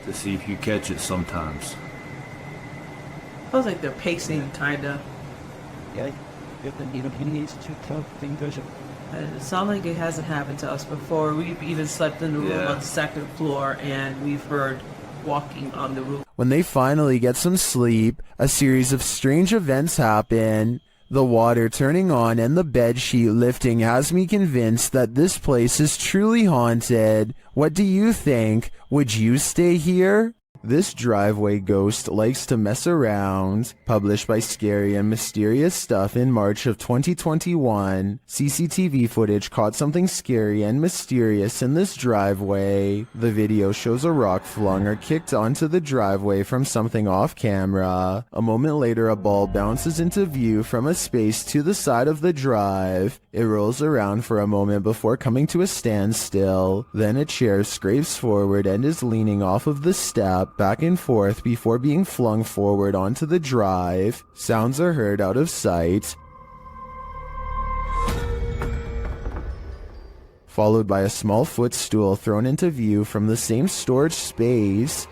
To see if you catch it sometimes. Feels like they're pacing, kinda. Yeah, It sounds like it hasn't happened to us before. We've even slept in the room on the second floor, and we've heard walking on the roof. When they finally get some sleep, a series of strange events happen. The water turning on and the bed sheet lifting has me convinced that this place is truly haunted. What do you think? Would you stay here? This driveway ghost likes to mess around. Published by Scary and Mysterious Stuff in March of 2021, CCTV footage caught something scary and mysterious in this driveway. The video shows a rock flung or kicked onto the driveway from something off camera. A moment later, a ball bounces into view from a space to the side of the drive. It rolls around for a moment before coming to a standstill. Then a chair scrapes forward and is leaning off of the step back and forth before being flung forward onto the drive. Sounds are heard out of sight, followed by a small footstool thrown into view from the same storage space.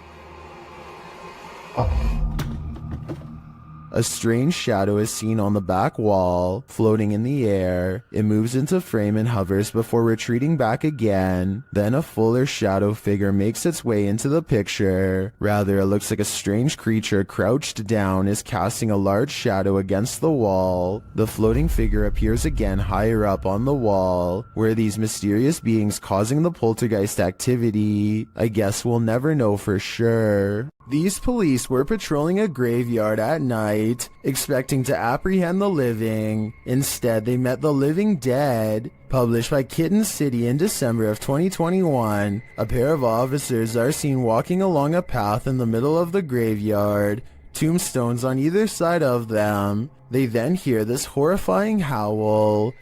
A strange shadow is seen on the back wall, floating in the air. It moves into frame and hovers before retreating back again. Then a fuller shadow figure makes its way into the picture. Rather, it looks like a strange creature crouched down is casting a large shadow against the wall. The floating figure appears again higher up on the wall, where these mysterious beings causing the poltergeist activity. I guess we'll never know for sure. These police were patrolling a graveyard at night, expecting to apprehend the living. Instead, they met the living dead. Published by Kitten City in December of 2021, a pair of officers are seen walking along a path in the middle of the graveyard, tombstones on either side of them. They then hear this horrifying howl.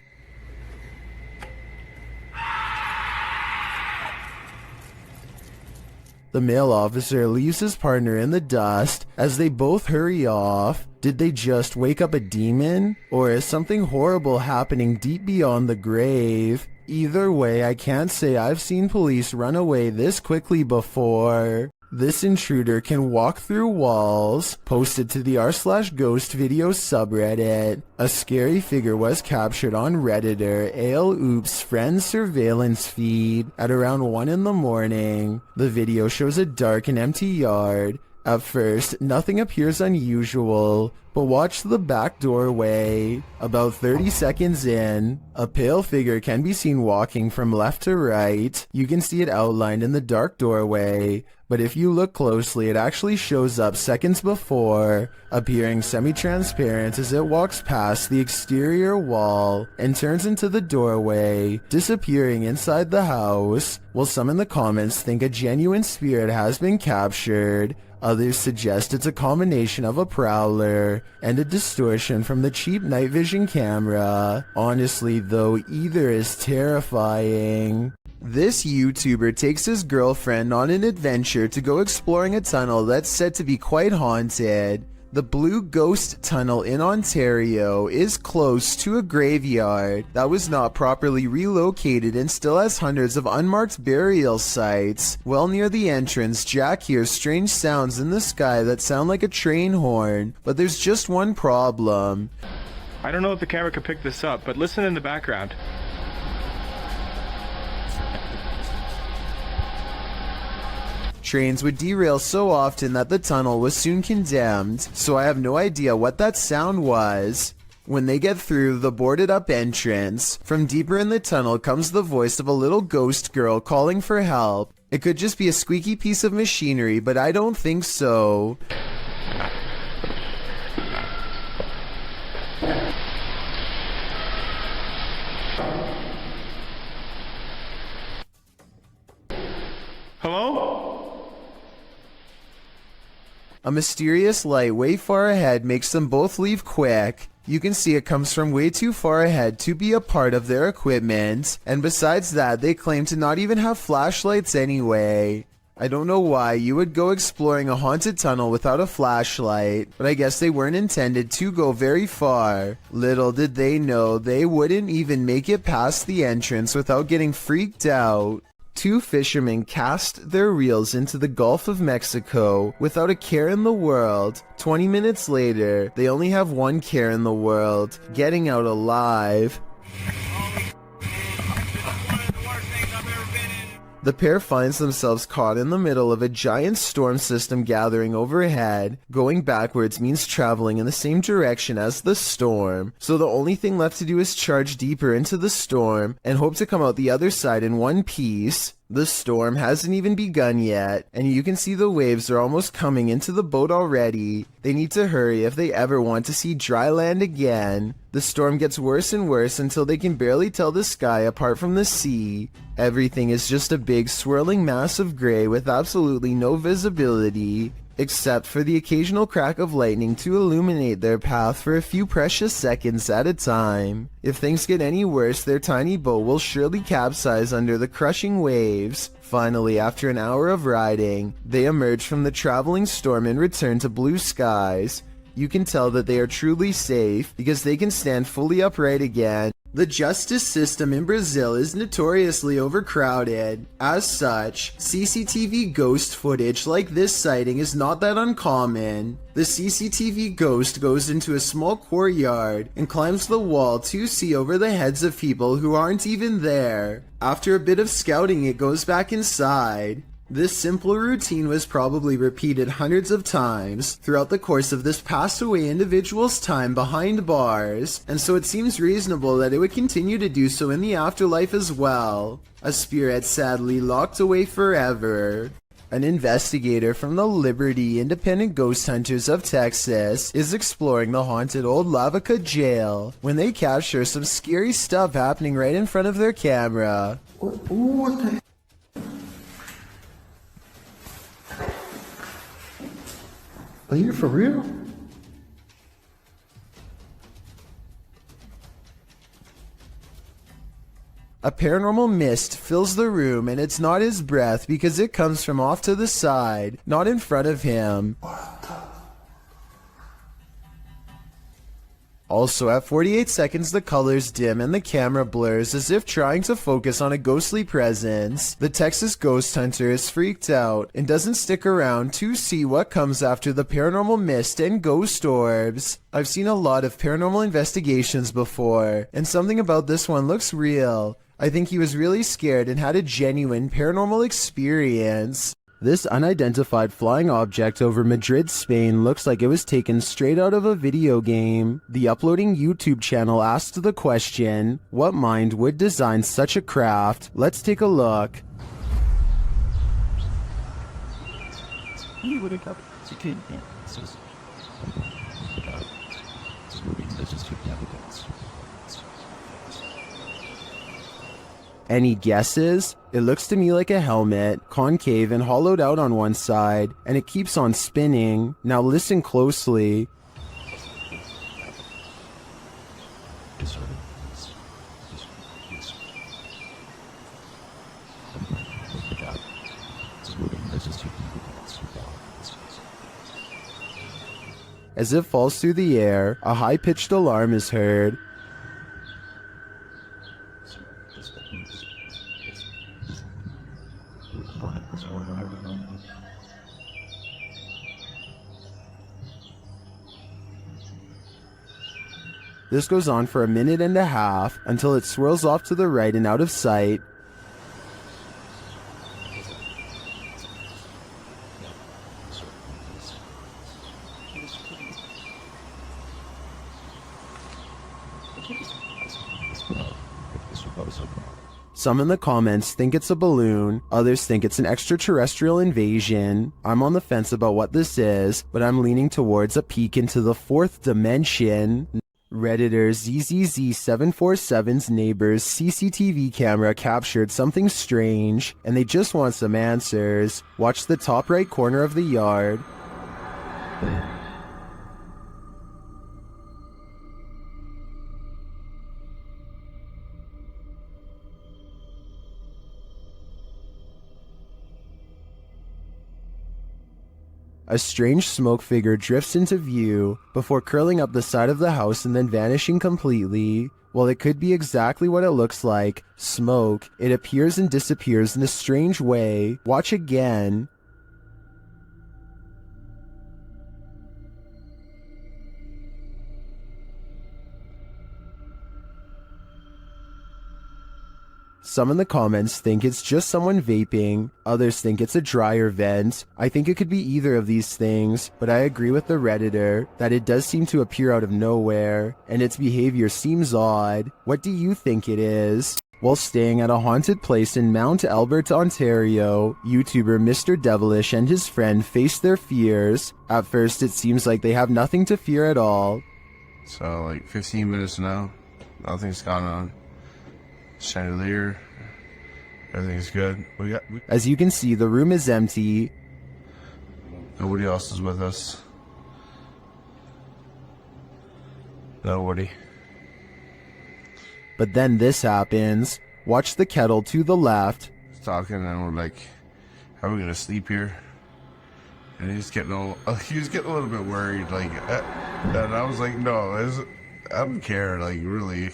The male officer leaves his partner in the dust as they both hurry off. Did they just wake up a demon? Or is something horrible happening deep beyond the grave? Either way, I can't say I've seen police run away this quickly before. This intruder can walk through walls. Posted to the r/ghost video subreddit. A scary figure was captured on Redditor ALOOP's friend's surveillance feed at around 1 in the morning. The video shows a dark and empty yard. At first, nothing appears unusual, but watch the back doorway. About 30 seconds in, a pale figure can be seen walking from left to right. You can see it outlined in the dark doorway, but if you look closely, it actually shows up seconds before, appearing semi-transparent as it walks past the exterior wall and turns into the doorway, disappearing inside the house. While some in the comments think a genuine spirit has been captured, others suggest it's a combination of a prowler and a distortion from the cheap night vision camera. Honestly though, either is terrifying. This YouTuber takes his girlfriend on an adventure to go exploring a tunnel that's said to be quite haunted. The Blue Ghost Tunnel in Ontario is close to a graveyard that was not properly relocated and still has hundreds of unmarked burial sites. Well near the entrance, Jack hears strange sounds in the sky that sound like a train horn, but there's just one problem. I don't know if the camera could pick this up, but listen in the background. Trains would derail so often that the tunnel was soon condemned, so I have no idea what that sound was. When they get through the boarded up entrance, from deeper in the tunnel comes the voice of a little ghost girl calling for help. It could just be a squeaky piece of machinery, but I don't think so. Hello? A mysterious light way far ahead makes them both leave quick. You can see it comes from way too far ahead to be a part of their equipment, and besides that, they claim to not even have flashlights anyway. I don't know why you would go exploring a haunted tunnel without a flashlight, but I guess they weren't intended to go very far. Little did they know they wouldn't even make it past the entrance without getting freaked out. Two fishermen cast their reels into the Gulf of Mexico without a care in the world. 20 minutes later, they only have one care in the world: getting out alive. The pair finds themselves caught in the middle of a giant storm system gathering overhead. Going backwards means traveling in the same direction as the storm, so the only thing left to do is charge deeper into the storm and hope to come out the other side in one piece. The storm hasn't even begun yet, and you can see the waves are almost coming into the boat already. They need to hurry if they ever want to see dry land again. The storm gets worse and worse until they can barely tell the sky apart from the sea. Everything is just a big swirling mass of gray with absolutely no visibility, except for the occasional crack of lightning to illuminate their path for a few precious seconds at a time. If things get any worse, their tiny boat will surely capsize under the crushing waves. Finally, after an hour of riding, they emerge from the traveling storm and return to blue skies. You can tell that they are truly safe because they can stand fully upright again. The justice system in Brazil is notoriously overcrowded. As such, CCTV ghost footage like this sighting is not that uncommon. The CCTV ghost goes into a small courtyard and climbs the wall to see over the heads of people who aren't even there. After a bit of scouting, it goes back inside. This simple routine was probably repeated hundreds of times throughout the course of this passed away individual's time behind bars, and so it seems reasonable that it would continue to do so in the afterlife as well. A spirit sadly locked away forever. An investigator from the Liberty Independent Ghost Hunters of Texas is exploring the haunted old Lavaca jail when they capture some scary stuff happening right in front of their camera. What the? Are you for real? A paranormal mist fills the room, and it's not his breath because it comes from off to the side, not in front of him. Also, at 48 seconds, the colors dim and the camera blurs as if trying to focus on a ghostly presence. The Texas ghost hunter is freaked out and doesn't stick around to see what comes after the paranormal mist and ghost orbs. I've seen a lot of paranormal investigations before, and something about this one looks real. I think he was really scared and had a genuine paranormal experience. This unidentified flying object over Madrid, Spain looks like it was taken straight out of a video game. The uploading YouTube channel asked the question, what mind would design such a craft? Let's take a look. Any guesses? It looks to me like a helmet, concave and hollowed out on one side, and it keeps on spinning. Now listen closely. As it falls through the air, a high-pitched alarm is heard. This goes on for a minute and a half until it swirls off to the right and out of sight. Some in the comments think it's a balloon, others think it's an extraterrestrial invasion. I'm on the fence about what this is, but I'm leaning towards a peek into the fourth dimension. Redditor ZZZ747's neighbor's CCTV camera captured something strange, and they just want some answers. Watch the top right corner of the yard. a strange smoke figure drifts into view before curling up the side of the house and then vanishing completely. While it could be exactly what it looks like, smoke, it appears and disappears in a strange way. Watch again. Some in the comments think it's just someone vaping, others think it's a dryer vent. I think it could be either of these things, but I agree with the Redditor that it does seem to appear out of nowhere, and its behavior seems odd. What do you think it is? While staying at a haunted place in Mount Albert, Ontario, YouTuber Mr. Devilish and his friend face their fears. At first it seems like they have nothing to fear at all. So like 15 minutes now, nothing's gone on. Chandelier, everything's good. As you can see, the room is empty. Nobody else is with us. Nobody. But then this happens. Watch the kettle to the left. Talking and we're like, how are we gonna sleep here? And he was getting a little bit worried, like, and I was like, no, I don't care, like, really.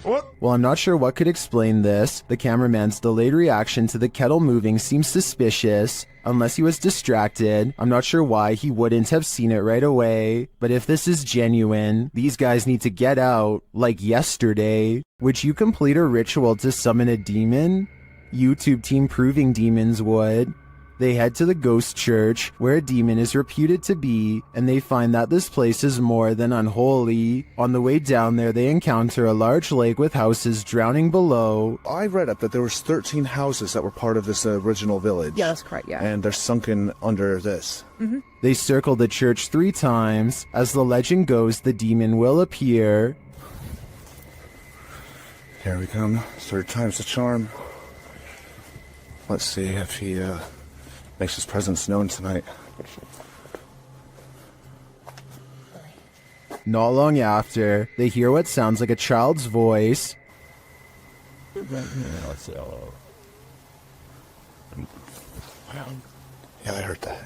What? Well, I'm not sure what could explain this. The cameraman's delayed reaction to the kettle moving seems suspicious. Unless he was distracted, I'm not sure why he wouldn't have seen it right away. But if this is genuine, these guys need to get out, like yesterday. Would you complete a ritual to summon a demon? YouTube team Proving Demons would. They head to the ghost church, where a demon is reputed to be, and they find that this place is more than unholy. On the way down there, they encounter a large lake with houses drowning below. I read up that there was 13 houses that were part of this original village. Yeah, that's correct, yeah. And they're sunken under this. Mm-hmm. They circle the church 3 times. As the legend goes, the demon will appear. Here we come. 3rd time's the charm. Let's see if he, makes his presence known tonight. Not long after, they hear what sounds like a child's voice. Yeah, I heard that.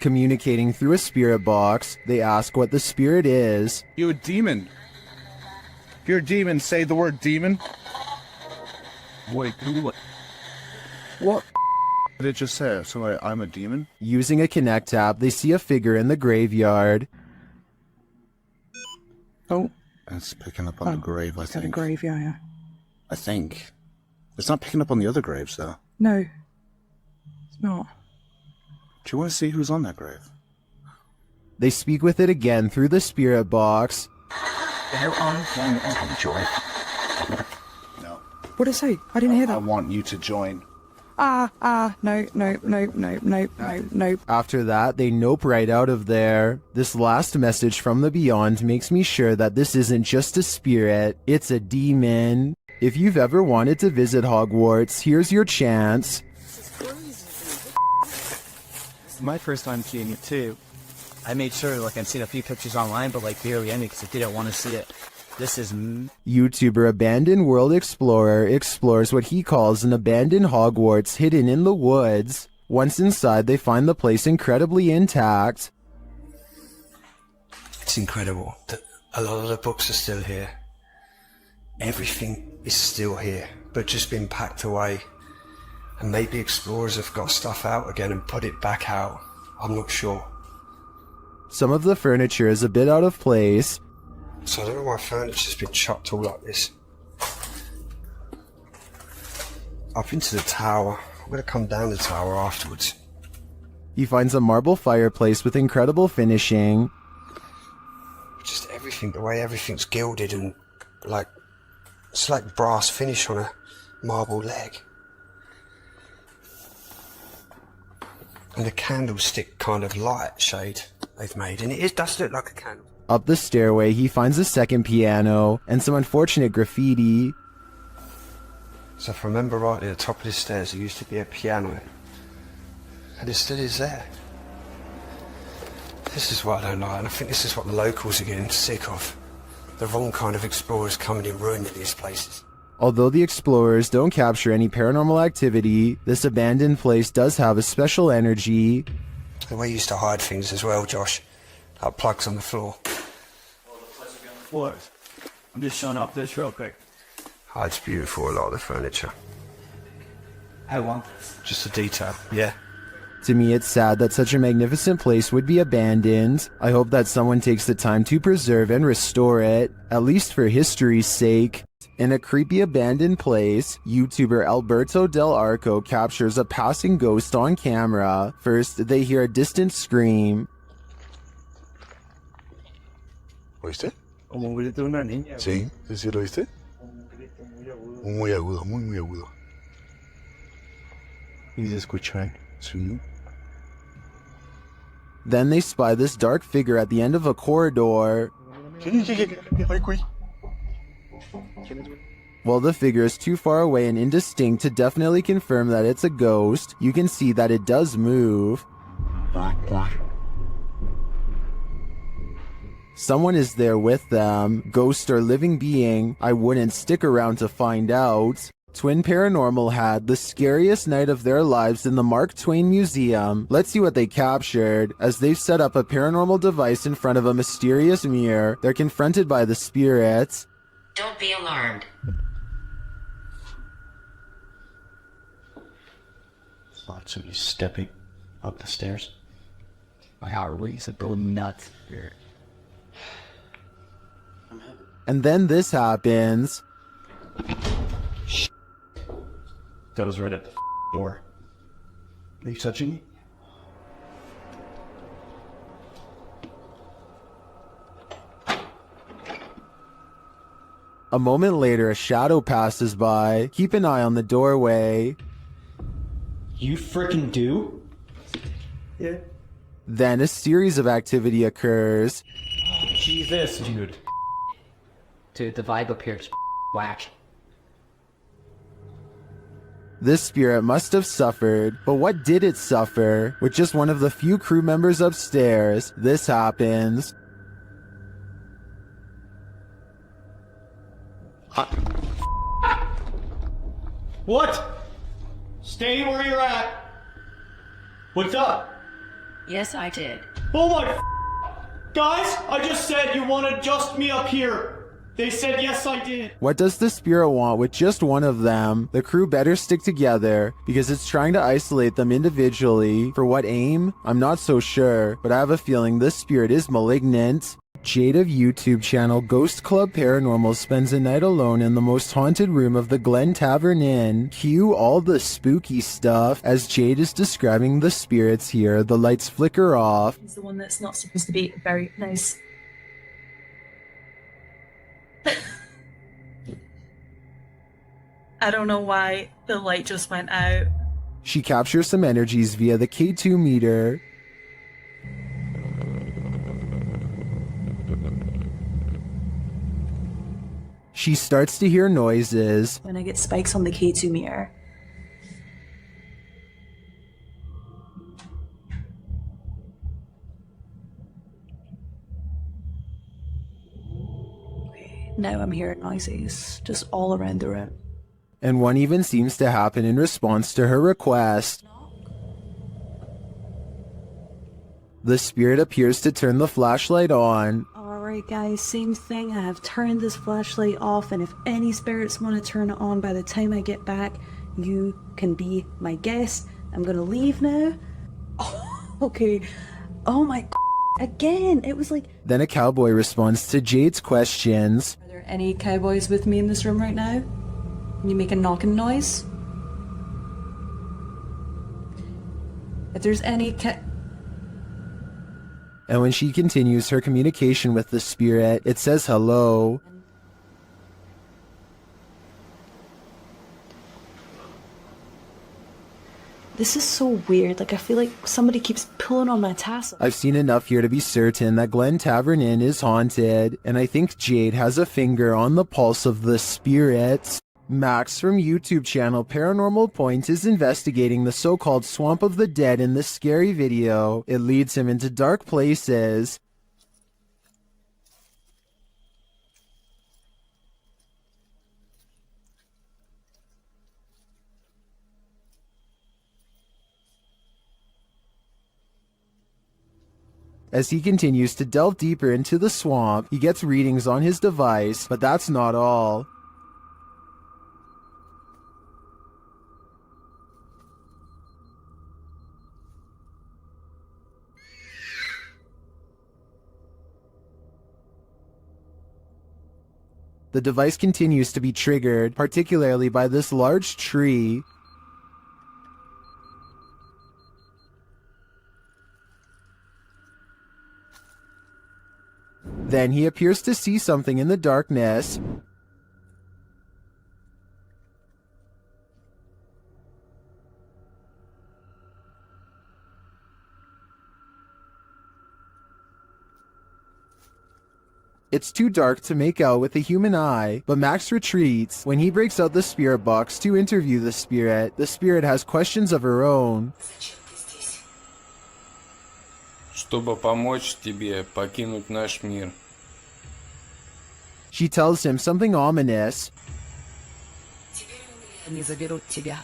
Communicating through a spirit box, they ask what the spirit is. You a demon? If you're a demon, say the word demon. Wait, what? What? Did it just say? So I'm a demon? Using a Connect app, they see a figure in the graveyard. Oh. It's picking up on the grave, I think. The grave, yeah. I think. It's not picking up on the other graves, though. No. It's not. Do you want to see who's on that grave? They speak with it again through the spirit box. No. What did it say? I didn't hear that. I want you to join. No. After that, they nope right out of there. This last message from the beyond makes me sure that this isn't just a spirit, it's a demon. If you've ever wanted to visit Hogwarts, here's your chance. It's my first time seeing it too. I made sure, I'd seen a few pictures online, but barely any because I didn't want to see it. This is... YouTuber Abandoned World Explorer explores what he calls an abandoned Hogwarts hidden in the woods. Once inside, they find the place incredibly intact. It's incredible that a lot of the books are still here. Everything is still here, but just been packed away. And maybe explorers have got stuff out again and put it back out. I'm not sure. Some of the furniture is a bit out of place. So I don't know why furniture's been chucked all like this. Up into the tower. I'm going to come down the tower afterwards. He finds a marble fireplace with incredible finishing. Just everything, the way everything's gilded and it's like brass finish on a marble leg. And the candlestick kind of light shade they've made, and it does look like a candle. Up the stairway, he finds a second piano and some unfortunate graffiti. So if I remember rightly, at the top of the stairs there used to be a piano. And it still is there. This is what I don't like, and I think this is what the locals are getting sick of. The wrong kind of explorers coming in ruining these places. Although the explorers don't capture any paranormal activity, this abandoned place does have a special energy. The way you used to hide things as well, Josh. Like plugs on the floor. What? I'm just showing off this real quick. Hides beautiful, a lot of the furniture. I want Just a detail, yeah. To me, it's sad that such a magnificent place would be abandoned. I hope that someone takes the time to preserve and restore it, at least for history's sake. In a creepy abandoned place, YouTuber Alberto Del Arco captures a passing ghost on camera. First, they hear a distant scream. ¿Oíste? como un grito de una niña. Sí, ¿sí lo oíste? Muy agudo, muy agudo. ¿Y se escuchan? Sí. Then they spy this dark figure at the end of a corridor. While the figure is too far away and indistinct to definitely confirm that it's a ghost, you can see that it does move. Someone is there with them, ghost or living being. I wouldn't stick around to find out. Twin Paranormal had the scariest night of their lives in the Mark Twain Museum. Let's see what they captured. As they've set up a paranormal device in front of a mysterious mirror, they're confronted by the spirits. Don't be alarmed. Lots of you stepping up the stairs. My heart race is going nuts here. And then this happens. That was right at the door. Are you touching me? A moment later, a shadow passes by. Keep an eye on the doorway. You frickin' do? Yeah. Then a series of activity occurs. Jesus, dude. Dude, the vibe up here is whack. This spirit must have suffered, but what did it suffer? With just one of the few crew members upstairs, this happens. What? Stay where you're at. What's up? Yes, I did. Oh my guys, I just said you want to adjust me up here. They said yes, I did. What does the spirit want with just one of them? The crew better stick together because it's trying to isolate them individually. For what aim? I'm not so sure, but I have a feeling this spirit is malignant. Jade of YouTube channel Ghost Club Paranormal spends a night alone in the most haunted room of the Glen Tavern Inn. Cue all the spooky stuff. As Jade is describing the spirits here, the lights flicker off. He's the one that's not supposed to be very nice. I don't know why the light just went out. She captures some energies via the K2 meter. She starts to hear noises. When I get spikes on the K2 meter. Okay, now I'm hearing noises just all around the room. And one even seems to happen in response to her request. The spirit appears to turn the flashlight on. Alright guys, same thing. I have turned this flashlight off, and if any spirits want to turn it on by the time I get back, you can be my guest. I'm gonna leave now. Oh, okay. Oh my again, it was like... Then a cowboy responds to Jade's questions. Are there any cowboys with me in this room right now? Can you make a knocking noise? If there's any And when she continues her communication with the spirit, it says hello. This is so weird. Like, I feel like somebody keeps pulling on my tassel. I've seen enough here to be certain that Glen Tavern Inn is haunted, and I think Jade has a finger on the pulse of the spirits. Max from YouTube channel Paranormal Point is investigating the so-called Swamp of the Dead in this scary video. It leads him into dark places. As he continues to delve deeper into the swamp, he gets readings on his device, but that's not all. The device continues to be triggered, particularly by this large tree. Then he appears to see something in the darkness. It's too dark to make out with the human eye, but Max retreats. When he breaks out the spirit box to interview the spirit has questions of her own. Чтобы помочь тебе покинуть наш мир. She tells him something ominous. Они заберут тебя.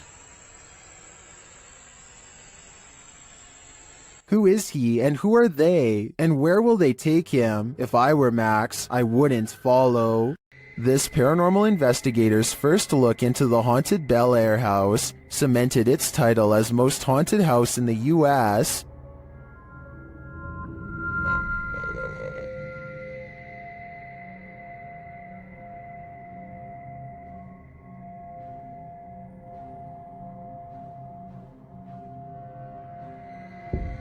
Who is he and who are they? And where will they take him? If I were Max, I wouldn't follow. This paranormal investigator's first look into the haunted Bel Air house cemented its title as most haunted house in the US.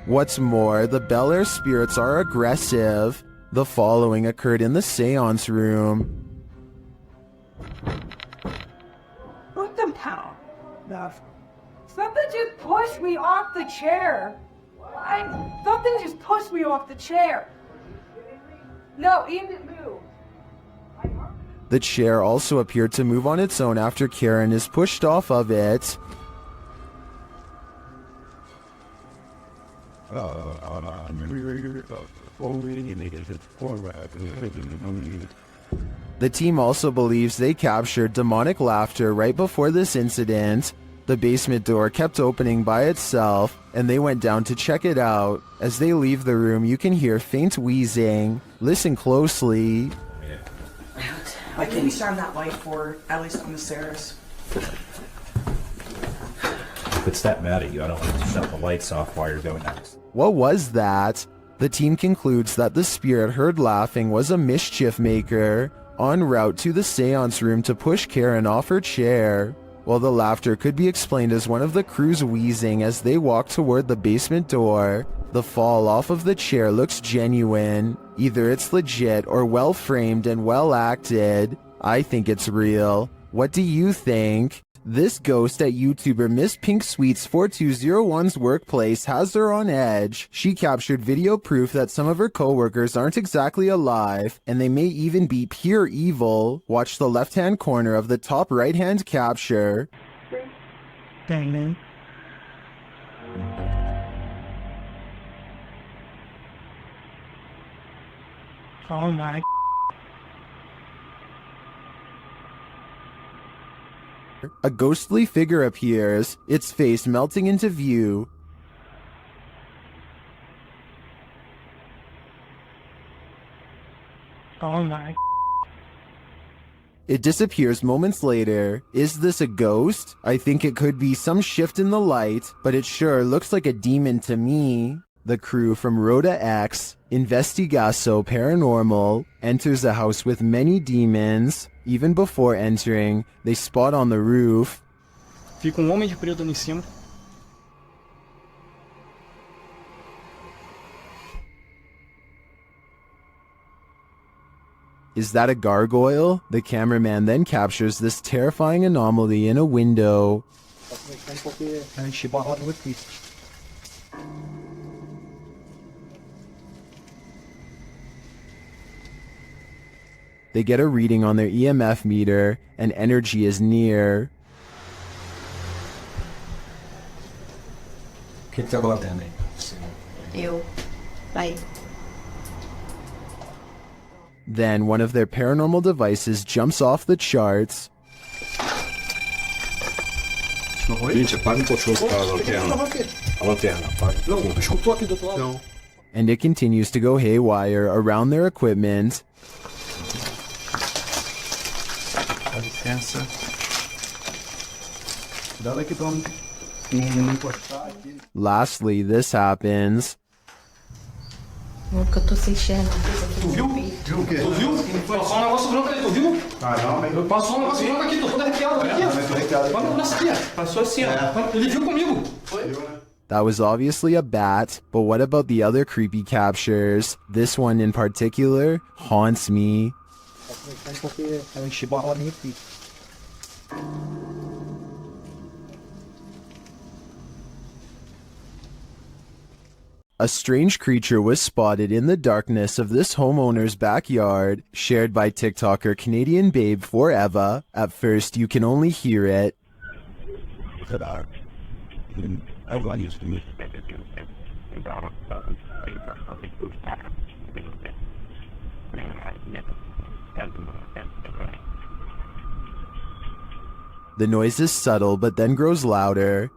What's more, the Bel Air spirits are aggressive. The following occurred in the seance room. Put them down. Something just pushed me off the chair. Something just pushed me off the chair. No, it didn't move. The chair also appeared to move on its own after Karen is pushed off of it. The team also believes they captured demonic laughter right before this incident. The basement door kept opening by itself, and they went down to check it out. As they leave the room, you can hear faint wheezing. Listen closely. I can shine that light for at least on the stairs. If it's that mad at you, I don't want to shut the lights off while you're going out. What was that? The team concludes that the spirit heard laughing was a mischief maker, en route to the seance room to push Karen off her chair. While the laughter could be explained as one of the crew's wheezing as they walk toward the basement door, the fall off of the chair looks genuine. Either it's legit or well framed and well acted. I think it's real. What do you think? This ghost at YouTuber Miss Pink Sweets 4201's workplace has her on edge. She captured video proof that some of her coworkers aren't exactly alive, and they may even be pure evil. Watch the left-hand corner of the top right-hand capture. Dang, man. Oh my. A ghostly figure appears, its face melting into view. Oh my. It disappears moments later. Is this a ghost? I think it could be some shift in the light, but it sure looks like a demon to me. The crew from Rhoda X, Investigaso Paranormal, enters a house with many demons. Even before entering, they spot on the roof. Fica homem de preto ali em cima. Is that a gargoyle? The cameraman then captures this terrifying anomaly in a window. They get a reading on their EMF meter, and energy is near. Bye. Then one of their paranormal devices jumps off the charts. and it continues to go haywire around their equipment. Lastly, this happens. Que eu tô sem enxergar. Tu viu? Viu o quê? Tu viu? Passou um negócio branco ali, tu viu? Caramba. Passou um negócio branco aqui, tô todo arrepiado. Aqui, ó. Olha o braço aqui, ó. Passou assim, ó. Ele viu comigo. Foi? That was obviously a bat, but what about the other creepy captures? This one in particular haunts me. A strange creature was spotted in the darkness of this homeowner's backyard, shared by TikToker Canadian Babe Forever. At first, you can only hear it. The noise is subtle, but then grows louder.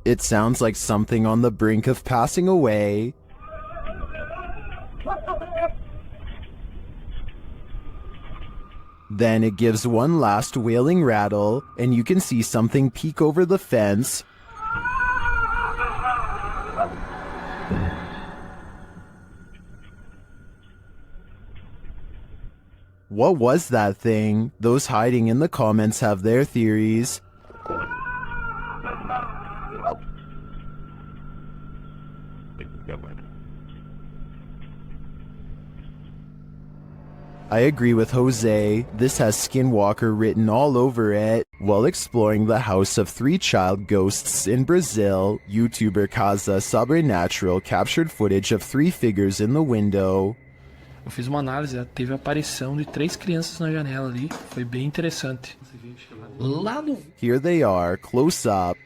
It sounds like something on the brink of passing away. Then it gives one last wailing rattle, and you can see something peek over the fence. What was that thing? Those hiding in the comments have their theories. I agree with Jose, this has Skinwalker written all over it. While exploring the house of 3 child ghosts in Brazil, YouTuber Casa Sobrenatural captured footage of 3 figures in the window. Eu fiz uma análise, teve a aparição de 3 crianças na janela ali, foi bem interessante. Lá no... Here they are, close up.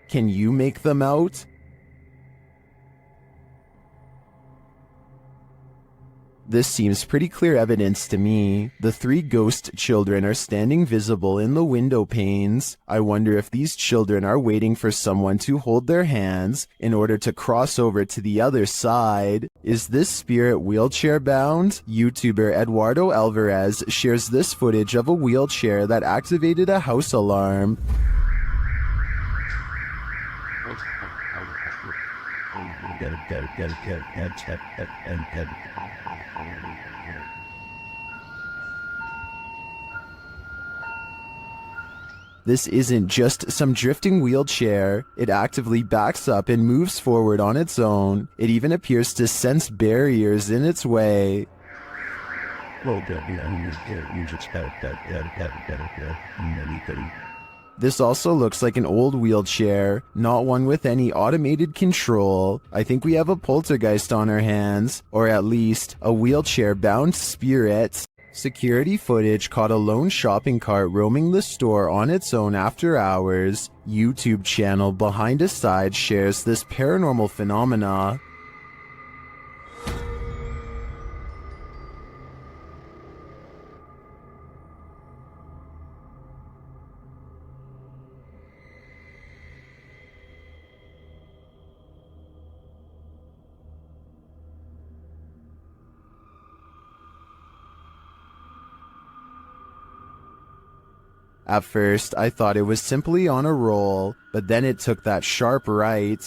Can you make them out? This seems pretty clear evidence to me. The 3 ghost children are standing visible in the window panes. I wonder if these children are waiting for someone to hold their hands in order to cross over to the other side. Is this spirit wheelchair bound? YouTuber Eduardo Alvarez shares this footage of a wheelchair that activated a house alarm. This isn't just some drifting wheelchair. It actively backs up and moves forward on its own. It even appears to sense barriers in its way. This also looks like an old wheelchair, not one with any automated control. I think we have a poltergeist on our hands, or at least a wheelchair-bound spirit. Security footage caught a lone shopping cart roaming the store on its own after hours. YouTube channel Behind a Side shares this paranormal phenomena. At first, I thought it was simply on a roll, but then it took that sharp right.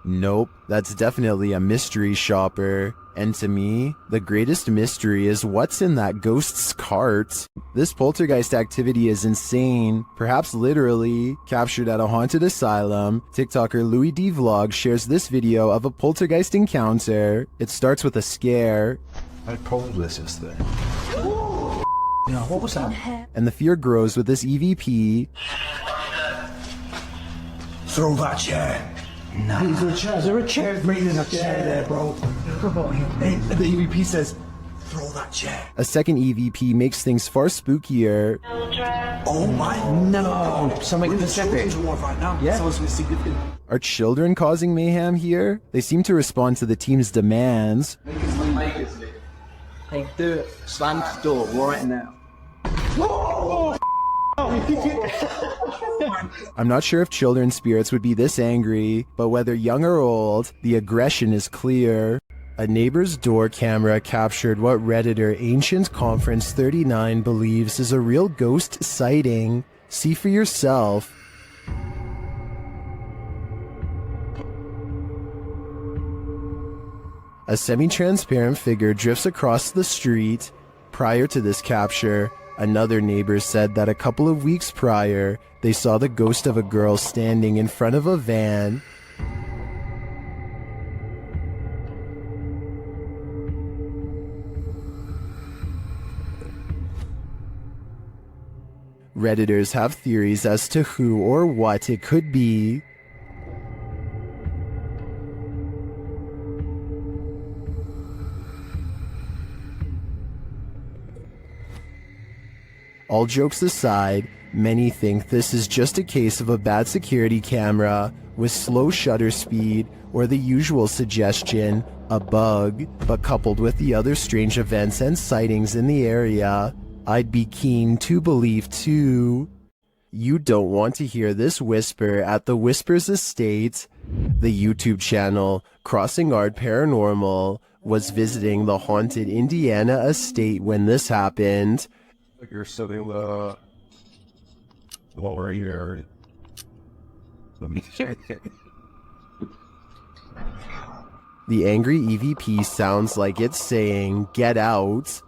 Nope, that's definitely a mystery shopper. And to me, the greatest mystery is what's in that ghost's cart. This poltergeist activity is insane, perhaps literally, captured at a haunted asylum. TikToker Louis D Vlog shares this video of a poltergeist encounter. It starts with a scare. I told this yesterday. Yeah, what was that? And the fear grows with this EVP. Throw that chair. No. Is there a chair? Is there a chair? Bring in a chair there, bro. And the EVP says, throw that chair. A second EVP makes things far spookier. Oh my no! Something specific. Right now. Yeah. Are children causing mayhem here? They seem to respond to the team's demands. Hey, do it. Slam the door right now. I'm not sure if children's spirits would be this angry, but whether young or old, the aggression is clear. A neighbor's door camera captured what Redditor Ancient Conference 39 believes is a real ghost sighting. See for yourself. A semi-transparent figure drifts across the street. Prior to this capture, another neighbor said that a couple of weeks prior, they saw the ghost of a girl standing in front of a van. Redditors have theories as to who or what it could be. All jokes aside, many think this is just a case of a bad security camera with slow shutter speed or the usual suggestion, a bug, but coupled with the other strange events and sightings in the area, I'd be keen to believe too. You don't want to hear this whisper at the Whispers Estate. The YouTube channel Crossing Art Paranormal was visiting the haunted Indiana estate when this happened. You're sitting while we're here. Let me check it. The angry EVP sounds like it's saying, "Get out."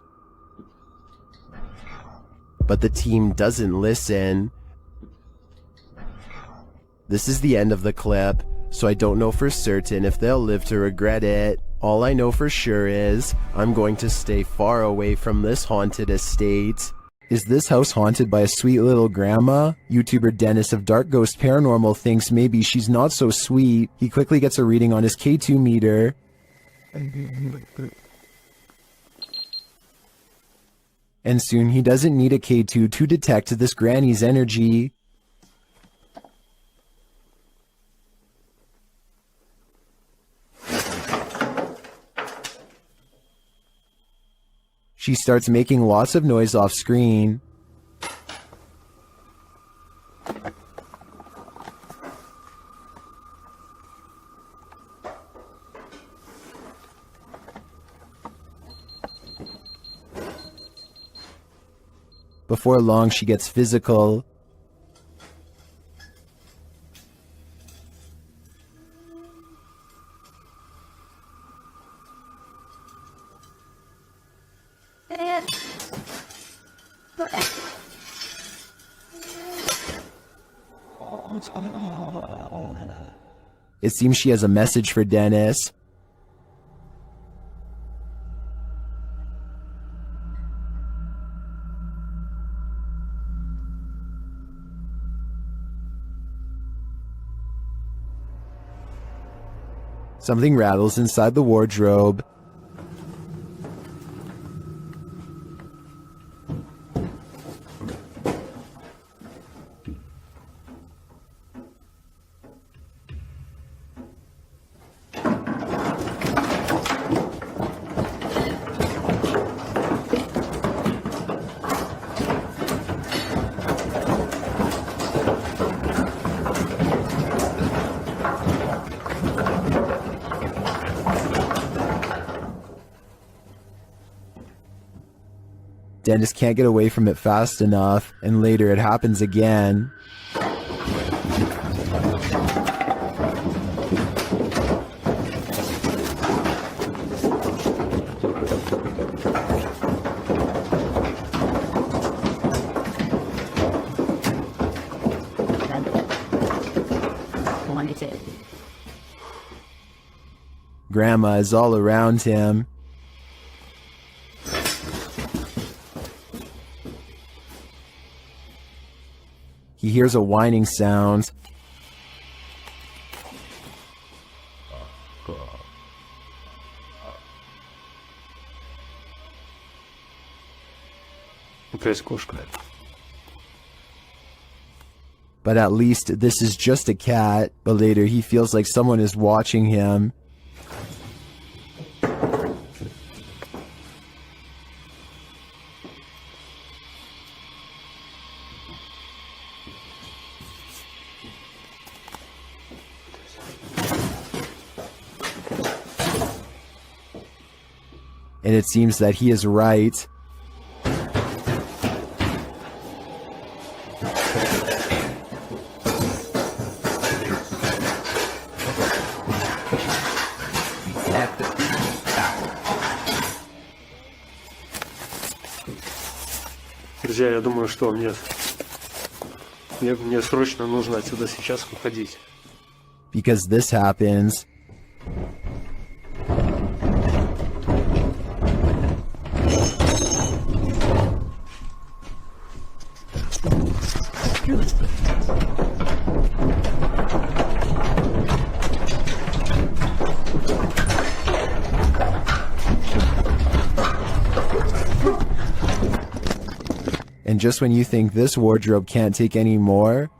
But the team doesn't listen. This is the end of the clip, so I don't know for certain if they'll live to regret it. All I know for sure is, I'm going to stay far away from this haunted estate. Is this house haunted by a sweet little grandma? YouTuber Dennis of Dark Ghost Paranormal thinks maybe she's not so sweet. He quickly gets a reading on his K2 meter. And soon he doesn't need a K2 to detect this granny's energy. She starts making lots of noise off screen. Before long, she gets physical. It seems she has a message for Dennis. Something rattles inside the wardrobe. Dennis can't get away from it fast enough, and later it happens again. Grandma is all around him. He hears a whining sound. какая-то кошка. But at least this is just a cat, but later he feels like someone is watching him. And it seems that he is right. Друзья, я думаю, что мне срочно нужно отсюда сейчас уходить. Because this happens. And just when you think this wardrobe can't take any more,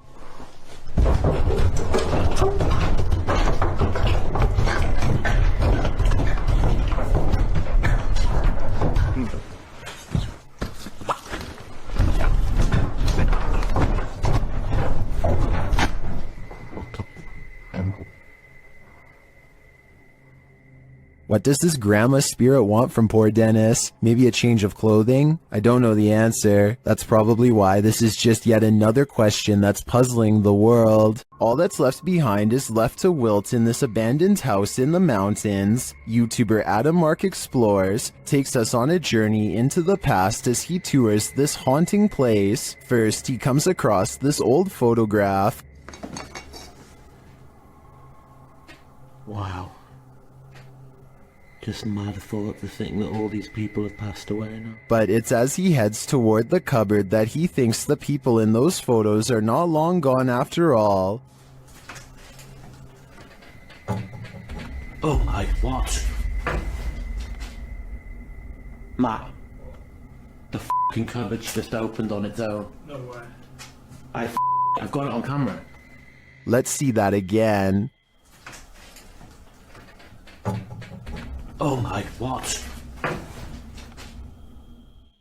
what does this grandma spirit want from poor Dennis? Maybe a change of clothing? I don't know the answer. That's probably why this is just yet another question that's puzzling the world. All that's left behind is left to wilt in this abandoned house in the mountains. YouTuber Adam Mark Explores takes us on a journey into the past as he tours this haunting place. First, he comes across this old photograph. Wow. Just mad full of the thing that all these people have passed away now. But it's as he heads toward the cupboard that he thinks the people in those photos are not long gone after all. Oh my, what? Matt, the fucking cupboard's just opened on its own. No way. I've got it on camera. Let's see that again. Oh my, what?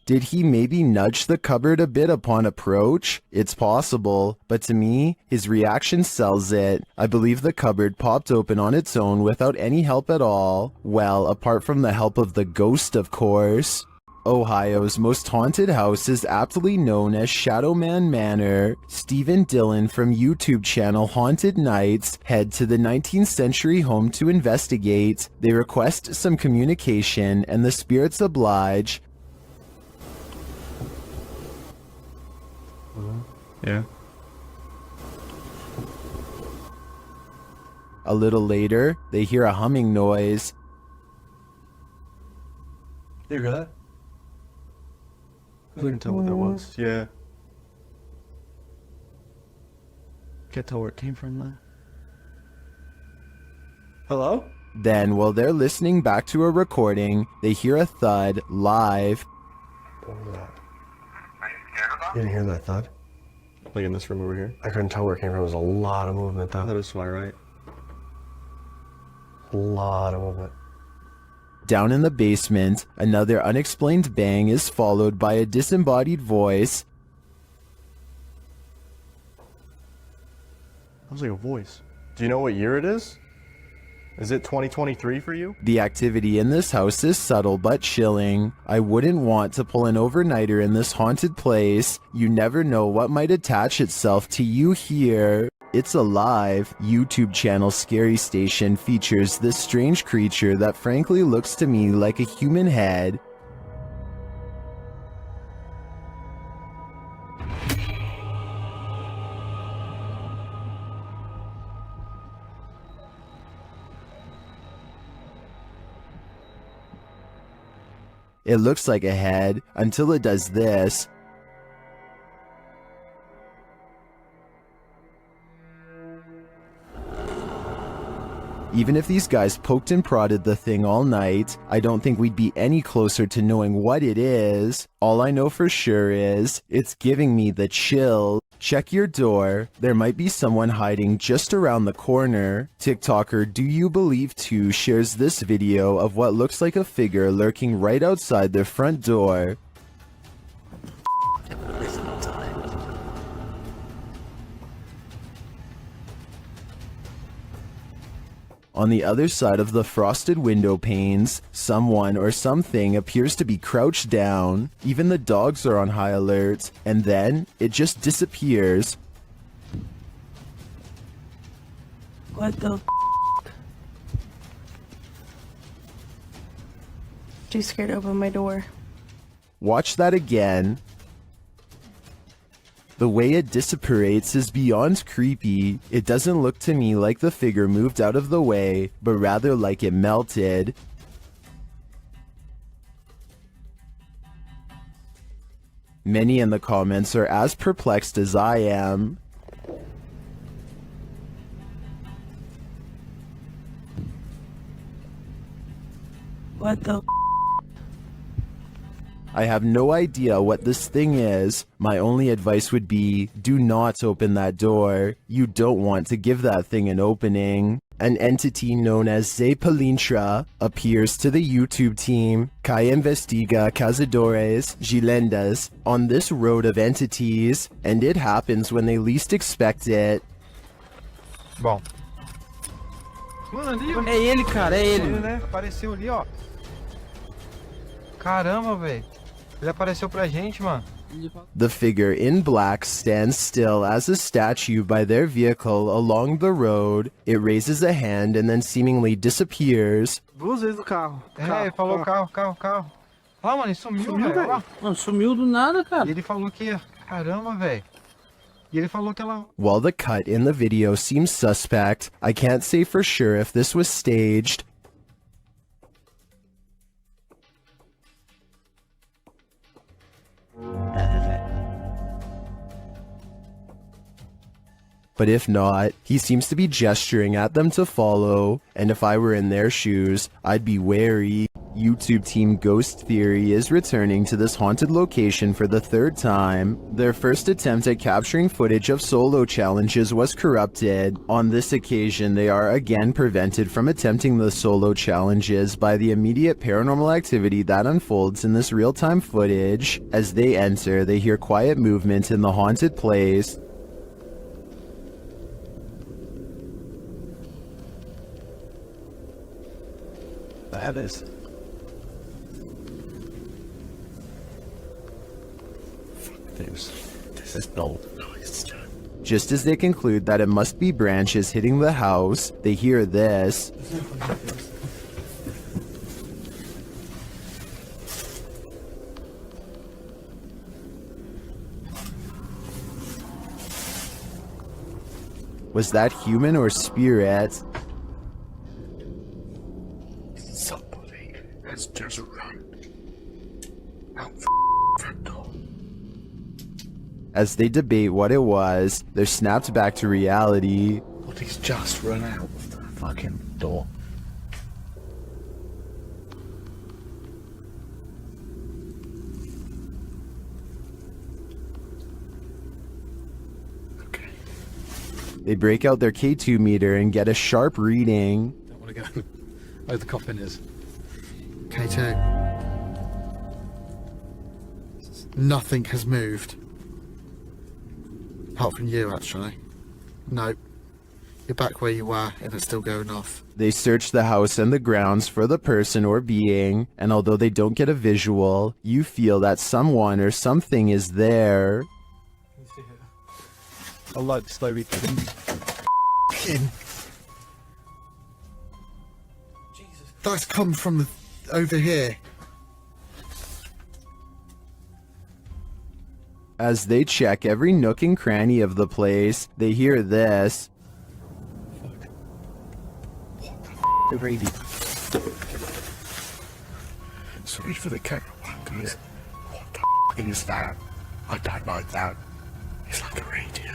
Did he maybe nudge the cupboard a bit upon approach? It's possible, but to me, his reaction sells it. I believe the cupboard popped open on its own without any help at all. Well, apart from the help of the ghost, of course. Ohio's most haunted house is aptly known as Shadowman Manor. Stephen Dillon from YouTube channel Haunted Nights head to the 19th century home to investigate. They request some communication and the spirits oblige. Yeah. A little later, they hear a humming noise. You hear that? I couldn't tell what that was. Yeah. Can't tell where it came from though. Hello? Then, while they're listening back to a recording, they hear a thud live. What was that? You didn't hear that thud? Like in this room over here? I couldn't tell where it came from. There was a lot of movement though. That is why, right? A lot of movement. Down in the basement, another unexplained bang is followed by a disembodied voice. That was like a voice. Do you know what year it is? Is it 2023 for you? The activity in this house is subtle but chilling. I wouldn't want to pull an overnighter in this haunted place. You never know what might attach itself to you here. It's Alive. YouTube channel Scary Station features this strange creature that frankly looks to me like a human head. It looks like a head until it does this. Even if these guys poked and prodded the thing all night, I don't think we'd be any closer to knowing what it is. All I know for sure is, it's giving me the chills. Check your door. There might be someone hiding just around the corner. TikToker Do You Believe 2 shares this video of what looks like a figure lurking right outside their front door. On the other side of the frosted window panes, someone or something appears to be crouched down. Even the dogs are on high alert, and then it just disappears. What the Too scared to open my door. Watch that again. The way it disapparates is beyond creepy. It doesn't look to me like the figure moved out of the way, but rather like it melted. Many in the comments are as perplexed as I am. What the I have no idea what this thing is. My only advice would be, do not open that door. You don't want to give that thing an opening. An entity known as Zepalintra appears to the YouTube team Que Investiga Cazadores Gilendas on this road of entities, and it happens when they least expect it. Bom. Mano, ali, ó. É ele, cara, é ele. Né? Apareceu ali, ó. Caramba, velho. Ele apareceu pra gente, mano. The figure in black stands still as a statue by their vehicle along the road. It raises a hand and then seemingly disappears. Duas vezes o carro. Ele falou carro. Ó, mano, ele sumiu, velho. Mano, sumiu do nada, cara. E ele falou que... Caramba, velho. E ele falou que ela... While the cut in the video seems suspect, I can't say for sure if this was staged. But if not, he seems to be gesturing at them to follow, and if I were in their shoes, I'd be wary. YouTube team Ghost Theory is returning to this haunted location for the third time. Their first attempt at capturing footage of solo challenges was corrupted. On this occasion, they are again prevented from attempting the solo challenges by the immediate paranormal activity that unfolds in this real-time footage. As they enter, they hear quiet movement in the haunted place. That is. This is no noise. Just as they conclude that it must be branches hitting the house, they hear this. Was that human or spirit? Somebody has just run out front door. As they debate what it was, they're snapped back to reality. But he's just run out of the fucking door. They break out their K2 meter and get a sharp reading. Don't want to go where the coffin is. K2. Nothing has moved. Apart from you, actually. No. You're back where you were, and it's still going off. They search the house and the grounds for the person or being, and although they don't get a visual, you feel that someone or something is there. I like the slow read. That's come from over here. As they check every nook and cranny of the place, they hear this. The radio. Sorry for the camera one, guys. What the is that? I don't like that. It's like a radio.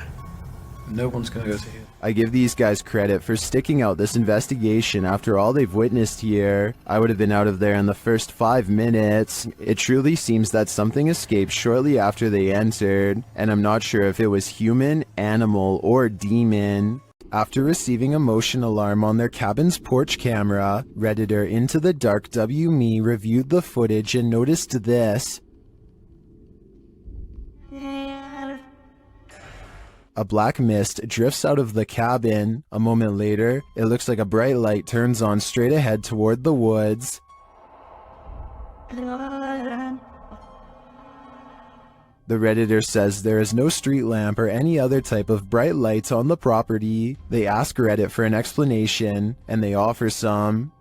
No one's gonna go to here. I give these guys credit for sticking out this investigation after all they've witnessed here. I would have been out of there in the first 5 minutes. It truly seems that something escaped shortly after they entered, and I'm not sure if it was human, animal, or demon. After receiving a motion alarm on their cabin's porch camera, Redditor Into the Dark W.Me reviewed the footage and noticed this. A black mist drifts out of the cabin. A moment later, it looks like a bright light turns on straight ahead toward the woods. The Redditor says there is no street lamp or any other type of bright lights on the property. They ask Reddit for an explanation, and they offer some.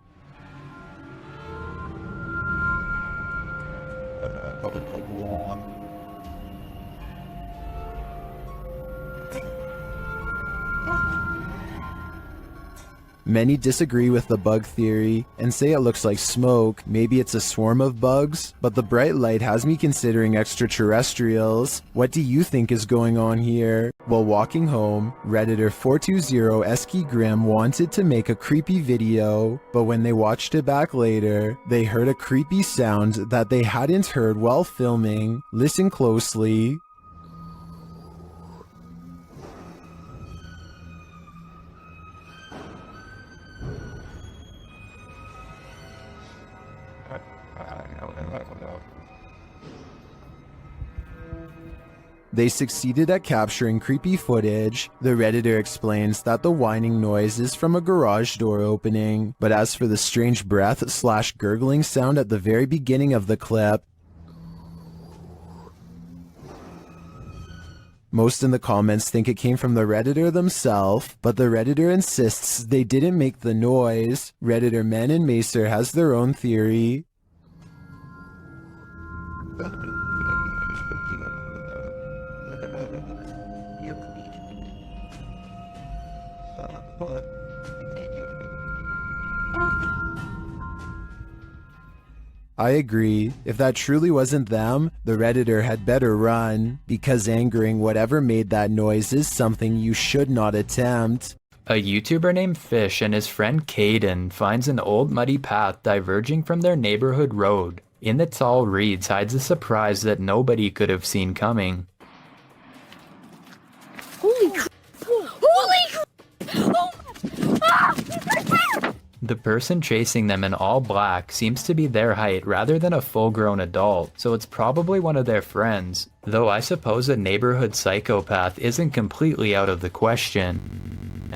Many disagree with the bug theory and say it looks like smoke. Maybe it's a swarm of bugs, but the bright light has me considering extraterrestrials. What do you think is going on here? While walking home, Redditor 420 Esky Grim wanted to make a creepy video, but when they watched it back later, they heard a creepy sound that they hadn't heard while filming. Listen closely. They succeeded at capturing creepy footage. The Redditor explains that the whining noise is from a garage door opening, but as for the strange breath/gurgling sound at the very beginning of the clip, most in the comments think it came from the Redditor themselves, but the Redditor insists they didn't make the noise. Redditor Men and Macer has their own theory. I agree. If that truly wasn't them, the Redditor had better run, because angering whatever made that noise is something you should not attempt. A YouTuber named Fish and his friend Caden finds an old muddy path diverging from their neighborhood road. In the tall reeds hides a surprise that nobody could have seen coming. Holy crap! Holy crap! Oh! Ah! The person chasing them in all black seems to be their height rather than a full-grown adult, so it's probably one of their friends, though I suppose a neighborhood psychopath isn't completely out of the question.